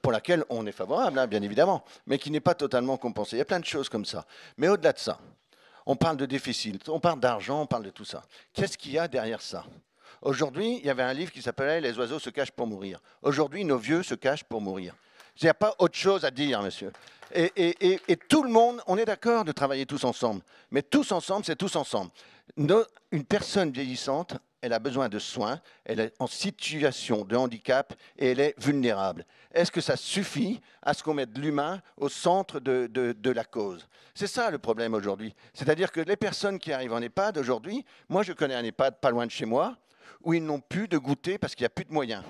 pour laquelle on est favorable, hein, bien évidemment, mais qui n'est pas totalement compensée. Il y a plein de choses comme ça. Mais au-delà de ça, on parle de déficit, on parle d'argent, on parle de tout ça. Qu'est-ce qu'il y a derrière ça? Aujourd'hui, il y avait un livre qui s'appelait « Les oiseaux se cachent pour mourir ». Aujourd'hui, nos vieux se cachent pour mourir. Il n'y a pas autre chose à dire, monsieur. Et tout le monde, on est d'accord de travailler tous ensemble. Mais tous ensemble, c'est tous ensemble. Une personne vieillissante elle a besoin de soins, elle est en situation de handicap et elle est vulnérable. Est-ce que ça suffit à ce qu'on mette l'humain au centre de la cause? C'est ça le problème aujourd'hui. C'est-à-dire que les personnes qui arrivent en EHPAD aujourd'hui, moi je connais un EHPAD pas loin de chez moi, où ils n'ont plus de goûter parce qu'il n'y a plus de moyens.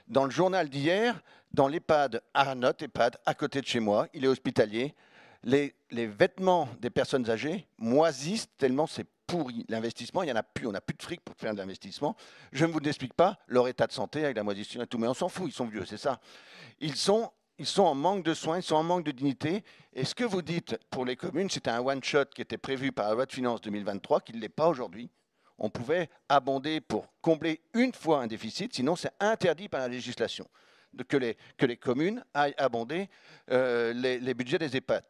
Dans le journal d'hier, dans l'EHPAD, à notre EHPAD, à côté de chez moi, il est hospitalier, les vêtements des personnes âgées moisissent tellement c'est pourri. L'investissement, il n'y en a plus, on n'a plus de fric pour faire de l'investissement. Je ne vous explique pas leur état de santé avec la moisissure et tout, mais on s'en fout, ils sont vieux, c'est ça. Ils sont en manque de soins, ils sont en manque de dignité. Et ce que vous dites pour les communes, c'était un one-shot qui était prévu par la loi de finances 2023, qui ne l'est pas aujourd'hui. On pouvait abonder pour combler une fois un déficit, sinon c'est interdit par la législation que les communes aillent abonder les budgets des EHPAD.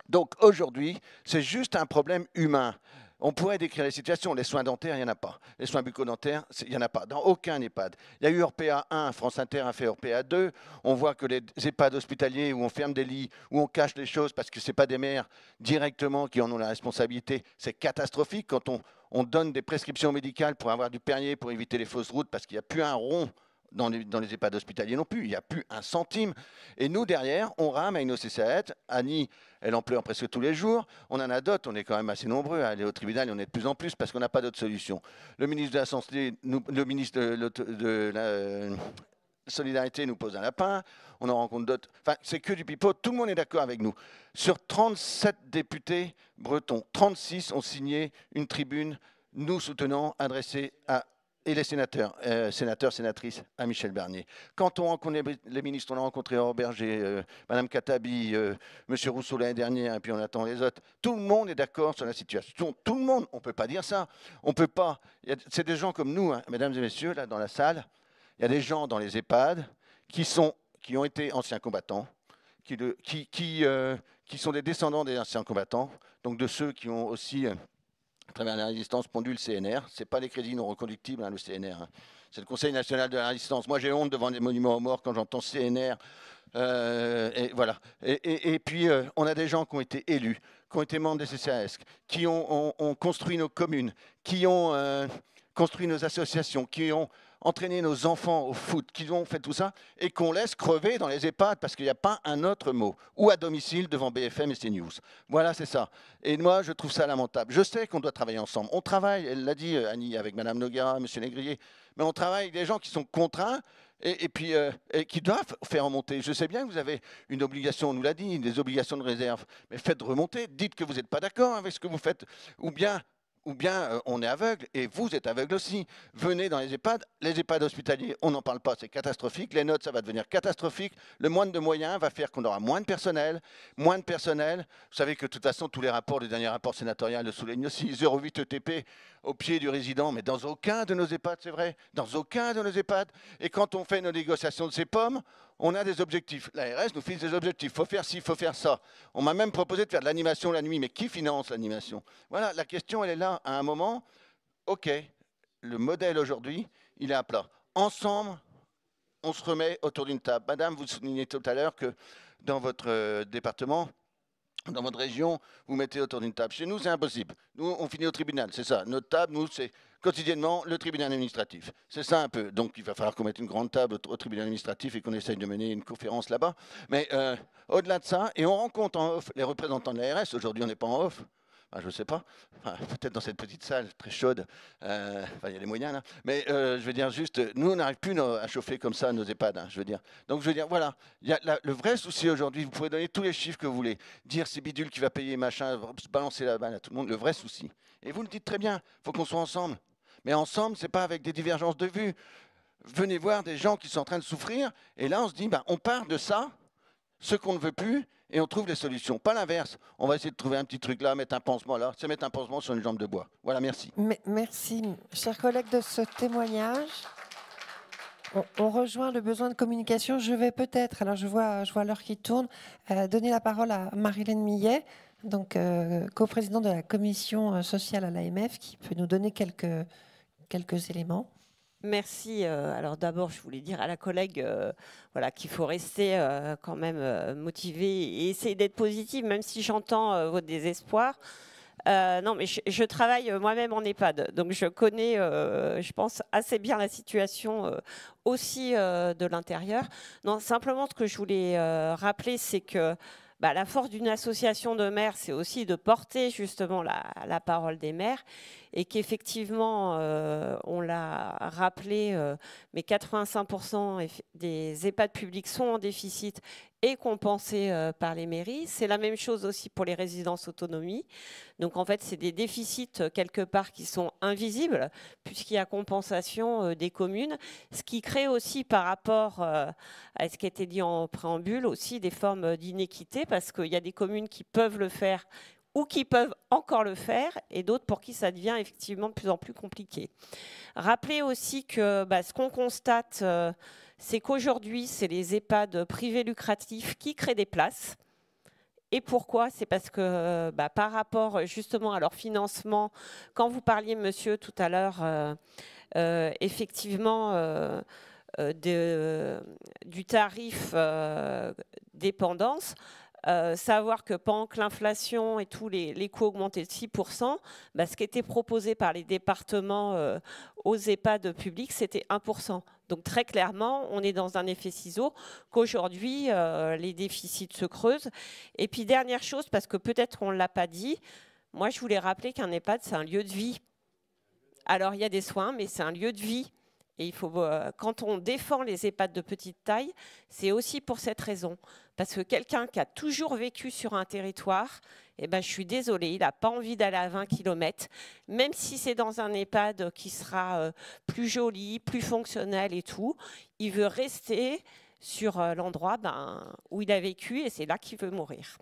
Donc aujourd'hui, c'est juste un problème humain. On pourrait décrire les situations. Les soins dentaires, il n'y en a pas. Les soins bucco-dentaires, il n'y en a pas. Dans aucun EHPAD. Il y a eu Orpea 1, France Inter a fait Orpea 2. On voit que les EHPAD hospitaliers où on ferme des lits, où on cache les choses parce que ce n'est pas des maires directement qui en ont la responsabilité, c'est catastrophique quand on donne des prescriptions médicales pour avoir du Perrier, pour éviter les fausses routes, parce qu'il n'y a plus un rond dans les EHPAD hospitaliers non plus, il n'y a plus un centime. Et nous, derrière, on rame avec nos CCAS. Annie, elle en pleure presque tous les jours. On en a d'autres, on est quand même assez nombreux à aller au tribunal, et on est de plus en plus parce qu'on n'a pas d'autre solution. Le ministre de la Santé, le ministre de la Solidarité nous pose un lapin, on en rencontre d'autres. Enfin, c'est que du pipeau, tout le monde est d'accord avec nous. Sur 37 députés bretons, 36 ont signé une tribune nous soutenant, adressée à et les sénateurs, sénatrices, à Michel Barnier. Quand on rencontre les ministres, on a rencontré Aurore Berger, Madame Katabi, Monsieur Rousseau l'année dernière, et puis on attend les autres. Tout le monde est d'accord sur la situation. Tout le monde, on ne peut pas dire ça. On peut pas. C'est des gens comme nous, hein, mesdames et messieurs, là dans la salle. Il y a des gens dans les EHPAD qui ont été anciens combattants, qui sont des descendants des anciens combattants, donc de ceux qui ont aussi à travers la résistance pondu le CNR. Ce n'est pas les crédits non reconductibles, hein, le CNR. Hein. C'est le Conseil national de la résistance. Moi, j'ai honte devant les monuments aux morts quand j'entends CNR. Et voilà. Et puis, on a des gens qui ont été élus, qui ont été membres des CCAS, qui ont construit nos communes, qui ont construit nos associations, qui ont entraîné nos enfants au foot, qui ont fait tout ça, et qu'on laisse crever dans les EHPAD, parce qu'il n'y a pas un autre mot, ou à domicile devant BFM et CNews. Voilà, c'est ça. Et moi, je trouve ça lamentable. Je sais qu'on doit travailler ensemble. On travaille, elle l'a dit, Annie, avec Madame Noguera, Monsieur Négrier, mais on travaille avec des gens qui sont contraints, et puis qui doivent faire remonter. Je sais bien que vous avez une obligation, on nous l'a dit, des obligations de réserve, mais faites remonter, dites que vous n'êtes pas d'accord avec ce que vous faites, ou bien on est aveugle, et vous êtes aveugle aussi. Venez dans les EHPAD hospitaliers, on n'en parle pas, c'est catastrophique. Les notes, ça va devenir catastrophique. Le moins de moyens va faire qu'on aura moins de personnel. Vous savez que de toute façon, tous les rapports, les derniers rapports sénatoriaux le soulignent aussi, 0,8 ETP au pied du résident, mais dans aucun de nos EHPAD, c'est vrai, dans aucun de nos EHPAD. Et quand on fait nos négociations de ces pommes, on a des objectifs. L'ARS nous fixe des objectifs. Il faut faire ci, il faut faire ça. On m'a même proposé de faire de l'animation la nuit. Mais qui finance l'animation? Voilà, la question, elle est là. À un moment, OK, le modèle aujourd'hui, il est à plat. Ensemble, on se remet autour d'une table. Madame, vous soulignez tout à l'heure que dans votre département, dans votre région, vous mettez autour d'une table. Chez nous, c'est impossible. Nous, on finit au tribunal, c'est ça. Notre table, nous, c'est quotidiennement le tribunal administratif. C'est ça un peu. Donc, il va falloir qu'on mette une grande table au tribunal administratif et qu'on essaye de mener une conférence là-bas. Mais au-delà de ça, et on rencontre en off les représentants de l'ARS. Aujourd'hui, on n'est pas en off. Enfin, je ne sais pas. Enfin, peut-être dans cette petite salle très chaude. Enfin, il y a les moyens là. Mais je veux dire juste, nous, on n'arrive plus à chauffer comme ça nos EHPAD. Hein, je veux dire. Donc, je veux dire, voilà. Il y a le vrai souci aujourd'hui, vous pouvez donner tous les chiffres que vous voulez. Dire c'est Bidule qui va payer, machin, balancer la balle à tout le monde. Le vrai souci. Et vous le dites très bien. Il faut qu'on soit ensemble. Mais ensemble, ce n'est pas avec des divergences de vues. Venez voir des gens qui sont en train de souffrir. Et là, on se dit, on part de ça, ce qu'on ne veut plus, et on trouve les solutions. Pas l'inverse. On va essayer de trouver un petit truc là, mettre un pansement là. C'est mettre un pansement sur une jambe de bois. Voilà, merci. Merci, chers collègues, de ce témoignage. On rejoint le besoin de communication. Je vais peut-être, alors je vois l'heure qui tourne, donner la parole à Marilène Millet, donc coprésidente de la commission sociale à l'AMF, qui peut nous donner quelques éléments. Merci. Alors d'abord, je voulais dire à la collègue voilà, qu'il faut rester quand même motivé et essayer d'être positive, même si j'entends votre désespoir. Non, mais je travaille moi-même en EHPAD, donc je connais, je pense, assez bien la situation aussi de l'intérieur. Non, simplement, ce que je voulais rappeler, c'est que la force d'une association de maires, c'est aussi de porter justement la parole des maires, et qu'effectivement, on l'a rappelé, mais 85% des EHPAD publics sont en déficit et compensés par les mairies. C'est la même chose aussi pour les résidences autonomie. Donc en fait, c'est des déficits quelque part qui sont invisibles, puisqu'il y a compensation des communes, ce qui crée aussi par rapport à ce qui a été dit en préambule aussi des formes d'inéquité, parce qu'il y a des communes qui peuvent le faire ou qui peuvent encore le faire, et d'autres pour qui ça devient effectivement de plus en plus compliqué. Rappelez aussi que ce qu'on constate, c'est qu'aujourd'hui, c'est les EHPAD privés lucratifs qui créent des places. Et pourquoi? C'est parce que par rapport justement à leur financement, quand vous parliez, monsieur, tout à l'heure, effectivement, du tarif dépendance, savoir que pendant que l'inflation et tous les coûts augmentaient de 6%, ce qui était proposé par les départements aux EHPAD publics, c'était 1%. Donc très clairement, on est dans un effet ciseau, qu'aujourd'hui, les déficits se creusent. Et puis dernière chose, parce que peut-être on ne l'a pas dit, moi je voulais rappeler qu'un EHPAD, c'est un lieu de vie. Alors il y a des soins, mais c'est un lieu de vie. Et il faut, quand on défend les EHPAD de petite taille, c'est aussi pour cette raison. Parce que quelqu'un qui a toujours vécu sur un territoire, je suis désolée, il n'a pas envie d'aller à 20 km, même si c'est dans un EHPAD qui sera plus joli, plus fonctionnel et tout. Il veut rester sur l'endroit où il a vécu, et c'est là qu'il veut mourir.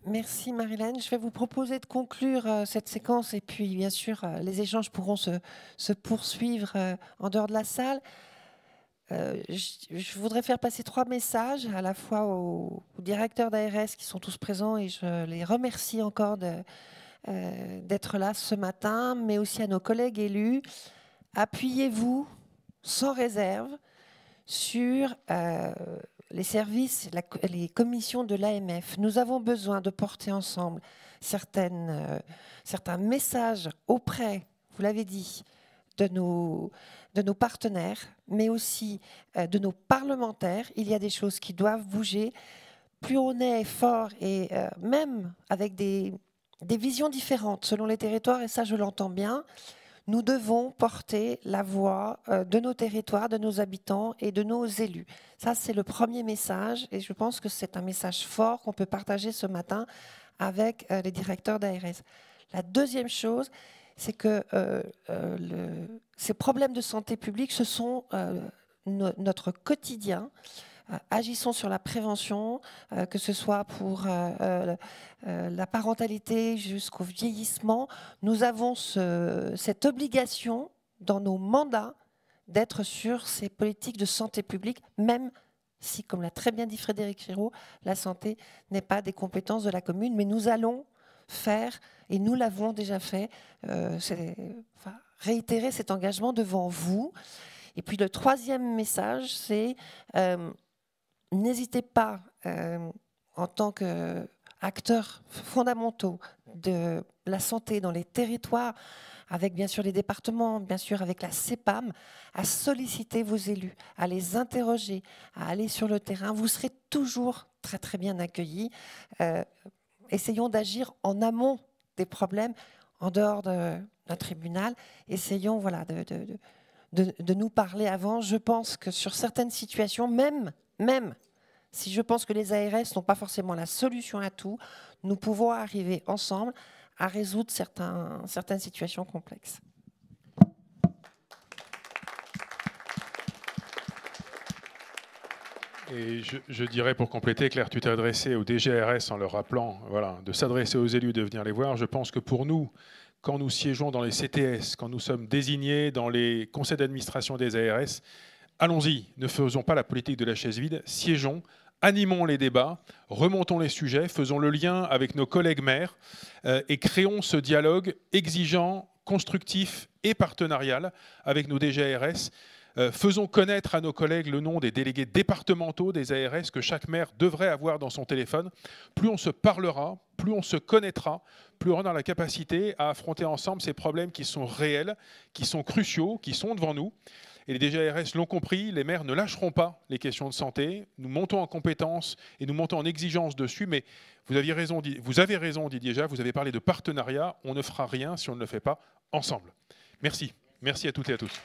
Merci Marilène. Je vais vous proposer de conclure cette séquence, et puis bien sûr les échanges pourront se poursuivre en dehors de la salle. Je voudrais faire passer 3 messages à la fois aux directeurs d'ARS qui sont tous présents, et je les remercie encore d'être là ce matin, mais aussi à nos collègues élus. Appuyez-vous sans réserve sur les services, les commissions de l'AMF. Nous avons besoin de porter ensemble certains messages auprès, vous l'avez dit, de nos partenaires, mais aussi de nos parlementaires. Il y a des choses qui doivent bouger. Plus on est fort, et même avec des visions différentes selon les territoires, et ça je l'entends bien, nous devons porter la voix de nos territoires, de nos habitants et de nos élus. Ça, c'est le premier message, et je pense que c'est un message fort qu'on peut partager ce matin avec les directeurs d'ARS. La deuxième chose, c'est que ces problèmes de santé publique, ce sont notre quotidien. Agissons sur la prévention, que ce soit pour la parentalité jusqu'au vieillissement. Nous avons cette obligation dans nos mandats d'être sur ces politiques de santé publique, même si, comme l'a très bien dit Frédéric Chéreau, la santé n'est pas des compétences de la commune, mais nous allons faire, et nous l'avons déjà fait, réitérer cet engagement devant vous. Et puis le troisième message, c'est n'hésitez pas, en tant qu'acteurs fondamentaux de la santé dans les territoires, avec bien sûr les départements, bien sûr avec la CEPAM, à solliciter vos élus, à les interroger, à aller sur le terrain. Vous serez toujours très très bien accueillis. Essayons d'agir en amont des problèmes, en dehors d'un tribunal. Essayons de nous parler avant. Je pense que sur certaines situations, même si je pense que les ARS n'ont pas forcément la solution à tout, nous pouvons arriver ensemble à résoudre certaines situations complexes. Et je dirais pour compléter, Claire, tu t'es adressé aux DGARS en leur rappelant de s'adresser aux élus, de venir les voir. Je pense que pour nous, quand nous siégeons dans les CTS, quand nous sommes désignés dans les conseils d'administration des ARS, allons-y, ne faisons pas la politique de la chaise vide, siégeons, animons les débats, remontons les sujets, faisons le lien avec nos collègues maires et créons ce dialogue exigeant, constructif et partenarial avec nos DGARS. Faisons connaître à nos collègues le nom des délégués départementaux des ARS que chaque maire devrait avoir dans son téléphone. Plus on se parlera, plus on se connaîtra, plus on aura la capacité à affronter ensemble ces problèmes qui sont réels, qui sont cruciaux, qui sont devant nous. Et les DG ARS l'ont compris, les maires ne lâcheront pas les questions de santé. Nous montons en compétences et nous montons en exigence dessus. Mais vous avez raison, Didier Jacques, vous avez parlé de partenariat. On ne fera rien si on ne le fait pas ensemble. Merci. Merci à toutes et à tous.